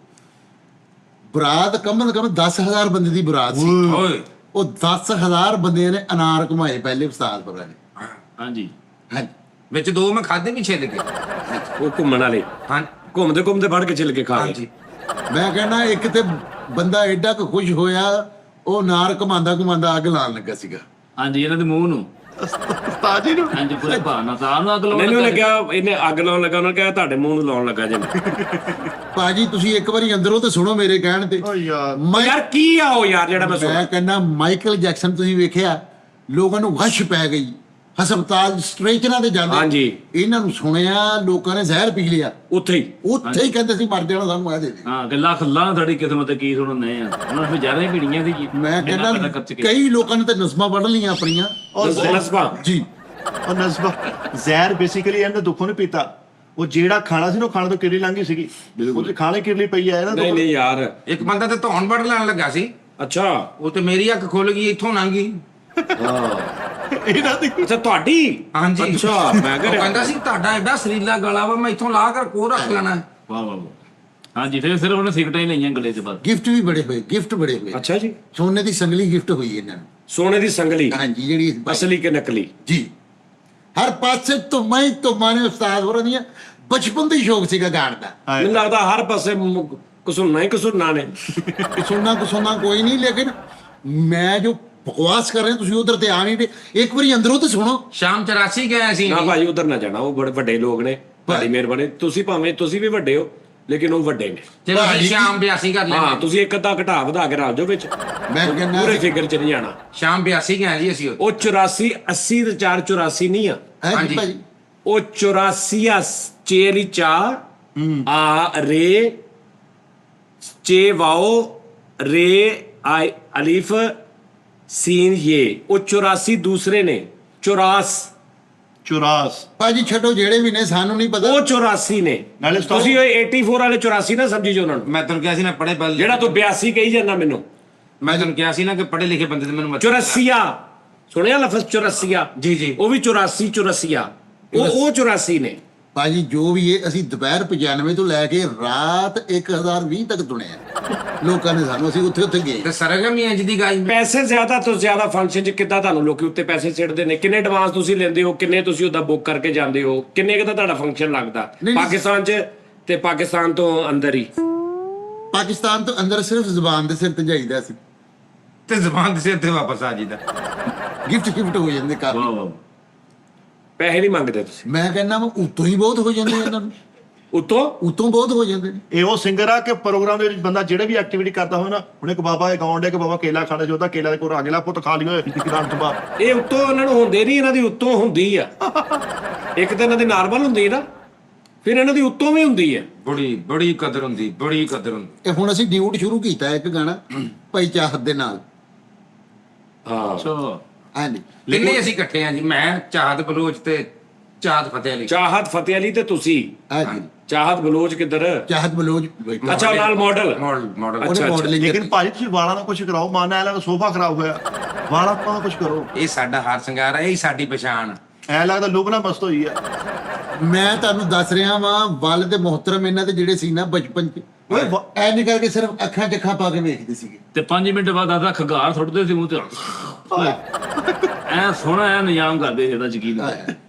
ਬਰਾਤ ਕਮ ਤੋਂ ਕਮ 10,000 ਬੰਦੇ ਦੀ ਬਰਾਤ ਸੀ। ਓਏ ਉਹ 10,000 ਬੰਦਿਆਂ ਨੇ ਅਨਾਰ ਘੁਮਾਏ ਪਹਿਲੇ ਉਸਤਾਦ ਪਰਾਂ ਨੇ। ਹਾਂਜੀ ਹਾਂਜੀ ਵਿੱਚ ਦੋ ਮੈਂ ਖਾਦੇ ਵੀ ਛਿੱਲ ਕੇ। ਉਹ ਘੁੰਮਣ ਵਾਲੇ ਹਾਂ ਘੁੰਮਦੇ ਘੁੰਮਦੇ ਫੜ ਕੇ ਛਿੱਲ ਕੇ ਖਾ ਗਏ। ਹਾਂਜੀ ਮੈਂ ਕਹਿੰਦਾ ਇੱਕ ਤੇ ਬੰਦਾ ਐਡਾ ਕੁ ਖੁਸ਼ ਹੋਇਆ, ਉਹ ਅਨਾਰ ਘੁਮਾਉਂਦਾ ਘੁਮਾਉਂਦਾ ਅੱਗ ਲਾਉਣ ਲੱਗਾ ਸੀਗਾ। ਹਾਂਜੀ ਇਹਨਾਂ ਦੇ ਮੂੰਹ ਨੂੰ ਉਸਤਾਦ ਜੀ ਨੂੰ ਹਾਂਜੀ ਪੂਰੇ ਭਾਣਾ ਤਾਂ ਨੂੰ ਅਗ ਲਾਉਣ ਮੈਨੂੰ ਲੱਗਾ। ਲੱਗਿਆ ਇਹਨੇ ਅੱਗ ਲਾਉਣ ਲੱਗਾ, ਉਹਨਾਂ ਕਿਹਾ ਤੁਹਾਡੇ ਮੂੰਹ ਨੂੰ ਲਾਉਣ ਲੱਗਾ ਜੇ। ਭਾਜੀ ਤੁਸੀਂ ਇੱਕ ਵਾਰੀ ਅੰਦਰੋਂ ਤੇ ਸੁਣੋ ਮੇਰੇ ਕਹਿਣ ਤੇ। ਓ ਯਾਰ ਯਾਰ ਕੀ ਆ ਉਹ ਯਾਰ ਜਿਹੜਾ ਮੈਂ ਸੁਣਿਆ? ਮੈਂ ਕਹਿੰਦਾ ਮਾਈਕਲ ਜੈਕਸਨ ਤੁਸੀਂ ਵੇਖਿਆ, ਲੋਕਾਂ ਨੂੰ ਵਸ਼ ਪੈ ਗਈ, ਹਸਪਤਾਲ ਸਟ੍ਰੈਚਰਾਂ ਤੇ ਜਾਂਦੇ। ਹਾਂਜੀ। ਇਹਨਾਂ ਨੂੰ ਸੁਣਿਆ ਲੋਕਾਂ ਨੇ ਜ਼ਹਿਰ ਪੀ ਲਿਆ, ਉੱਥੇ ਹੀ ਉੱਥੇ ਹੀ ਕਹਿੰਦੇ ਸੀ ਮਰ ਜਾਣਾ ਸਾਨੂੰ ਆ ਦੇ ਦੇ। ਹਾਂ ਗੱਲਾਂ ਖੱਲਾਂ ਤੁਹਾਡੀ ਕਿਸਮਤ ਕੀ ਸੁਣਨੇ ਆ ਉਹਨਾਂ ਨੂੰ ਜ਼ਿਆਦਾ ਹੀ ਪੀੜੀਆਂ ਦੀ ਜੀ ਮੈਂ ਇੰਨਾ ਕਹਿੰਦਾ ਖਰਚ ਕੇ। ਕਈ ਲੋਕਾਂ ਨੇ ਤਾਂ ਨਸਮਾਂ ਪੜ ਲਈਆਂ ਆਪਣੀਆਂ। ਨਸਬਾ ਜੀ ਉਹ ਨਸਬਾ ਜ਼ਹਿਰ ਬੇਸਿਕਲੀ ਇਹਨੇ ਦੁੱਖੋਂ ਨਹੀਂ ਪੀਤਾ। ਉਹ ਜਿਹੜਾ ਖਾਣਾ ਸੀ ਨਾ ਉਹ ਖਾਣ ਤੋਂ ਕਿਰਲੀ ਲੰਘੀ ਸੀਗੀ, ਉਹਦੇ ਖਾਣੇ ਕਿਰਲੀ ਪਈ ਆ ਇਹਨਾਂ ਨਹੀਂ ਨਹੀਂ ਯਾਰ। ਇੱਕ ਬੰਦਾ ਤੇ ਧੌਣ ਵੜ ਲੈਣ ਲੱਗਾ ਸੀ, ਅੱਛਾ ਉਹ ਤੇ ਮੇਰੀ ਅੱਖ ਖੁੱਲ ਗਈ, ਇੱਥੋਂ ਲੰਘ ਗਈ। ਇਹਨਾਂ ਦੀ ਅੱਛਾ ਤੁਹਾਡੀ? ਹਾਂਜੀ ਅੱਛਾ ਮੈਂ ਉਹ ਕਿਹਾ ਕਹਿੰਦਾ ਸੀ ਤੁਹਾਡਾ ਐਡਾ ਸਰੀਲਾ ਗਲਾ ਵਾ, ਮੈਂ ਇੱਥੋਂ ਲਾ ਕੇ ਕੋ ਰੱਖ ਲੈਣਾ। ਵਾਹ ਵਾਹ ਵਾਹ। ਹਾਂਜੀ ਫਿਰ ਸਿਰਫ ਉਹਨੇ ਸਿਗਰਟਾਂ ਹੀ ਲਈਆਂ ਗਲੇ 'ਚ ਬਸ। ਗਿਫਟ ਵੀ ਬੜੇ ਹੋਏ, ਗਿਫਟ ਬੜੇ ਹੋਏ। ਅੱਛਾ ਜੀ ਸੋਨੇ ਦੀ ਸੰਗਲੀ ਗਿਫਟ ਹੋਈ ਇਹਨਾਂ ਨੂੰ। ਸੋਨੇ ਦੀ ਸੰਗਲੀ ਹਾਂਜੀ ਜਿਹੜੀ ਅਸਲੀ ਕਿ ਨਕਲੀ? ਜੀ ਹਰ ਪਾਸੇ ਤੋਂ ਨੇ ਉਸਤਾਦ ਹੋਰਾਂ ਦੀਆਂ ਬਚਪਨ ਤੋਂ ਹੀ ਸ਼ੌਕ ਸੀਗਾ ਗਾਣ ਦਾ। ਮੈਨੂੰ ਲੱਗਦਾ ਹਰ ਪਾਸੇ ਕਸੁਰਨਾ ਹੀ ਕਸੁਰਨਾ ਨੇ। ਸੁਣਨਾ ਕੋਈ ਨਹੀਂ, ਲੇਕਿਨ ਮੈਂ ਜੋ ਬਕਵਾਸ ਕਰ ਰਿਹਾ ਤੁਸੀਂ ਉਧਰ ਤੇ ਆ ਨਹੀਂ ਰਹੇ। ਇੱਕ ਵਾਰੀ ਅੰਦਰੋਂ ਤੇ ਸੁਣੋ। ਸ਼ਾਮ 84 ਗਏ ਸੀ। ਨਾ ਭਾਈ ਉਧਰ ਨਾ ਜਾਣਾ, ਉਹ ਬੜੇ ਵੱਡੇ ਲੋਕ ਨੇ। ਤੁਹਾਡੀ ਮਿਹਰਬਾਨੀ, ਤੁਸੀਂ ਭਾਵੇਂ ਤੁਸੀਂ ਵੀ ਵੱਡੇ ਹੋ ਲੇਕਿਨ ਉਹ ਵੱਡੇ ਨੇ। ਚਲੋ ਅਸੀਂ ਸ਼ਾਮ 82 ਕਰ ਹਾਂ ਲੈਂਦੇ। ਤੁਸੀਂ ਇੱਕ ਅੱਧਾ ਘਟਾ ਵਧਾ ਕੇ ਰੱਖ ਦਿਓ ਵਿੱਚ, ਮੈਂ ਕਹਿੰਦਾ ਪੂਰੇ ਫਿਗਰ 'ਚ ਨਹੀਂ ਜਾਣਾ। ਸ਼ਾਮ 82 ਗਏ ਜੀ ਅਸੀਂ। ਉਹ 84 80 ਤੇ 4 84 ਨਹੀਂ ਆ, ਹਾਂਜੀ ਭਾਜੀ ਉਹ 84 ਆ ਚੇਲੀ ਚਾ ਆ ਰੇ ਚੇ ਵਾਓ ਰੇ ਆਈ ਅਲੀਫ ਸੀਨ ਇਹ ਉਹ 84 ਦੂਸਰੇ ਨੇ। 84 ਭਾਜੀ ਛੱਡੋ ਜਿਹੜੇ ਵੀ ਨੇ, ਸਾਨੂੰ ਨਹੀਂ ਪਤਾ। ਉਹ 84 ਨੇ। ਨਾਲੇ ਸਟਾਪ। ਤੁਸੀਂ ਉਹ 84 ਵਾਲੇ 84 ਨਾ ਸਮਝੀ ਜੋ ਉਹਨਾਂ ਨੂੰ। ਮੈਂ ਤੈਨੂੰ ਕਿਹਾ ਸੀ ਨਾ ਪੜੇ ਬਲ, ਜਿਹੜਾ ਤੂੰ 82 ਕਹੀ ਜਾਂਦਾ ਮੈਨੂੰ। ਮੈਂ ਤੈਨੂੰ ਕਿਹਾ ਸੀ ਨਾ ਕਿ ਪੜੇ ਲਿਖੇ ਬੰਦੇ ਤੇ ਮੈਨੂੰ ਮਤ 84 ਸੁਣਿਆ ਲਫ਼ਜ਼ 84? ਜੀ ਜੀ। ਉਹ ਵੀ 84 ਉਹ 84 ਨੇ। ਭਾਜੀ ਜੋ ਵੀ ਹੈ, ਅਸੀਂ ਦੁਪਹਿਰ 95 ਤੋਂ ਲੈ ਕੇ ਰਾਤ 1020 ਤੱਕ ਸੁਣਿਆ ਲੋਕਾਂ ਨੇ ਸਾਨੂੰ। ਅਸੀਂ ਉੱਥੇ ਗਏ। ਤੇ ਸਰਗਮ ਹੀ ਇੰਜ ਦੀ ਗਾਈ। ਪੈਸੇ ਜ਼ਿਆਦਾ ਤੋਂ ਜ਼ਿਆਦਾ ਫੰਕਸ਼ਨ 'ਚ ਕਿੱਦਾਂ ਤੁਹਾਨੂੰ ਲੋਕੀ ਉੱਤੇ ਪੈਸੇ ਸਿੱਟਦੇ ਨੇ? ਕਿੰਨੇ ਐਡਵਾਂਸ ਤੁਸੀਂ ਲੈਂਦੇ ਹੋ? ਕਿੰਨੇ ਤੁਸੀਂ ਉਹਦਾ ਬੁੱਕ ਕਰਕੇ ਜਾਂਦੇ ਹੋ? ਕਿੰਨੇ ਕੁ ਦਾ ਤੁਹਾਡਾ ਫੰਕਸ਼ਨ ਲੱਗਦਾ ਨਹੀਂ। ਪਾਕਿਸਤਾਨ 'ਚ ਤੇ ਪਾਕਿਸਤਾਨ ਤੋਂ ਅੰਦਰ ਹੀ? ਪਾਕਿਸਤਾਨ ਤੋਂ ਅੰਦਰ ਸਿਰਫ ਜ਼ੁਬਾਨ ਦੇ ਸਿਰ ਤੇ ਜਾਈਦਾ ਸੀ, ਤੇ ਜ਼ਬਾਨ ਦੇ ਸਿਰ ਤੇ ਵਾਪਸ ਆ ਜੀਦਾ। ਗਿਫਟ ਹੋ ਜਾਂਦੇ ਕਾਫੀ। ਵਾਹ ਵਾਹ। ਪੈਸੇ ਨਹੀਂ ਮੰਗਦੇ ਤੁਸੀਂ? ਮੈਂ ਕਹਿੰਦਾ ਵਾ ਉਤੋਂ ਹੀ ਬਹੁਤ ਹੋ ਜਾਂਦੇ ਇਹਨਾਂ ਨੂੰ, ਉਤੋਂ ਬਹੁਤ ਹੋ ਜਾਂਦੇ ਨੇ। ਇਹ ਉਹ ਸਿੰਗਰ ਆ ਕਿ ਪ੍ਰੋਗਰਾਮ ਦੇ ਵਿੱਚ ਬੰਦਾ ਜਿਹੜੇ ਵੀ ਐਕਟੀਵਿਟੀ ਕਰਦਾ ਹੋਵੇ ਨਾ, ਹੁਣ ਇੱਕ ਬਾਬਾ ਇਹ ਗਾਉਣ ਡਿਆ ਕਿ ਬਾਬਾ ਕੇਲਾ ਖਾਣਾ ਚਾਹੁੰਦਾ, ਕੇਲਾ ਦੇ ਕੋਲ ਆ ਗਿਆ ਪੁੱਤ ਖਾ ਲਿਓ ਕਿਦਾਂ ਤੋਂ ਬਾਅਦ। ਇਹ ਉੱਤੋਂ ਉਹਨਾਂ ਨੂੰ ਹੁੰਦੇ ਨਹੀਂ, ਇਹਨਾਂ ਦੀ ਉੱਤੋਂ ਹੁੰਦੀ ਆ। ਇੱਕ ਤਾਂ ਇਹਨਾਂ ਦੀ ਨਾਰਮਲ ਹੁੰਦੀ ਨਾ, ਫਿਰ ਇਹਨਾਂ ਦੀ ਉੱਤੋਂ ਵੀ ਹੁੰਦੀ ਹੈ। ਬੜੀ ਕਦਰ ਹੁੰਦੀ, ਬੜੀ ਕਦਰ ਹੁੰਦੀ। ਇਹ ਹੁਣ ਅਸੀਂ ਡਿਊਟ ਸ਼ੁਰੂ ਕੀਤਾ ਇੱਕ ਗਾਣਾ ਭਾਈ ਚਾਹਤ ਦੇ ਨਾਲ। ਹਾਂ ਅੱਛਾ ਹਾਂਜੀ ਕਿੰਨੇ ਅਸੀਂ ਇਕੱਠੇ ਆ ਜੀ, ਮੈਂ ਚਾਹਤ ਬਲੋਚ ਤੇ ਚਾਹਤ ਫਤਿਹ ਅਲੀ। ਚਾਹਤ ਫਤਿਹ ਅਲੀ ਤੇ ਤੁਸੀਂ। ਹਾਂਜੀ ਚਾਹਤ ਬਲੋਚ ਕਿੱਧਰ? ਚਾਹਤ ਬਲੋਚ ਅੱਛਾ ਨਾਲ ਮਾਡਲ। ਮਾਡਲ ਉਹਨੇ ਮਾਡਲਿੰਗ ਲੇਕਿਨ ਭਾਜੀ ਤੁਸੀਂ ਵਾਲਾਂ ਦਾ ਕੁਝ ਕਰਾਓ, ਮਨ ਐ ਲੱਗਦਾ ਸੋਫਾ ਖਰਾਬ ਹੋਇਆ, ਵਾਲਾਂ ਦਾ ਕੁਝ ਕਰੋ। ਇਹ ਸਾਡਾ ਹਾਰ ਸ਼ਿੰਗਾਰ ਹੈ, ਇਹ ਸਾਡੀ ਪਛਾਣ। ਐ ਲੱਗਦਾ ਲੋਕ ਨਾ ਮਸਤ ਹੋਈ ਆ। ਮੈਂ ਤੁਹਾਨੂੰ ਦੱਸ ਰਿਹਾ ਵਾਂ, ਵੱਲ ਤੇ ਮੁਹਤਰਮ ਇਹਨਾਂ ਦੇ ਜਿਹੜੇ ਸੀ ਨਾ ਬਚਪਨ ਚ, ਐ ਨਹੀਂ ਕਰਕੇ ਸਿਰਫ ਅੱਖਾਂ ਚ ਅੱਖਾਂ ਪਾ ਕੇ ਵੇਖਦੇ ਸੀਗੇ। ਤੇ 5 ਮਿੰਟ ਬਾਅਦ ਆਦਾ ਖਗਾਰ ਸੁੱਟਦੇ ਸੀ ਮੂੰਹ ਤੇ। ਐ ਸੋਹਣਾ ਐ ਨਿਯਾਮ ਕਰਦੇ ਜਿਹਦਾ ਯਕੀਨ।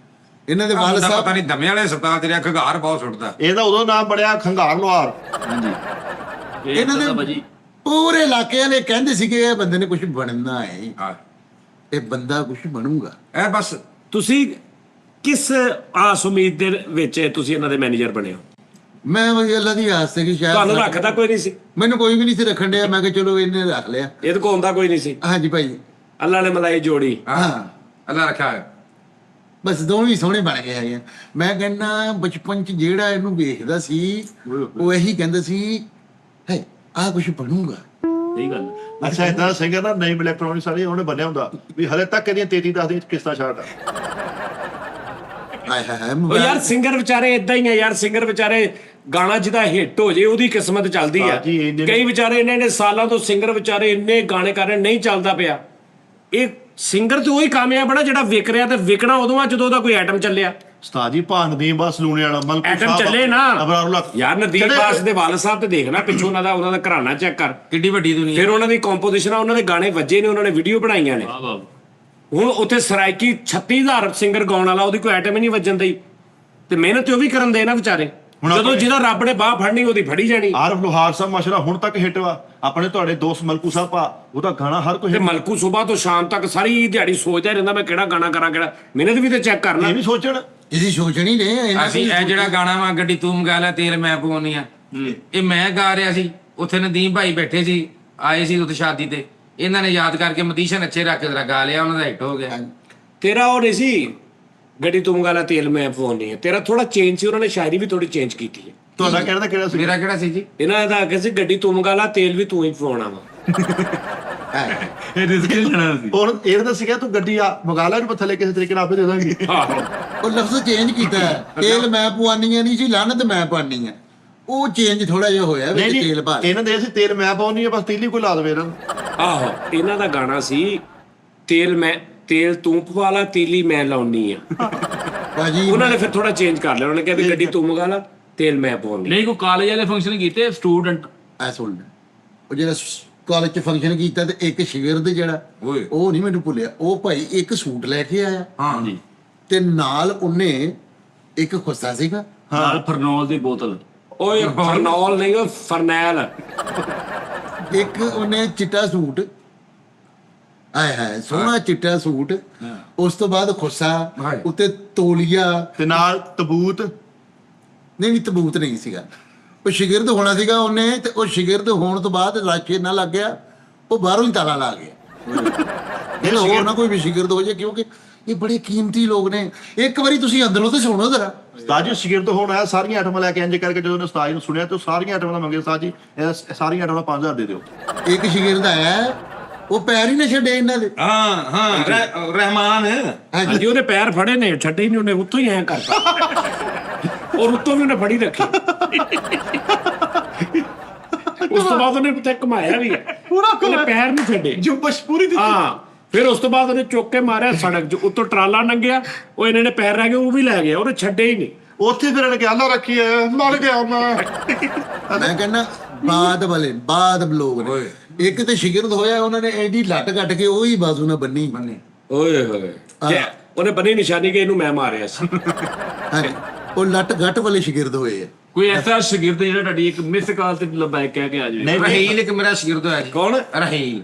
ਇਹਨਾਂ ਦੇ ਵਾਲ ਪਤਾ ਸਾਹਿਬ ਨਹੀਂ ਦਮੇ ਵਾਲੇ ਹਸਪਤਾਲ ਤੇਰੇ ਖਗਾਰ ਬਹੁਤ ਸੁੱਟਦਾ। ਇਹਦਾ ਉਦੋਂ ਨਾਮ ਬਣਿਆ ਖੰਗਾਰ ਲੋਹਾਰ। ਹਾਂਜੀ ਇਹਨਾਂ ਦੇ ਭਾਜੀ ਪੂਰੇ ਇਲਾਕੇ ਵਾਲੇ ਕਹਿੰਦੇ ਸੀਗੇ ਇਹ ਬੰਦੇ ਨੇ ਕੁਝ ਬਣਨਾ ਹੈ, ਹਾਂ ਇਹ ਬੰਦਾ ਕੁਝ ਬਣੂਗਾ। ਇਹ ਬਸ ਤੁਸੀਂ ਕਿਸ ਆਸ ਉਮੀਦ ਦੇ ਵਿੱਚ ਤੁਸੀਂ ਇਹਨਾਂ ਦੇ ਮੈਨੇਜਰ ਬਣੇ ਹੋ? ਮੈਂ ਬਈ ਅੱਲਾ ਦੀ ਆਸ ਸੀ ਕਿ ਤੁਹਾਨੂੰ ਸ਼ਾਇਦ ਰੱਖਦਾ ਕੋਈ ਨਹੀਂ ਸੀ? ਮੈਨੂੰ ਕੋਈ ਵੀ ਨਹੀਂ ਸੀ ਰੱਖਣ ਡਿਆ, ਮੈਂ ਕਿਹਾ ਚਲੋ ਇਹਨੇ ਰੱਖ ਲਿਆ। ਇਹਦੇ ਕੋਲ ਹੁੰਦਾ ਕੋਈ ਨਹੀਂ ਸੀ? ਹਾਂਜੀ ਭਾਈ, ਅੱਲਾ ਨੇ ਮਲਾਈ ਜੋੜੀ। ਹਾਂ ਅੱਲਾ ਰੱਖਿਆ ਹੋਇਆ। ਬਸ ਦੋਵੇਂ ਹੀ ਸੋਹਣੇ ਬਣ ਗਏ ਹੈਗੇ ਆ। ਮੈਂ ਕਹਿੰਦਾ ਬਚਪਨ ਚ ਜਿਹੜਾ ਇਹਨੂੰ ਵੇਖਦਾ ਸੀ ਉਹ ਇਹੀ ਕਹਿੰਦਾ ਸੀ ਹੈ ਆਹ ਕੁਝ ਬਣੂਗਾ। ਸਹੀ ਗੱਲ ਹੈ। ਅੱਛਾ ਇਦਾਂ ਸਿੰਗਰ ਨਾ ਨੇਮ ਇਲੈਕਟ੍ਰੋਨਿਕ ਸਾਰੇ ਉਹਨੇ ਬਣਿਆ ਹੁੰਦਾ ਵੀ ਹਲੇ ਤੱਕ ਇਹਦੀਆਂ 33 10 ਕਿਸ਼ਤਾਂ ਛੱਡ ਆ। ਹਾਏ ਹਾਏ ਹਾਏ, ਉਹ ਯਾਰ ਸਿੰਗਰ ਵਿਚਾਰੇ ਇਦਾਂ ਹੀ ਆ ਯਾਰ, ਸਿੰਗਰ ਵਿਚਾਰੇ ਗਾਣਾ ਜਿਹਦਾ ਹਿੱਟ ਹੋ ਜੇ ਉਹਦੀ ਕਿਸਮਤ ਚੱਲਦੀ ਆ। ਹਾਂ ਜੀ, ਇੰਨੇ- ਕਈ ਵਿਚਾਰੇ ਇੰਨੇ ਸਾਲਾਂ ਤੋਂ ਸਿੰਗਰ ਵਿਚਾਰੇ ਇੰਨੇ ਗਾਣੇ ਕਰ ਰਹੇ ਨਹੀਂ ਚੱਲਦਾ ਪਿਆ। ਇਹ ਸਿੰਗਰ ਤੇ ਉਹੀ ਕਾਮਯਾਬ ਬਣਾ ਜਿਹੜਾ ਵਿਕ ਰਿਹਾ, ਤੇ ਵਿਕਣਾ ਉਦੋਂ ਆ ਜਦੋਂ ਉਹਦਾ ਕੋਈ ਆਈਟਮ ਚੱਲਿਆ। ਉਸਤਾਦ ਜੀ ਭਾਨ ਨਦੀਮ ਬਾਸ ਲੂਣੇ ਵਾਲਾ ਮਲਕੂ ਆਈਟਮ ਚੱਲੇ ਨਾ ਅਬਰਾਰੁल्ला ਯਾਰ। ਨਦੀਮ ਬਾਸ ਦੇ ਵਾਲ ਸਾਹਿਬ ਤੇ ਦੇਖਣਾ ਪਿੱਛੋਂ ਉਹਨਾਂ ਦਾ ਘਰਾਣਾ ਚੈੱਕ ਕਰ, ਕਿੱਡੀ ਵੱਡੀ ਦੁਨੀਆ। ਫਿਰ ਉਹਨਾਂ ਦੀ ਕੰਪੋਜੀਸ਼ਨ ਆ, ਉਹਨਾਂ ਦੇ ਗਾਣੇ ਵੱਜੇ ਨੇ, ਉਹਨਾਂ ਨੇ ਵੀਡੀਓ ਬਣਾਈਆਂ ਨੇ। ਵਾਹ ਵਾਹ ਹੁਣ ਉੱਥੇ ਸਰਾਇਕੀ 36000 ਸਿੰਗਰ ਗਾਉਣ ਵਾਲਾ, ਉਹਦੀ ਕੋਈ ਆਈਟਮ ਹੀ ਨਹੀਂ ਵੱਜਣ ਦਈ, ਤੇ ਮਿਹਨਤ ਉਹ ਵੀ ਕਰਨ ਦੇ ਨਾ ਵਿਚਾਰੇ। ਹੁਣ ਜਦੋਂ ਆਪਣੇ- ਜਿਹਦਾ ਰੱਬ ਨੇ ਬਾਹ ਫੜਨੀ ਉਹਦੀ ਫੜੀ ਜਾਣੀ। ਆਰਫ ਲੋਹਾਰ ਸਾਹਿਬ ਮਾਸ਼ਾਅੱਲਾ ਹੁਣ ਤੱਕ ਹਿੱਟ ਵਾ। ਆਪਣੇ ਤੁਹਾਡੇ ਦੋਸਤ ਮਲਕੂ ਸਾਹਿਬ ਆ, ਉਹਦਾ ਗਾਣਾ ਹਰ ਕੋਈ ਤੇ ਮਲਕੂ ਸੁਬਾਹ ਤੋਂ ਸ਼ਾਮ ਤੱਕ ਸਾਰੀ ਦਿਹਾੜੀ ਸੋਚਦਾ ਰਹਿੰਦਾ ਮੈਂ ਕਿਹੜਾ ਗਾਣਾ ਕਰਾਂ ਕਿਹੜਾ। ਮਿਹਨਤ ਵੀ ਤੇ ਚੈੱਕ ਕਰਨਾ। ਇਹ ਨਹੀਂ ਸੋਚਣ ਇਹਦੀ ਸੋਚਣੀ ਨੇ ਇਹਨਾਂ ਅਸੀਂ ਦੀ ਇਹ ਜਿਹੜਾ ਗਾਣਾ ਵਾ ਗੱਡੀ ਤੂੰ ਮੰਗਾ ਲੈ ਤੇਲ ਮੈਂ ਪਵਾਉਣੀ ਆ, ਇਹ ਮੈਂ ਗਾ ਰਿਹਾ ਸੀ। ਉੱਥੇ ਨਦੀਮ ਭਾਈ ਬੈਠੇ ਸੀ, ਆਏ ਸੀ ਉੱਥੇ ਸ਼ਾਦੀ ਤੇ, ਇਹਨਾਂ ਨੇ ਯਾਦ ਕਰਕੇ ਮਦੀਸ਼ਨ ਅੱਛੇ ਰੱਖ ਕੇ ਗਾ ਲਿਆ, ਉਹਨਾਂ ਦਾ ਹਿੱਟ ਹੋ ਗਿਆ। ਤੇਰਾ ਉਹ ਨਹੀਂ ਸੀ ਗੱਡੀ ਤੂੰ ਮੰਗਾ ਲੈ ਤੇਲ ਮੈਂ ਪਵਾਉਣੀ ਹੈ, ਤੇਰਾ ਥੋੜਾ ਚੇਂਜ ਸੀ, ਉਹਨਾਂ ਨੇ ਸ਼ਾਇਰੀ ਵੀ ਥੋੜੀ ਚੇਂਜ ਕੀਤੀ ਹੈ। ਤੁਹਾਡਾ ਕਹਿਣਾ ਤਾਂ ਕਿਹੜਾ ਸੀ? ਮੇਰਾ ਕਿਹੜਾ ਸੀ ਜੀ? ਇਹਨਾਂ ਦਾ ਆਖਿਆ ਸੀ ਗੱਡੀ ਤੂੰ ਮੰਗਾ ਲੈ ਤੇਲ ਵੀ ਤੂੰ ਹੀ ਪਵਾਉਣਾ ਵਾ। ਇਹ ਰਿਸਕ ਲੈਣਾ ਸੀ। ਹੁਣ ਇਹ ਤਾਂ ਸੀਗਾ ਤੂੰ ਗੱਡੀ ਆ ਮੰਗਾ ਲੈ ਇਹਨੂੰ ਥੱਲੇ ਕਿਸੇ ਤਰੀਕੇ ਨਾਲ ਆਪੇ ਦੇ ਦਾਂਗੇ। ਆਹੋ ਉਹ ਲਫ਼ਜ਼ ਚੇਂਜ ਕੀਤਾ ਹੈ। ਤੇਲ ਮੈਂ ਪਵਾਨੀਆਂ ਨਹੀਂ ਸੀ, ਲਾਨਤ ਮੈਂ ਪਾਣੀ ਆ। ਉਹ ਚੇਂਜ ਥੋੜਾ ਜਿਹਾ ਹੋਇਆ ਵਿੱਚ ਨਹੀਂ ਤੇਲ ਪਾ ਕੇ। ਇਹਨਾਂ ਦੇ ਸੀ ਤੇਲ ਮੈਂ ਪਾਉਣੀ ਆ, ਬਸ ਤੀਲੀ ਕੋਈ ਲਾ ਦੇਵੇ ਇਹਨਾਂ ਨੂੰ। ਆਹੋ ਇਹਨਾਂ ਦਾ ਗਾਣਾ ਸੀ ਤੇਲ ਤੂੰ ਪਵਾ ਲਾ ਤੀਲੀ ਮੈਂ ਲਾਉਣੀ ਆ। ਭਾਜੀ ਉਹਨਾਂ ਨੇ ਫਿਰ ਥੋੜਾ ਚੇਂਜ ਕਰ ਲਿਆ, ਉਹਨਾਂ ਨੇ ਕਿਹਾ ਵੀ ਗੱਡੀ ਤੂੰ ਮੰਗਾ ਲਾ ਤੇਲ ਮੈਂ ਪਵਾਉਣੀ। ਨਹੀਂ ਕੋਈ ਕਾਲਜ ਵਾਲੇ ਫੰਕਸ਼ਨ ਕੀਤੇ ਸਟੂਡੈਂਟ ਐ ਸੁਣ ਉਹ ਜਿਹੜਾ ਕਾਲਜ ਚ ਫੰਕਸ਼ਨ ਕੀਤਾ ਤੇ ਇੱਕ ਸ਼ਾਗਿਰਦ ਜਿਹੜਾ ਓਏ। ਉਹ ਨਹੀਂ ਮੈਨੂੰ ਭੁੱਲਿਆ, ਉਹ ਭਾਈ ਇੱਕ ਸੂਟ ਲੈ ਕੇ ਆਇਆ ਹਾਂ ਜੀ ਤੇ ਨਾਲ ਉਹਨੇ ਇੱਕ ਖੁੱਸਾ ਸੀਗਾ। ਨਾਲ ਫਰਨੋਲ ਦੀ ਬੋਤਲ। ਓਏ ਫਰਨੌਲ ਨਹੀਂ, ਉਹ ਫਰਨੈਲ। ਇੱਕ ਉਹਨੇ ਚਿੱਟਾ ਸੂਟ, ਆਏ ਹਾਏ ਸੋਹਣਾ ਚਿੱਟਾ ਸੂਟ, ਉਸ ਤੋਂ ਬਾਅਦ ਖੁੱਸਾ, ਹਾਏ। ਉੱਤੇ ਤੋਲੀਆ, ਤੇ ਨਾਲ ਤਬੂਤ। ਨਹੀਂ ਤਬੂਤ ਨਹੀਂ ਸੀਗਾ। ਉਹ ਸ਼ਾਗਿਰਦ ਹੋਣਾ ਸੀਗਾ ਉਹਨੇ, ਤੇ ਉਹ ਸ਼ਾਗਿਰਦ ਹੋਣ ਤੋਂ ਬਾਅਦ ਰਾਸ਼ੇ ਨਾ ਲੱਗ ਗਿਆ, ਉਹ ਬਾਹਰੋਂ ਹੀ ਤਾਲਾ ਲਾ ਗਿਆ। ਇਹ ਹੋਰ ਨਾ ਕੋਈ ਵੀ ਸ਼ਾਗਿਰਦ ਹੋ ਜਾਏ, ਕਿਉਂਕਿ ਇਹ ਬੜੇ ਕੀਮਤੀ ਲੋਕ ਨੇ। ਇੱਕ ਵਾਰੀ ਤੁਸੀਂ ਅੰਦਰੋਂ ਤੇ ਸੁਣੋ ਜ਼ਰਾ। ਉਸਤਾਦ ਜੀ ਸ਼ਾਗਿਰਦ ਹੋਣ ਆਇਆ, ਸਾਰੀਆਂ ਆਈਟਮਾਂ ਲੈ ਕੇ ਇੰਜ ਕਰਕੇ ਜਦੋਂ ਉਹਨੇ ਉਸਤਾਦ ਨੂੰ ਸੁਣਿਆ ਤੇ ਉਹ ਸਾਰੀਆਂ ਆਈਟਮਾਂ ਦਾ ਮੰਗੇ, ਉਸਤਾਦ ਜੀ ਇਹ ਸਾਰੀਆਂ ਆਈਟਮਾਂ 5000 ਦੇ ਦਿਓ। ਇੱਕ ਸ਼ਾਗਿਰਦ ਆਇਆ, ਉਹ ਪੈਰ ਹੀ ਨਾ ਛੱਡੇ ਇਹਨਾਂ ਦੇ। ਹਾਂ ਰਹਿਮਾਨ। ਹਾਂਜੀ ਉਹਦੇ ਪੈਰ ਫੜੇ ਨੇ, ਛੱਡੇ ਹੀ ਨਹੀਂ ਉਹਨੇ, ਉੱਥੋਂ ਹੀ ਐਂ ਕਰਤਾ ਔਰ ਉੱਤੋਂ ਵੀ ਉਹਨੇ ਫੜੀ ਰੱਖੀ। ਉਸ ਤੋਂ ਬਾਅਦ ਉਹਨੇ ਉੱਤੇ ਘੁਮਾਇਆ ਵੀ ਹੈ, ਉਹਨੇ ਪੈਰ ਨਹੀਂ ਛੱਡੇ। ਜੁੰਬਸ਼ ਪੂਰੀ ਦਿੱਤੀ। ਹਾਂ ਫਿਰ ਉਸ ਤੋਂ ਬਾਅਦ ਉਹਨੇ ਚੁੱਕ ਕੇ ਮਾਰਿਆ ਸੜਕ 'ਚ, ਉੱਤੋਂ ਟਰਾਲਾ ਲੰਘਿਆ, ਉਹ ਇਹਨਾਂ ਨੇ ਪੈਰ ਰਹਿ ਗਏ, ਉਹ ਵੀ ਲੈ ਗਿਆ, ਉਹਨੇ ਛੱਡੇ ਹੀ ਨਹੀਂ। ਉੱਥੇ ਫਿਰ ਇਹਨੇ ਕਿਹਾ ਅੱਲਾ ਰੱਖੀ ਹੈ, ਲੜ ਗਿਆ ਮੈਂ। ਮੈਂ ਕਹਿੰਦਾ ਬਾਦ ਲੋਕ ਨੇ। ਇੱਕ ਤੇ ਸ਼ਾਗਿਰਦ ਹੋਇਆ, ਉਹਨਾਂ ਨੇ ਐਡੀ ਲੱਟ ਕੱਟ ਕੇ ਉਹੀ ਬਾਜ਼ੂ ਨਾਲ ਬੰਨੀ। ਓਏ ਹੋਏ ਉਹਨੇ ਬੰਨੀ ਨਿਸ਼ਾਨੀ ਕਿ ਇਹਨੂੰ ਮੈਂ ਮਾਰਿਆ ਸੀ। ਹਾਂਜੀ ਉਹ ਲੱਟ ਗੱਟ ਵਾਲੇ ਸ਼ਾਗਿਰਦ ਹੋਏ ਆ। ਕੋਈ ਐਸਾ ਸ਼ਾਗਿਰਦ ਜਿਹੜਾ ਤੁਹਾਡੀ ਇੱਕ ਮਿਸ ਕਾਲ ਤੇ ਲੰਬਾਇਕ ਕਹਿ ਕੇ ਆ ਜਾਵੇ। ਨਹੀਂ ਰਹੀਲ ਇੱਕ ਮੇਰਾ ਸ਼ਾਗਿਰਦ ਹੋਇਆ ਜੀ। ਕੌਣ? ਰਹੀਲ।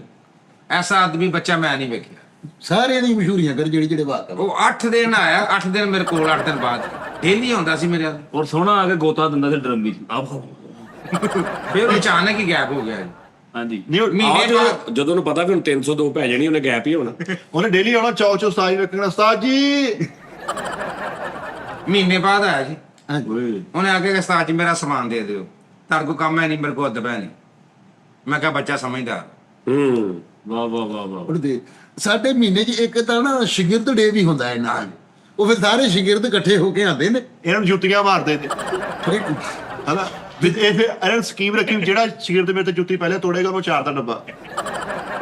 ਐਸਾ ਆਦਮੀ ਬੱਚਾ ਮੈਂ ਨਹੀਂ ਵੇਖਿਆ। ਸਾਰਿਆਂ ਦੀ ਮਸ਼ਹੂਰੀਆਂ ਕਰ ਜਿਹੜੇ ਵਾਕਫ। ਉਹ 8 ਦਿਨ ਆਇਆ, 8 ਦਿਨ ਮੇਰੇ ਕੋਲ, 8 ਦਿਨ ਬਾਅਦ ਡੇਲੀ ਆਉਂਦਾ ਸੀ ਮੇਰੇ ਨਾਲ। ਔਰ ਸੋਹਣਾ ਆ ਕੇ ਗੋਤਾ ਦਿੰਦਾ ਸੀ ਡਰਮੀ ਚ। ਫਿਰ ਉਹ ਅਚਾਨਕ ਹੀ ਗਾਇਬ ਹੋ ਗਿਆ ਜੀ। ਹਾਂਜੀ ਨਹੀਂ ਮਹੀਨੇ ਬਾਅਦ ਜਦੋਂ ਉਹਨੂੰ ਪਤਾ ਵੀ ਹੁਣ 302 ਪੈ ਜਾਣੀ, ਉਹਨੇ ਗੈਪ ਹੀ ਹੋਣਾ। ਉਹਨੇ ਡੇਲੀ ਆਉਣਾ ਚੌਕ 'ਚ ਉਸਤਾਦ ਜੀ ਵੇਖਣਾ, ਉਸਤਾਦ ਜੀ ਮਹੀਨੇ ਬਾਅਦ ਆਇਆ ਜੀ। ਹਾਂਜੀ ਉਹਨੇ ਆ ਕੇ ਕਿਹਾ ਉਸਤਾਦ ਜੀ ਮੇਰਾ ਸਮਾਨ ਦੇ ਦਿਓ, ਤੁਹਾਡੇ ਕੋਲ ਕੰਮ ਹੈ ਨਹੀਂ, ਮੇਰੇ ਕੋਲ ਅਦਬ ਹੈ ਨਹੀਂ। ਮੈਂ ਕਿਹਾ ਬੱਚਾ ਸਮਝਦਾਰ। ਵਾਹ ਵਾਹ ਵਾਹ ਵਾਹ। ਉਹਦੇ ਸਾਡੇ ਮਹੀਨੇ 'ਚ ਇੱਕ ਤਾਂ ਨਾ ਸ਼ਾਗਿਰਦ ਡੇ ਵੀ ਹੁੰਦਾ ਇਹਨਾਂ ਦਾ। ਉਹ ਫਿਰ ਸਾਰੇ ਸ਼ਾਗਿਰਦ ਇਕੱਠੇ ਹੋ ਕੇ ਆਉਂਦੇ ਨੇ। ਇਹਨਾਂ ਨੂੰ ਜੁੱਤੀਆਂ ਮਾਰਦੇ ਨੇ ਹਨਾ। ਵੀ ਇਹ ਫਿਰ ਇਹਨਾਂ ਨੇ ਸਕੀਮ ਰੱਖੀ ਵੀ ਜਿਹੜਾ ਸ਼ਾਗਿਰਦ ਮੇਰੇ ਤੇ ਜੁੱਤੀ ਪਹਿਲੇ ਤੋੜੇਗਾ ਉਹਨੂੰ 4 ਦਾ ਡੱਬਾ।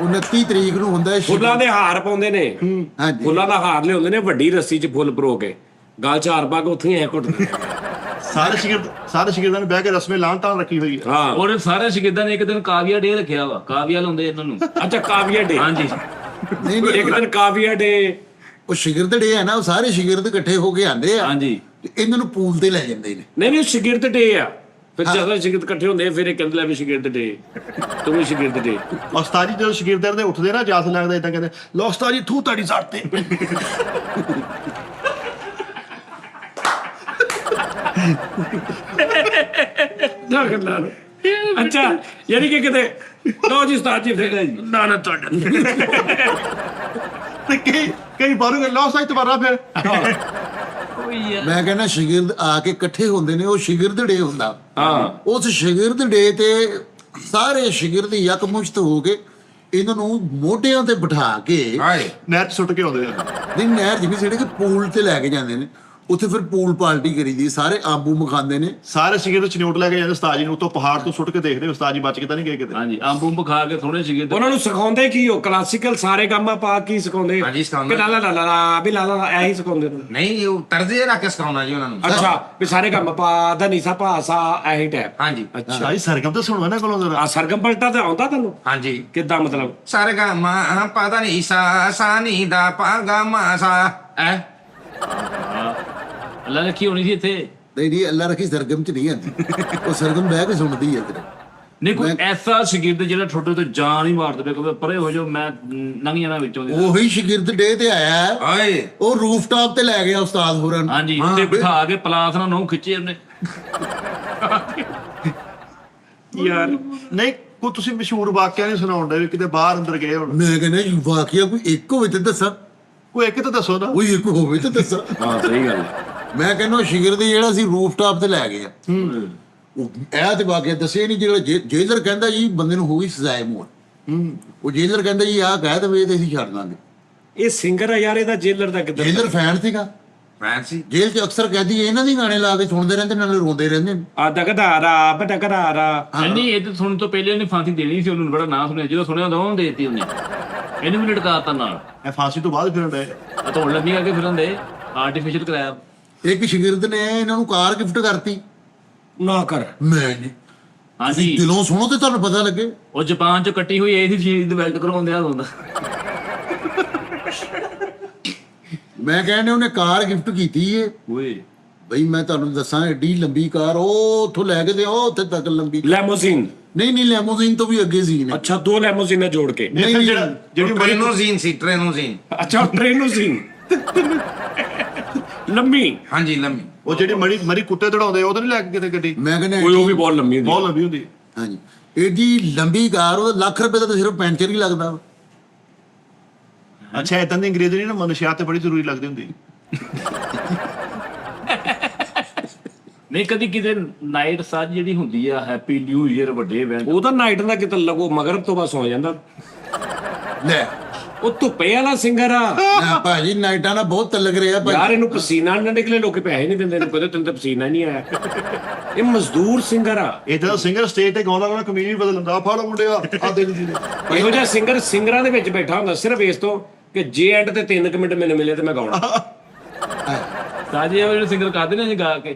29 ਤਰੀਕ ਨੂੰ ਹੁੰਦਾ ਫੁੱਲਾਂ ਦੇ ਹਾਰ ਪਾਉਂਦੇ ਨੇ। ਹਾਂਜੀ ਫੁੱਲਾਂ ਦਾ ਹਾਰ ਲਿਆਉਂਦੇ ਨੇ ਵੱਡੀ ਰੱਸੀ 'ਚ ਫੁੱਲ ਪਰੋ ਕੇ, ਗਲ 'ਚ ਹਾਰ ਪਾ ਕੇ ਉੱਥੇ ਹੀ ਐ ਘੁੱਟਦੇ। ਸਾਰੇ ਸ਼ਾਗਿਰਦਾਂ ਨੇ ਬਹਿ ਕੇ ਰਸਮੇ ਲਾਂਤਾਂ ਰੱਖੀ ਹੋਈ ਹੈ। ਹਾਂ ਔਰ ਸਾਰੇ ਸ਼ਾਗਿਰਦਾਂ ਨੇ ਇੱਕ ਦਿਨ ਕਾਵਿਆ ਡੇ ਰੱਖਿਆ ਵਾ। ਕਾਵਿਆ ਲਾਉਂਦੇ ਇਹਨਾਂ ਨੂੰ। ਅੱਛਾ ਕਾਵੀਆ ਡੇ। ਹਾਂਜੀ ਨਹੀਂ ਨਹੀਂ ਇੱਕ ਦਿਨ ਕਾਵੀਆ ਡੇ, ਉਹ ਸ਼ਾਗਿਰਦ ਹੈ ਨਾ, ਉਹ ਸਾਰੇ ਸ਼ਾਗਿਰਦ ਇਕੱਠੇ ਹੋ ਕੇ ਆਉਂਦੇ ਆ ਹਾਂਜੀ ਤੇ ਇਹਨਾਂ ਨੂੰ ਪੂਲ ਤੇ ਲੈ ਜਾਂਦੇ ਨੇ। ਨਹੀਂ ਸ਼ਾਗਿਰਦ ਡੇ ਆ, ਫਿਰ ਜਦੋਂ ਸ਼ਾਗਿਰਦ ਇਕੱਠੇ ਹੁੰਦੇ ਆ, ਫਿਰ ਇਹ ਕਹਿੰਦੇ ਲੈ ਵੀ ਸ਼ਾਗਿਰਦ ਡੇ, ਤੂੰ ਵੀ ਸ਼ਾਗਿਰਦ ਡੇ। ਉਸਤਾਦ ਜੀ ਜਦੋਂ ਸ਼ਾਗਿਰਦਾਂ ਦੇ ਉੱਠਦੇ ਨਾ ਜਾਸ ਲੱਗਦਾ ਇਦਾਂ ਕਹਿੰਦੇ ਲੋ ਉਸਤਾਦ ਜੀ ਥੂ ਤੁਹਾਡੀ ਸੱਟ ਤੇ। ਨਾ ਗੱਲਾਂ ਨੇ। ਅੱਛਾ ਯਾਨੀ ਕਿ ਕਿਤੇ ਲੋ ਜੀ ਉਸਤਾਦ ਜੀ ਫਿਰ ਨਾ ਤੁਹਾਡਾ ਤੇ ਕਈ ਬਾਹਰੋਂ ਲੋ ਉਸਤਾਦ ਦੁਬਾਰਾ ਫਿਰ। ਉਹੀ ਆ। ਮੈਂ ਕਹਿੰਦਾ ਸ਼ਾਗਿਰਦ ਆ ਕੇ ਇਕੱਠੇ ਹੁੰਦੇ ਨੇ, ਉਹ ਸ਼ਾਗਿਰਦ ਡੇ ਹੁੰਦਾ। ਹਾਂ ਉਸ ਸ਼ਾਗਿਰਦ ਡੇ ਤੇ ਸਾਰੇ ਸ਼ਾਗਿਰਦ ਯਕਮੁਸ਼ਤ ਹੋ ਕੇ ਇਹਨਾਂ ਨੂੰ ਮੋਢਿਆਂ ਤੇ ਬਿਠਾ ਕੇ ਹਾਏ ਨਹਿਰ 'ਚ ਸੁੱਟ ਕੇ ਆਉਂਦੇ ਆ। ਨਹੀਂ ਨਹਿਰ ਜਿਵੇਂ ਜਿਹੜੇ ਕਿ ਪੂਲ ਤੇ ਲੈ ਕੇ ਜਾਂਦੇ ਨੇ, ਉੱਥੇ ਫਿਰ ਪੂਲ ਪਾਰਟੀ ਕਰੀਦੀ, ਸਾਰੇ ਆਬੂ ਮਖਾਂਦੇ ਨੇ। ਸਾਰੇ ਸ਼ਾਗਿਰਦ ਚਨੋਟ ਲੈ ਕੇ ਜਾਂਦੇ ਉਸਤਾਦ ਜੀ ਨੂੰ, ਉੱਤੋਂ ਪਹਾੜ ਤੋਂ ਸੁੱਟ ਕੇ ਦੇਖਦੇ ਉਸਤਾਦ ਜੀ ਬਚ ਕੇ ਤਾਂ ਨਹੀਂ ਗਏ ਕਿਤੇ। ਹਾਂਜੀ ਅੰਬ ਖਾ ਕੇ ਥੋੜੇ ਸੀਗੇ ਤੇ ਉਹਨਾਂ ਨੂੰ ਸਿਖਾਉਂਦੇ ਕੀ ਉਹ ਕਲਾਸੀਕਲ ਸਾਰੇ ਗਾਮਾ ਪਾ ਕੀ ਸਿਖਾਉਂਦੇ? ਹਾਂਜੀ, ਸਿਖਾਉਂਦੇ। ਕਿ ਲਾ ਲਾ ਲਾ ਲਾ ਲਾ ਵੀ ਲਾ ਲਾ ਲਾ ਇਹੀ ਸਿਖਾਉਂਦੇ ਨੇ। ਨਹੀਂ ਉਹ ਤਰਜ਼ੇ ਰੱਖ ਕੇ ਸਿਖਾਉਣਾ ਜੀ ਉਹਨਾਂ ਨੂੰ। ਅੱਛਾ ਵੀ ਸਾਰੇ ਗਾਮਾ ਪਾ ਦਾ ਨੀਸਾ ਭਾਸਾ ਇਹੀ ਟੈਪ। ਹਾਂਜੀ ਅੱਛਾ ਆਈ ਸਰਗਮ ਤਾਂ ਸੁਣਵਾ ਨਾ ਕੋਲੋਂ ਜ਼ਰਾ। ਆ ਸਰਗਮ ਪਲਟਾ ਤੇ ਆਉਂਦਾ ਤੈਨੂੰ ਹਾਂਜੀ ਕਿੱਦਾਂ ਮਤਲਬ? ਸਾਰੇ ਗਾ ਮਾ ਪਤਾ ਨਹੀਂ ਸਾ ਨੀ ਦਾ ਪਾ ਗਾ ਮਾ ਸਾ ਐ ਅੱਲਾ ਰੱਖੀ ਹੋਣੀ ਸੀ ਇੱਥੇ। ਨਹੀਂ ਅੱਲਾ ਰੱਖੀ ਸਰਗਮ ਚ ਨਹੀਂ ਆਉਂਦੀ, ਉਹ ਸਰਗਮ ਬਹਿ ਕੇ ਸੁਣਦੀ ਹੈ ਫਿਰ। ਨਹੀਂ ਕੋਈ ਐਸਾ ਸ਼ਾਗਿਰਦ ਜਿਹੜਾ ਛੋਟੇ ਤੋਂ ਜਾਨ ਹੀ ਮਾਰ ਦੇਵੇ, ਕਹਿੰਦਾ ਪਰੇ ਹੋ ਜਾਓ ਮੈਂ ਲੰਘ ਜਾਣਾ ਵਿੱਚੋਂ ਦੀ। ਉਹੀ ਸ਼ਾਗਿਰਦ ਡੇ ਤੇ ਆਇਆ ਹੈ, ਹਾਏ ਉਹ ਰੂਫਟਾਪ ਤੇ ਲੈ ਗਿਆ ਉਸਤਾਦ ਹੋਰਾਂ ਨੂੰ। ਹਾਂਜੀ ਉੱਤੇ ਬਿਠਾ ਕੇ ਪਲਾਸ ਨਾਲ ਨਹੁੰ ਖਿੱਚੇ ਉਹਨੇ। ਯਾਰ ਨਹੀਂ ਕੋਈ ਤੁਸੀਂ ਮਸ਼ਹੂਰ ਵਾਕਿਆ ਨਹੀਂ ਸੁਣਾਉਂਦੇ ਵੀ ਕਿਤੇ ਬਾਹਰ ਅੰਦਰ ਗਏ ਹੁਣ। ਮੈਂ ਕਹਿੰਦਾ ਜੀ ਵਾਕਿਆ ਕੋਈ ਇੱਕ ਹੋਵੇ ਤੇ ਦੱਸਾਂ, ਕੋਈ ਇੱਕ ਤਾਂ ਦੱਸੋ ਨਾ। ਕੋਈ ਇੱਕ ਹੋਵੇ ਤੇ ਦੱਸਾਂ। ਹਾਂ ਸਹੀ ਗੱਲ ਹੈ। ਮੈਂ ਕਹਿੰਦਾ ਉਹ ਸ਼ਾਗਿਰਦ ਜਿਹੜਾ ਸੀ ਰੂਫਟਾਪ ਤੇ ਲੈ ਗਿਆ, ਉਹ ਇਹ ਤੇ ਵਾਕਿਆ ਦੱਸਿਆ ਨਹੀਂ। ਜਿਹੜਾ ਜੇਲਰ ਕਹਿੰਦਾ ਜੀ ਬੰਦੇ ਨੂੰ ਹੋ ਗਈ ਸਜ਼ਾਏ ਮੌਤ, ਉਹ ਜੇਲਰ ਕਹਿੰਦਾ ਜੀ ਆਹ ਕਹਿ ਦਵੇ ਤੇ ਅਸੀਂ ਛੱਡ ਦਾਂਗੇ। ਇਹ ਸਿੰਗਰ ਆ ਯਾਰ, ਇਹਦਾ ਜੇਲਰ ਦਾ ਕਿੱਦਾਂ? ਜੇਲਰ ਫੈਨ ਸੀਗਾ, ਫੈਂਸੀ ਜੇਲ੍ਹ 'ਚ ਅਕਸਰ ਕੈਦੀ ਇਹਨਾਂ ਦੇ ਗਾਣੇ ਲਾ ਕੇ ਸੁਣਦੇ ਰਹਿੰਦੇ, ਨਾਲੇ ਰੋਂਦੇ ਰਹਿੰਦੇ ਨੇ। ਆ ਦਗਦਾਰਾ ਬਟਕਰਾਰਾ। ਨਹੀਂ ਇਹ ਤਾਂ ਸੁਣਨ ਤੋਂ ਪਹਿਲੇ ਉਹਨੇ ਫਾਂਸੀ ਦੇਣੀ ਸੀ, ਉਹਨੂੰ ਬੜਾ ਨਾਂ ਸੁਣਿਆ, ਜਦੋਂ ਸੁਣਿਆ ਉਹਨੂੰ ਦੇਤੀ ਉਹਨੇ। ਇਹਨੂੰ ਵੀ ਲਟਕਾਤਾ ਨਾਲ, ਇਹ ਫਾਂਸੀ ਤੋਂ ਬਾਅਦ ਫਿਰਨ ਡਏ। ਆ ਧੋਣ ਲੱਗੀ ਕਰਕੇ ਫਿਰਨ ਦੇ ਆਰਟੀਫੀਸ਼ੀਅਲ ਕਰਾਇਆ। ਇੱਕ ਸ਼ਾਗਿਰਦ ਨੇ ਇਹਨਾਂ ਨੂੰ ਕਾਰ ਗਿਫਟ ਕਰਤੀ। ਨਾ ਕਰ। ਮੈਂ ਨਹੀਂ, ਹਾਂਜੀ ਦਿਲੋਂ ਸੁਣੋ ਤੇ ਤੁਹਾਨੂੰ ਪਤਾ ਲੱਗੇ। ਉਹ ਜਾਪਾਨ ਚ ਕੱਟੀ ਹੋਈ ਇਹ ਸੀ ਚੀਜ਼ ਦੀ ਵੈਲਟ ਕਰਾਉਂਦੇ ਆ ਹੁੰਦਾ। ਮੈਂ ਕਹਿੰਦੇ ਉਹਨੇ ਕਾਰ ਗਿਫਟ ਕੀਤੀ ਏ ਓਏ ਬਈ, ਮੈਂ ਤੁਹਾਨੂੰ ਦੱਸਾਂ ਐਡੀ ਲੰਬੀ ਕਾਰ, ਉਹ ਉੱਥੋਂ ਲੈ ਕੇ ਤੇ ਉਹ ਉੱਥੇ ਤੱਕ ਲੰਬੀ। ਲੈਮੋਜ਼ੀਨ। ਨਹੀਂ ਲੈਮੋਜ਼ੀਨ ਤੋਂ ਵੀ ਅੱਗੇ ਸੀ ਨੇ। ਅੱਛਾ ਦੋ ਲੈਮੋਜ਼ੀਨਾਂ ਜੋੜ ਕੇ। ਨਹੀਂ ਜਿਹੜੀ ਮਰੀ ਟ੍ਰੇਨੋਜ਼ੀਨ ਸੀ ਟ੍ਰੇਨੋਜ਼ੀਨ। ਅੱਛਾ ਟ੍ਰੇਨੋਜ਼ੀਨ ਲੰਮੀ। ਹਾਂਜੀ ਲੰਮੀ। ਉਹ ਜਿਹੜੀ ਮਰੀ ਕੁੱਤੇ ਦੜਾਉਂਦੇ ਉਹ ਤਾਂ ਨਹੀਂ ਲੈ ਕੇ ਕਿਤੇ ਗੱਡੀ। ਮੈਂ ਕਹਿੰਦਾ ਕੋਈ ਉਹ ਵੀ ਬਹੁਤ ਲੰਮੀ ਹੁੰਦੀ। ਬਹੁਤ ਲੰਬੀ ਹੁੰਦੀ। ਹਾਂਜੀ ਐਡੀ ਲੰਬੀ ਕਾਰ, ਉਹ ਲੱਖ ਰੁਪਏ ਦਾ ਤਾਂ ਸਿਰਫ ਪੈਂਚਰ ਹੀ ਲੱਗਦਾ ਵਾ। ਅੱਛਾ ਇਦਾਂ ਦੀ ਅੰਗਰੇਜ਼ੀ ਨਹੀਂ ਨਾ ਮਨੁਸ਼ਿਆਤ ਤੇ ਬੜੀ ਜ਼ਰੂਰੀ ਲੱਗਦੀ ਹੁੰਦੀ। ਨਹੀਂ ਕਦੀ ਕਿਤੇ ਨਾਈਟ ਸਾਜ ਜਿਹੜੀ ਹੁੰਦੀ ਆ ਹੈਪੀ ਨਿਊ ਈਅਰ ਵੱਡੇ ਇਵੈਂਟ, ਉਹਦਾ ਨਾਈਟ ਦਾ ਕਿਤੇ ਲੱਗੋ ਮਗਰਬ ਤੋਂ ਬਾਅਦ ਸੌ ਜਾਂਦਾ। ਲੈ ਉਹ ਧੁੱਪੇ ਵਾਲਾ ਸਿੰਗਰ ਆ ਨਾ ਭਾਜੀ, ਨਾਈਟਾਂ ਨਾਲ ਬਹੁਤ ਤਲਕ ਰਿਹਾ ਯਾਰ, ਭਾਜੀ। ਇਹਨੂੰ ਪਸੀਨਾ ਨਾ ਨਿਕਲੇ, ਲੋਕੀ ਪੈਸੇ ਨਹੀਂ ਦਿੰਦੇ, ਇਹਨੂੰ ਕਹਿੰਦੇ ਤੈਨੂੰ ਤਾਂ ਪਸੀਨਾ ਨਹੀਂ ਆਇਆ। ਇਹ ਮਜ਼ਦੂਰ ਸਿੰਗਰ ਆ। ਇਦਾਂ ਦਾ ਸਿੰਗਰ ਸਟੇਜ ਤੇ ਗਾਉਂਦਾ ਉਹਨਾਂ ਕਮੀਜ਼ ਵੀ ਬਦਲ ਲੈਂਦਾ। ਫੜ ਮੁੰਡਿਆ ਆ ਦੇ ਜੀ। ਇਹੋ ਜਿਹਾ ਸਿੰਗਰ ਸਿੰਗਰਾਂ ਦੇ ਵਿੱਚ ਬੈਠਾ ਹੁੰਦਾ ਸਿਰਫ ਇਸ ਤੋਂ ਕਿ ਜੇ ਐਂਡ ਤੇ 3 ਮਿੰਟ ਮੈਨੂੰ ਮਿਲੇ ਤੇ ਮੈਂ ਗਾਉਣਾ। ਸਾਜੇ ਉਹ ਜਿਹੜੇ ਸਿੰਗਰ ਕਰਦੇ ਨੇ ਜੀ ਗਾ ਕੇ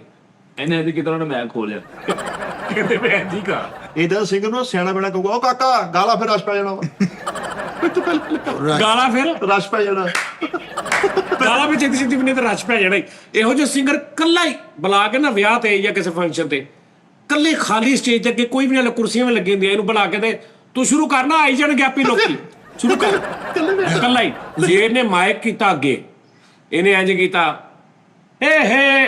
ਇਹਨੇ ਇਹਦੀ ਕਿਤੋਂ ਮੈਂ ਖੋਲਿਆ ਕਹਿੰਦੇ ਮੈਂ ਜੀ ਗਾ। ਇਦਾਂ ਦਾ ਸਿੰਗਰ ਨੂੰ ਸਿਆਣਾ ਬਣਾ ਕਹੂਗਾ ਉਹ ਕਾਕਾ ਗਾਲਾ ਫਿਰ ਰਸ਼ ਪੈ ਜਾਣਾ ਵਾ। ਗਾਲਾਂ ਫਿਰ ਰਸ਼ ਪੈ ਜਾਣਾ। ਗਾਲਾਂ ਵਿੱਚ ਛੇਤੀ ਵੀ ਨਹੀਂ ਤੇ ਰਸ਼ ਪੈ ਜਾਣਾ ਈ। ਇਹੋ ਜਿਹਾ ਸਿੰਗਰ ਕੱਲਾ ਹੀ ਬੁਲਾ ਕੇ ਨਾ ਵਿਆਹ ਤੇ ਜਾਂ ਕਿਸੇ ਫੰਕਸ਼ਨ ਤੇ ਕੱਲੇ ਖਾਲੀ ਸਟੇਜ ਤੇ ਅੱਗੇ ਕੋਈ ਵੀ ਨਾ ਕੁਰਸੀਆਂ ਵੀ ਲੱਗੀ ਹੁੰਦੀਆਂ, ਇਹਨੂੰ ਬੁਲਾ ਕੇ ਤੇ ਤੂੰ ਸ਼ੁਰੂ ਕਰਨਾ, ਆਈ ਜਾਣਗੇ ਆਪੀ ਲੋਕੀ ਸ਼ੁਰੂ ਕਰ। ਕੱਲਾ ਹੀ ਜੇ ਇਹਨੇ ਮਾਈਕ ਕੀਤਾ ਅੱਗੇ, ਇਹਨੇ ਇੰਜ ਕੀਤਾ ਹੇ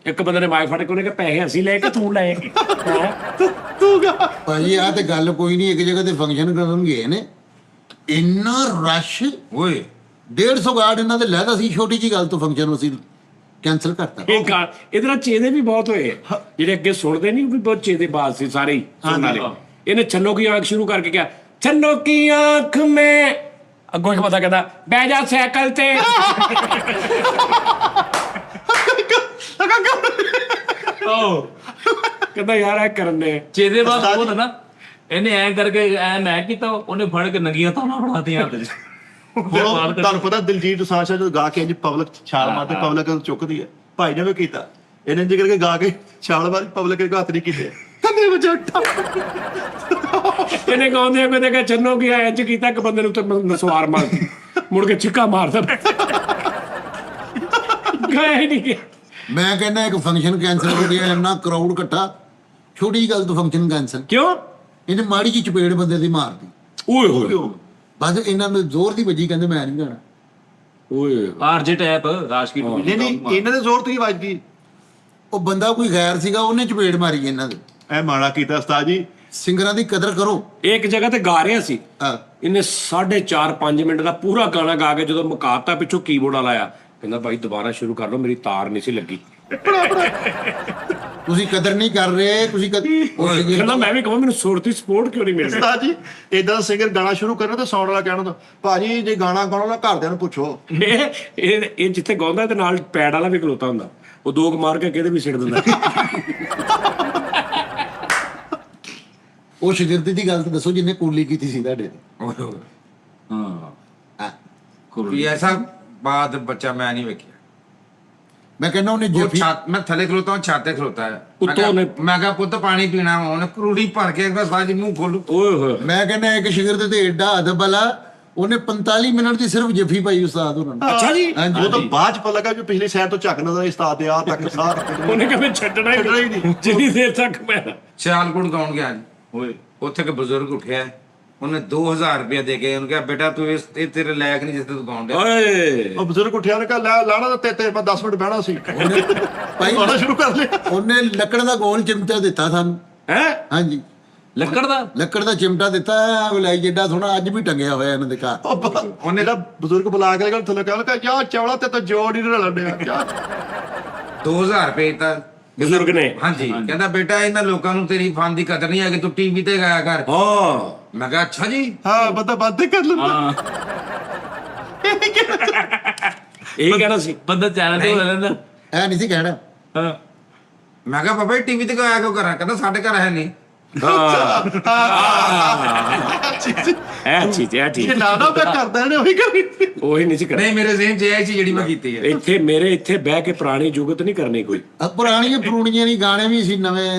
ਇੱਕ ਬੰਦੇ ਨੇ ਮਾਈਕ ਫੜ ਕੇ ਉਹਨੇ ਕਿਹਾ ਪੈਸੇ ਅਸੀਂ ਲੈ ਕੇ ਤੂੰ ਲੈ ਕੇ। ਤੂੰ ਗਾ ਭਾਜੀ ਆਹ ਤੇ ਗੱਲ ਕੋਈ ਨਹੀਂ, ਇੱਕ ਜਗ੍ਹਾ ਤੇ ਫੰਕਸ਼ਨ ਕਰਨ ਗਏ ਨੇ, ਇੰਨਾ ਰਸ਼, ਓਏ 150 ਗਾਰਡ ਇਹਨਾਂ ਦੇ ਲੈਦਾ ਸੀ। ਛੋਟੀ ਜੀ ਗੱਲ ਤੋਂ ਫੰਕਸ਼ਨ ਅਸੀਂ ਕੈਨਸਲ ਕਰਤਾ। ਇਹਦੇ ਨਾਲ ਚੇਦੇ ਵੀ ਬਹੁਤ ਹੋਏ, ਜਿਹੜੇ ਅੱਗੇ ਸੁਣਦੇ ਨਹੀਂ ਵੀ ਬਹੁਤ ਚੇਦੇ ਬਾਜ਼ ਸੀ ਸਾਰੇ ਹੀ ਸੁਣਨ ਵਾਲੇ। ਇਹਨੇ ਛੰਨੋ ਕੀ ਆਂਖ ਸ਼ੁਰੂ ਕਰਕੇ ਕਿਹਾ ਛੰਨੋ ਕੀ ਆਂਖ ਮੈਂ, ਅੱਗੋਂ ਇੱਕ ਪਤਾ ਕਹਿੰਦਾ ਬਹਿ ਜਾ ਸਾਈਕਲ ਤੇ। ਕਹਿੰਦਾ ਯਾਰ ਇਹ ਕਰਨ ਨੇ ਚੇਦੇ ਬਾਅਦ ਉਹ ਨਾ ਇਹਨੇ ਐ ਕਰਕੇ ਐ ਮੈਂ ਕੀਤਾ, ਉਹਨੇ ਫੜ ਕੇ ਨੰਗੀਆਂ ਤਾਲਾਂ ਬਣਾਤੀਆਂ ਹੱਥ 'ਚ। ਤੁਹਾਨੂੰ ਪਤਾ ਦਿਲਜੀਤ ਦੋਸਾਂਝ ਜਦੋਂ ਗਾ ਕੇ ਇੰਜ ਪਬਲਿਕ ਛਾਲ ਮਾਰਦੇ, ਪਬਲਿਕ ਚੁੱਕਦੀ ਹੈ। ਭਾਈ ਨੇ ਵੀ ਕੀਤਾ, ਇਹਨੇ ਇੰਜ ਕਰਕੇ ਗਾ ਕੇ ਛਾਲ ਮਾਰੀ, ਪਬਲਿਕ ਦੇ ਹੱਥ ਨਹੀਂ ਕੀਤੇ। ਕੰਨੇ ਵਜਾ ਇਹਨੇ ਗਾਉਂਦੇ ਆ ਕਹਿੰਦੇ ਕਿ ਛੰਨੋ ਕੀ ਇੰਜ ਕੀਤਾ ਕਿ ਬੰਦੇ ਨੂੰ ਤੇ ਸਵਾਰ ਮਾਰਦੀ, ਮੁੜ ਕੇ ਛਿੱਕਾ ਮਾਰਦਾ। ਗਏ ਹੀ ਨਹੀਂ ਗਿਆ। ਮੈਂ ਕਹਿੰਦਾ ਇੱਕ ਫੰਕਸ਼ਨ ਕੈਂਸਲ ਹੋ ਗਿਆ, ਇੰਨਾ ਕਰਾਊਡ ਇਕੱਠਾ, ਛੋਟੀ ਜਿਹੀ ਗੱਲ ਤੋਂ ਫੰਕਸ਼ਨ ਕੈਂਸਲ। ਕਿਉਂ? ਇਹਨੇ ਮਾੜੀ ਜਿਹੀ ਚਪੇੜ ਬੰਦੇ ਦੀ ਮਾਰਦੀ, ਓਏ ਹੋਏ ਬਸ ਇਹਨਾਂ ਨੂੰ ਜ਼ੋਰ ਦੀ ਵੱਜੀ, ਕਹਿੰਦੇ ਮੈਂ ਨਹੀਂ ਜਾਣਾ। ਓਏ ਆਰਜੇ ਟੈਪ ਰਾਸ਼ਕੀ ਟੂ ਨਹੀਂ ਨਹੀਂ ਇਹਨਾਂ ਦੇ ਜ਼ੋਰ ਤੇ ਹੀ ਵੱਜ ਗਈ। ਉਹ ਬੰਦਾ ਕੋਈ ਗੈਰ ਸੀਗਾ, ਉਹਨੇ ਚਪੇੜ ਮਾਰੀ ਇਹਨਾਂ ਦੇ। ਐ ਮਾੜਾ ਕੀਤਾ ਉਸਤਾਦ ਜੀ। ਸਿੰਗਰਾਂ ਦੀ ਕਦਰ ਕਰੋ। ਇੱਕ ਜਗ੍ਹਾ ਤੇ ਗਾ ਰਿਹਾ ਸੀ, ਹਾਂ। ਇਹਨੇ 4.5 ਮਿੰਟ ਦਾ ਪੂਰਾ ਗਾਣਾ ਗਾ ਕੇ ਜਦੋਂ ਮੁਕਾਤਾ, ਪਿੱਛੋਂ ਕੀਬੋਰਡ ਵਾਲਾ ਆਇਆ, ਕਹਿੰਦਾ ਭਾਈ ਦੁਬਾਰਾ ਸ਼ੁਰੂ ਕਰ ਲਓ, ਮੇਰੀ ਤਾਰ ਨਹੀਂ ਸੀ ਲੱਗੀ। ਤੁਸੀਂ ਕਦਰ ਨਹੀਂ ਕਰ ਰਹੇ, ਤੁਸੀਂ ਕਹਿੰਦਾ ਮੈਂ ਵੀ ਕਹਾਂ ਮੈਨੂੰ ਸੁਰ ਦੀ ਸਪੋਰਟ ਕਿਉਂ ਨਹੀਂ ਮਿਲ ਰਹੀ। ਉਸਤਾਦ ਜੀ ਇਦਾਂ ਦਾ ਸਿੰਗਰ ਗਾਣਾ ਸ਼ੁਰੂ ਕਰਨਾ ਤੇ ਸਾਊਂਡ ਵਾਲਾ ਕਹਿਣਾ ਤਾਂ ਭਾਜੀ ਜੇ ਗਾਣਾ ਗਾਉਣਾ ਨਾ ਘਰਦਿਆਂ ਨੂੰ ਪੁੱਛੋ। ਇਹ ਜਿੱਥੇ ਗਾਉਂਦਾ ਤੇ ਨਾਲ ਪੈਡ ਵਾਲਾ ਵੀ ਖਲੋਤਾ ਹੁੰਦਾ, ਉਹ ਦੋ ਕੁ ਮਾਰ ਕੇ ਕਿਤੇ ਵੀ ਸਿੱਟ ਦਿੰਦਾ। ਉਹ ਸ਼ਾਗਿਰਦੀ ਦੀ ਗੱਲ ਤਾਂ ਦੱਸੋ ਜਿਹਨੇ ਕੂਲੀ ਕੀਤੀ ਸੀ ਤੁਹਾਡੇ ਤੇ। ਹਾਂ ਕੋਈ ਐਸਾ ਬਾਤ ਬੱਚਾ ਮੈਂ ਨਹੀਂ ਵੇਖਿਆ। ਮੈਂ ਕਹਿੰਦਾ ਉਹਨੇ ਉਹ ਜੱਫੀ, ਛੱਤ, ਮੈਂ ਥੱਲੇ ਖਲੋਤਾ ਹਾਂ, ਛੱਤ ਤੇ ਖਲੋਤਾ ਹੈ। ਉੱਤੋਂ ਉਹਨੇ- ਮੈਂ ਕਿਹਾ ਪੁੱਤ ਪਾਣੀ ਪੀਣਾ ਵਾ, ਉਹਨੇ ਕਰੂੜੀ ਭਰ ਕੇ ਬਸ ਬਾਜੀ ਮੂੰਹ ਖੋਲੂ। ਓਏ ਹੋਏ ਮੈਂ ਕਹਿੰਦਾ ਇੱਕ ਸ਼ਾਗਿਰਦ ਤੇ ਏਡਾ ਅਦਬ ਵਾਲਾ, ਉਹਨੇ 45 ਮਿੰਟ ਦੀ ਸਿਰਫ ਜੱਫੀ ਪਾਈ ਉਸਤਾਦ ਉਹਨਾਂ ਨੂੰ। ਅੱਛਾ ਜੀ। ਹਾਂਜੀ। ਉਹ ਤਾਂ ਬਾਅਦ ਚ ਪਤਾ ਲੱਗਾ ਜੋ ਪਿਛਲੀ ਸਾਈਡ ਤੋਂ ਝੱਕ ਨਜ਼ਰ ਉਸਤਾਦ ਦੇ ਆ ਤੱਕ ਸਾਰ ਉਹਨੇ ਕਦੇ ਛੱਡਣਾ ਛੱਡਣਾ ਹੀ ਹੀ ਨਹੀਂ। ਨਹੀਂ ਜਿੰਨੀ ਦੇਰ ਤੱਕ ਮੈਂ ਸਿਆਲਕੋਟ ਗਾਉਣ ਗਿਆ ਜੀ, ਓਏ ਉੱਥੇ ਇੱਕ ਬਜ਼ੁਰਗ ਉੱਠਿਆ, ਉਹਨੇ 2000 ਰੁਪਇਆ ਦੇ ਕੇ ਉਹਨੂੰ ਕਿਹਾ ਬੇਟਾ ਤੂੰ ਇਹ ਤੇਰੇ ਲਾਇਕ ਨਹੀਂ ਜਿਸ ਤੇ ਤੂੰ ਗਾਉਣ ਡਿਆ। ਓਏ ਉਹ ਬਜ਼ੁਰਗ ਉੱਠਿਆ ਨੇ ਕਹਾ ਲੈ ਲਾਣਾ ਤਾਂ ਤੇ ਮੈਂ 10 ਮਿੰਟ ਬਹਿਣਾ ਸੀ। ਭਾਈ ਗਾਣਾ ਸ਼ੁਰੂ ਕਰ ਲਿਆ। ਉਹਨੇ ਲੱਕੜ ਦਾ ਗੋਲ ਚਿਮਟਾ ਦਿੱਤਾ ਸਾਨੂੰ। ਹੈ ਹਾਂਜੀ, ਲੱਕੜ ਦਾ ਲੱਕੜ ਦਾ ਚਿਮਟਾ ਦਿੱਤਾ, ਵਲਾਈ ਜਿੱਡਾ ਸੋਹਣਾ, ਅੱਜ ਵੀ ਟੰਗਿਆ ਹੋਇਆ ਇਹਨਾਂ ਦੇ ਘਰ। ਉਹਨੇ ਜਿਹੜਾ ਬਜ਼ੁਰਗ ਬੁਲਾ ਕੇ ਗੱਲ ਥੱਲੇ ਕਹਿ ਲਗਾ ਯਾ ਚੌਲਾ ਤੇ ਤਾਂ ਜੋੜ ਹੀ ਰਲਣ ਡਿਆ। 2000 ਰੁਪਏ ਤਾਂ ਬਜ਼ੁਰਗ ਨੇ। ਹਾਂਜੀ, ਕਹਿੰਦਾ ਬੇਟਾ ਇਹਨਾਂ ਲੋਕਾਂ ਨੂੰ ਤੇਰੀ ਫਨ ਦੀ ਕਦਰ ਨਹੀਂ ਹੈਗੀ, ਤੂੰ ਟੀਵੀ ਤੇ ਗਾਇਆ ਕਰ। ਹਾਂ ਮੈਂ ਕਿਹਾ ਅੱਛਾ ਜੀ। ਹਾਂ ਬੰਦਾ ਬੰਦ ਕਰ ਲੈਂਦਾ। ਹਾਂ ਇਹ ਕਹਿਣਾ ਸੀ। ਬੰਦਾ ਚੈਨਲ ਤੇ ਹੋ ਲੈਂਦਾ। ਐ ਨਹੀਂ ਸੀ ਕਹਿਣਾ। ਹਾਂ ਮੈਂ ਕਿਹਾ ਬਾਬਾ ਟੀਵੀ ਤੇ ਗਾਇਆ ਕਿਉਂ ਕਰਾਂ? ਕਹਿੰਦਾ ਸਾਡੇ ਘਰ ਹੈ ਨਹੀਂ। ਇਹ ਚੀਜ਼ ਇਹ ਇਹ ਠੀਕ ਨਾ ਨਾ ਮੈਂ ਕਰਦਾ ਨੇ ਉਹੀ ਕਰੀ। ਉਹੀ ਨਹੀਂ ਸੀ ਕਰਨਾ। ਨਹੀਂ, ਮੇਰੇ ਜ਼ਿਹਨ 'ਚ ਇਹ ਸੀ ਜਿਹੜੀ ਮੈਂ ਕੀਤੀ ਹੈ। ਇੱਥੇ ਮੇਰੇ ਇੱਥੇ ਬਹਿ ਕੇ ਪੁਰਾਣੀ ਜੁਗਤ ਨਹੀਂ ਕਰਨੀ ਕੋਈ। ਪੁਰਾਣੀਆਂ ਫਰੂਣੀਆਂ ਨਹੀਂ, ਗਾਣੇ ਵੀ ਸੀ, ਨਵੇਂ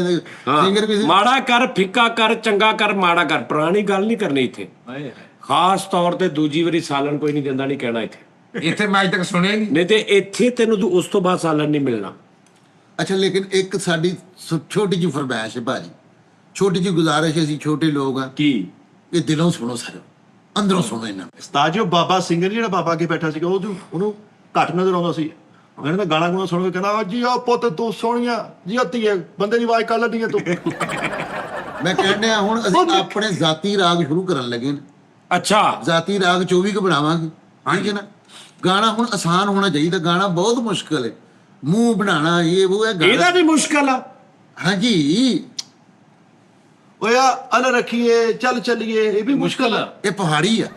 ਸਿੰਗਰ ਵੀ ਸੀ। ਮਾੜਾ ਕਰ, ਫਿੱਕਾ ਕਰ, ਚੰਗਾ ਕਰ, ਮਾੜਾ ਕਰ, ਪੁਰਾਣੀ ਗੱਲ ਨਹੀਂ ਕਰਨੀ ਇੱਥੇ। ਹਾਏ ਖਾਸ ਤੌਰ ਤੇ ਦੂਜੀ ਵਾਰੀ ਸਾਲਨ ਕੋਈ ਨਹੀਂ ਦਿੰਦਾ, ਨਹੀਂ ਕਹਿਣਾ ਇੱਥੇ। ਇੱਥੇ ਮੈਂ ਅੱਜ ਤੱਕ ਸੁਣਿਆ ਹੀ ਨਹੀਂ। ਨਹੀਂ ਤੇ ਇੱਥੇ ਤੈਨੂੰ ਉਸ ਤੋਂ ਬਾਅਦ ਸਾਲਨ ਨਹੀਂ ਮਿਲਣਾ। ਅੱਛਾ, ਲੇਕਿਨ ਇੱਕ ਸਾਡੀ ਛੋਟੀ ਜਿਹੀ ਫਰਮਾਇਸ਼ ਹੈ ਭਾਜੀ, ਛੋਟੀ ਜਿਹੀ ਗੁਜ਼ਾਰਿਸ਼, ਅਸੀਂ ਛੋਟੇ ਲੋਕ ਆ, ਕੀ ਇਹ ਦਿਲੋਂ ਸੁਣੋ ਸਰ, ਅੰਦਰੋਂ ਸੁਣੋ ਇਹਨਾਂ ਨੂੰ। ਉਸਤਾਦ ਜੀ ਉਹ ਬਾਬਾ ਸਿੰਗਰ ਜਿਹੜਾ ਬਾਬਾ ਅੱਗੇ ਬੈਠਾ ਸੀਗਾ ਉਹਨੂੰ ਘੱਟ ਨਜ਼ਰ ਆਉਂਦਾ ਸੀ। ਉਹਨੇ ਤਾਂ ਗਾਣਾ ਗੁਣਾ ਸੁਣ ਕੇ ਕਹਿੰਦਾ ਜੀ ਉਹ ਪੁੱਤ ਤੂੰ ਸੋਹਣੀਆਂ ਜੀ ਧੀਏ ਬੰਦੇ ਦੀ ਆਵਾਜ਼ ਕਰ ਲੱਗੀ ਤੂੰ। ਮੈਂ ਕਹਿੰਦਾ ਹੁਣ ਅਸੀਂ ਆਪਣੇ ਜ਼ਾਤੀ ਰਾਗ ਸ਼ੁਰੂ ਕਰਨ ਲੱਗੇ ਨੇ। ਅੱਛਾ ਜ਼ਾਤੀ ਰਾਗ 24 ਕੁ ਬਣਾਵਾਂਗੇ, ਠੀਕ ਹੈ ਨਾ। ਗਾਣਾ ਹੁਣ ਆਸਾਨ ਹੋਣਾ ਚਾਹੀਦਾ, ਗਾਣਾ ਬਹੁਤ ਮੁਸ਼ਕਲ ਹੈ। ਮੂੰਹ ਬਣਾਉਣਾ ਇਹ ਉਹ ਹੈ ਇਹਦਾ ਗਾਣਾ। ਵੀ ਮੁਸ਼ਕਲ ਆ। ਹਾਂਜੀ, ਓਏ ਆ ਅਲ ਰੱਖੀਏ ਚੱਲ ਚੱਲੀਏ ਇਹ ਵੀ ਮੁਸ਼ਕਲ ਆ। ਇਹ ਪਹਾੜੀ ਆ।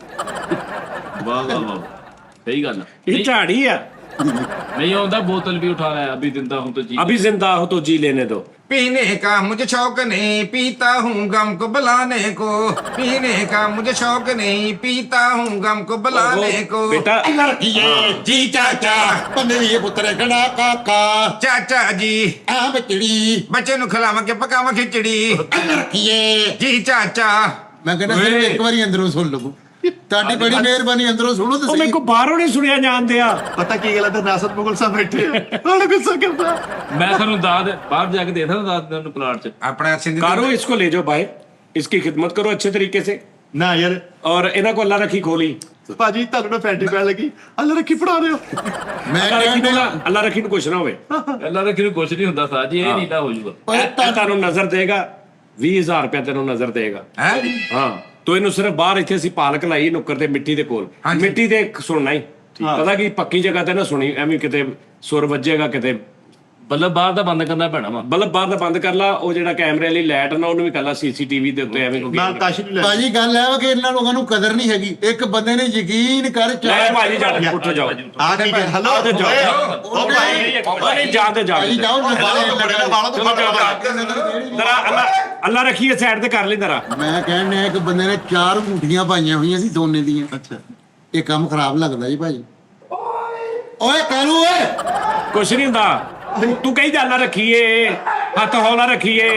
ਵਾਹ ਵਾਹ ਵਾਹ ਸਹੀ ਗੱਲ ਆ। ਇਹ ਝਾੜੀ ਆ। नहीं होता बोतल भी उठा रहा है अभी जिंदा हूं तो जी अभी जिंदा हो तो जी लेने दो। पीने का मुझे शौक नहीं, पीता हूँ गम को बुलाने को। पीने का मुझे शौक नहीं, पीता हूँ गम को बुलाने को। बेटा जी चाचा, ਪੰਨੇ ਪੁੱਤਰ ਕਣਾ ਕਾਕਾ चाचा जी, ਆ ਬਚੜੀ बच्चे नु खिलावा के पकावा खिचड़ी। ਰੱਖੀਏ। जी चाचा। ਮੈਂ ਕਹਿੰਦਾ ਸਿਰਫ ਇੱਕ ਵਾਰੀ ਅੰਦਰੋਂ ਸੁਣ ਲਵੋ, ਤੁਹਾਡੀ ਬੜੀ ਮਿਹਰਬਾਨੀ, ਅੰਦਰੋਂ ਸੁਣੋ ਤੇ ਉਹ ਮੇਰੇ ਸਹੀ। ਕੋ ਬਾਹਰੋਂ ਨਹੀਂ ਸੁਣਿਆ ਜਾਂਦੇ ਆ। ਪਤਾ ਕੀ ਗੱਲ ਹੈ ਤੇ ਨਾਸਰ ਮੁਗਲ ਸਾਹਿਬ ਬੈਠੇ ਉਹਨੇ ਗੁੱਸਾ ਕਰਦਾ। मैं थानू दाद बाहर जाके देता ना दाद तेन प्लाट च अपना सिंधी कारो इसको ले जाओ भाई, इसकी खिदमत करो अच्छे तरीके से ਨਾ ਯਾਰ और इन्हें को अल्लाह रखी खोली। ਭਾਜੀ ਤੁਹਾਨੂੰ ਨਾ ਫੈਂਟੀ ਪੈਣ ਲੱਗੀ ਅੱਲਾ ਰੱਖੀ ਪੜਾ ਦਿਓ। ਮੈਂ अल्लाह रखी ਕਹਿੰਦਾ अल्लाह रखी ਨੂੰ ਕੁਛ ਨਾ ਹੋਵੇ। अल्लाह रखी ਨੂੰ ਕੁਛ ਨਹੀਂ ਹੁੰਦਾ ਸਾਹ ਜੀ ਇਹ ਨੀਲਾ ਹੋ ਜਾਊਗਾ। ਓਏ ਇਹ ਤੁਹਾਨੂੰ ਨਜ਼ਰ ਦੇਗਾ 20000 ਰੁਪਏ ਤੈਨੂੰ ਨਜ਼ਰ ਦੇਗਾ। है। ਹਾਂ ਤੂੰ ਇਹਨੂੰ ਸਿਰਫ ਬਾਹਰ ਇੱਥੇ ਅਸੀਂ ਪਾਲਕ ਲਾਈ ਨੁੱਕਰ ਤੇ ਮਿੱਟੀ ਦੇ ਕੋਲ, ਹਾਂਜੀ। ਮਿੱਟੀ ਤੇ ਸੁਣਨਾ ਹੀ ਪਤਾ ਕੀ ਪੱਕੀ ਜਗ੍ਹਾ ਤੇ ਨਾ ਸੁਣੀ ਐਵੇਂ ਕਿਤੇ ਸੁਰ ਵੱਜੇਗਾ ਕਿਤੇ। ਬੱਲਬ ਬਾਹਰ ਦਾ ਬੰਦ ਕਰਨਾ ਪੈਣਾ ਵਾ। ਬਲਬ ਬਾਹਰ ਦਾ ਬੰਦ ਕਰ ਲਾ, ਉਹ ਜਿਹੜਾ ਕੈਮਰੇ ਵਾਲੀ ਲਾਈਟ ਨਾ ਉਹਨੂੰ ਵੀ ਕਰ ਲਾ ਸੀਸੀਟੀਵੀ ਦੇ ਉੱਤੇ ਐਵੇਂ ਕੋਈ ਨਾਲ ਤਾਸ਼ ਨਹੀਂ ਲੈ ਭਾਜੀ ਗੱਲ ਹੈ ਕਿ ਇਹਨਾਂ ਲੋਕਾਂ ਨੂੰ ਕਦਰ ਨਹੀਂ ਹੈਗੀ। ਇੱਕ ਬੰਦੇ ਨੇ ਯਕੀਨ ਕਰ ਲੈ ਭਾਜੀ ਜਾ ਉੱਠੋ ਜਾਓ। ਆ ਕੀ ਕਰ ਹਲੋ ਆ ਜਾਓ। ਉਹ ਭਾਈ ਉਹ ਨਹੀਂ ਜਾਣਦੇ ਭਾਜੀ ਜਾਓ ਨਾ ਵਾਲਾ ਤੋਂ ਦਰਾ ਅੱਲਾ ਰੱਖੀਏ ਸਾਈਡ ਤੇ ਕਰ ਲਈ ਦਰਾ। ਮੈਂ ਕਹਿੰਦਾ ਇੱਕ ਬੰਦੇ ਨੇ 4 ਅੰਗੂਠੀਆਂ ਪਾਈਆਂ ਹੋਈਆਂ ਸੀ ਦੋਨੇ ਦੀਆਂ। ਅੱਛਾ ਇਹ ਕੰਮ ਖਰਾਬ ਲੱਗਦਾ ਜੀ ਭਾਜੀ। ਓਏ ਕਾਲੂ ਓਏ, ਕੁਛ ਨਹੀਂ ਹੁੰਦਾ, ਤੂੰ ਕਹੀ ਅੱਲਾ ਰੱਖੀਏ, ਹੱਥ ਹੌਲਾ ਰੱਖੀਏ।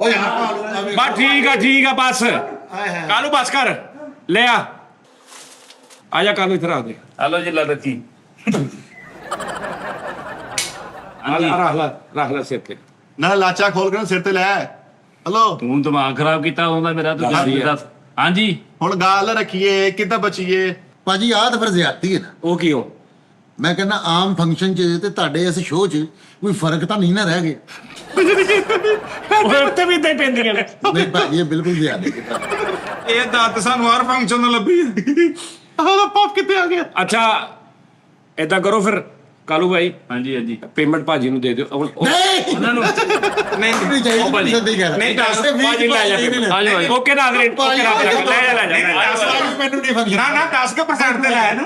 ਓਏ ਆ ਕਾਲੂ ਬਸ ਠੀਕ ਆ ਬਸ ਕਾਲੂ ਬਸ ਕਰ ਲੈ ਆ। ਆ ਜਾ ਕਾਨੂੰ ਇੱਥੇ ਰੱਖ ਦੇ ਹਲੋ ਜੀ ਲਾ ਦਿੱਤੀ ਰੱਖ ਲੈ ਸਿਰ ਤੇ ਨਾ ਲਾਚਾ ਖੋਲ ਕੇ ਨਾ ਸਿਰ ਤੇ ਲੈ ਹਲੋ ਤੂੰ ਦਿਮਾਗ ਖਰਾਬ ਕੀਤਾ ਹੁੰਦਾ ਮੇਰਾ ਤੂੰ ਦੱਸ ਹਾਂਜੀ ਹੁਣ ਗਾਲ ਰੱਖੀਏ ਕਿੱਦਾਂ ਬਚੀਏ ਭਾਜੀ ਆਹ ਤਾਂ ਫਿਰ ਜ਼ਿਆਦਤੀ ਹੈ ਨਾ। ਉਹ ਕਿਉਂ ਮੈਂ ਕਹਿੰਦਾ ਆਮ ਫੰਕਸ਼ਨ 'ਚ ਤੇ ਤੁਹਾਡੇ ਇਸ ਸ਼ੋਅ 'ਚ ਕੋਈ ਫਰਕ ਤਾਂ ਨਹੀਂ ਨਾ ਰਹਿ ਗਿਆ। ਉਹ ਉੱਤੇ ਵੀ ਇਦਾਂ ਹੀ ਪੈਂਦੀਆਂ ਨੇ ਨਹੀਂ ਭਾਜੀ ਇਹ ਬਿਲਕੁਲ ਜ਼ਿਆਦਤੀ ਹੈ। ਇਹ ਦਾਤ ਸਾਨੂੰ ਹਰ ਫੰਕਸ਼ਨ ਨੂੰ ਲੱਭੀ ਆਹ ਪੱਪ ਕਿੱਥੇ ਆ ਗਿਆ ਅੱਛਾ ਏਦਾਂ ਕਰੋ ਫਿਰ ਕਾਲੂ ਭਾਈ ਹਾਂਜੀ ਹਾਂਜੀ ਪੇਮੈਂਟ ਭਾਜੀ ਨੂੰ ਦੇ ਦਿਓ ਨਹੀਂ ਉਹਨਾਂ ਨੂੰ ਨਹੀਂ ਨਹੀਂ ਚਾਹੀਦੀ ਸਿੱਧੀ ਗੱਲ ਨਹੀਂ, ਦੱਸ, ਭਾਜੀ ਲੈ ਜਾ ਆ ਜਾਓ ਓਕੇ ਨਾਜ਼ਰੀਨ ਓਕੇ ਨਾਜ਼ਰੀਨ ਲੈ ਜਾ ਮੈਨੂੰ ਨਹੀਂ ਫੰਕਸ਼ਨ ਨਾ 10% ਤੇ ਲੈ ਨਾ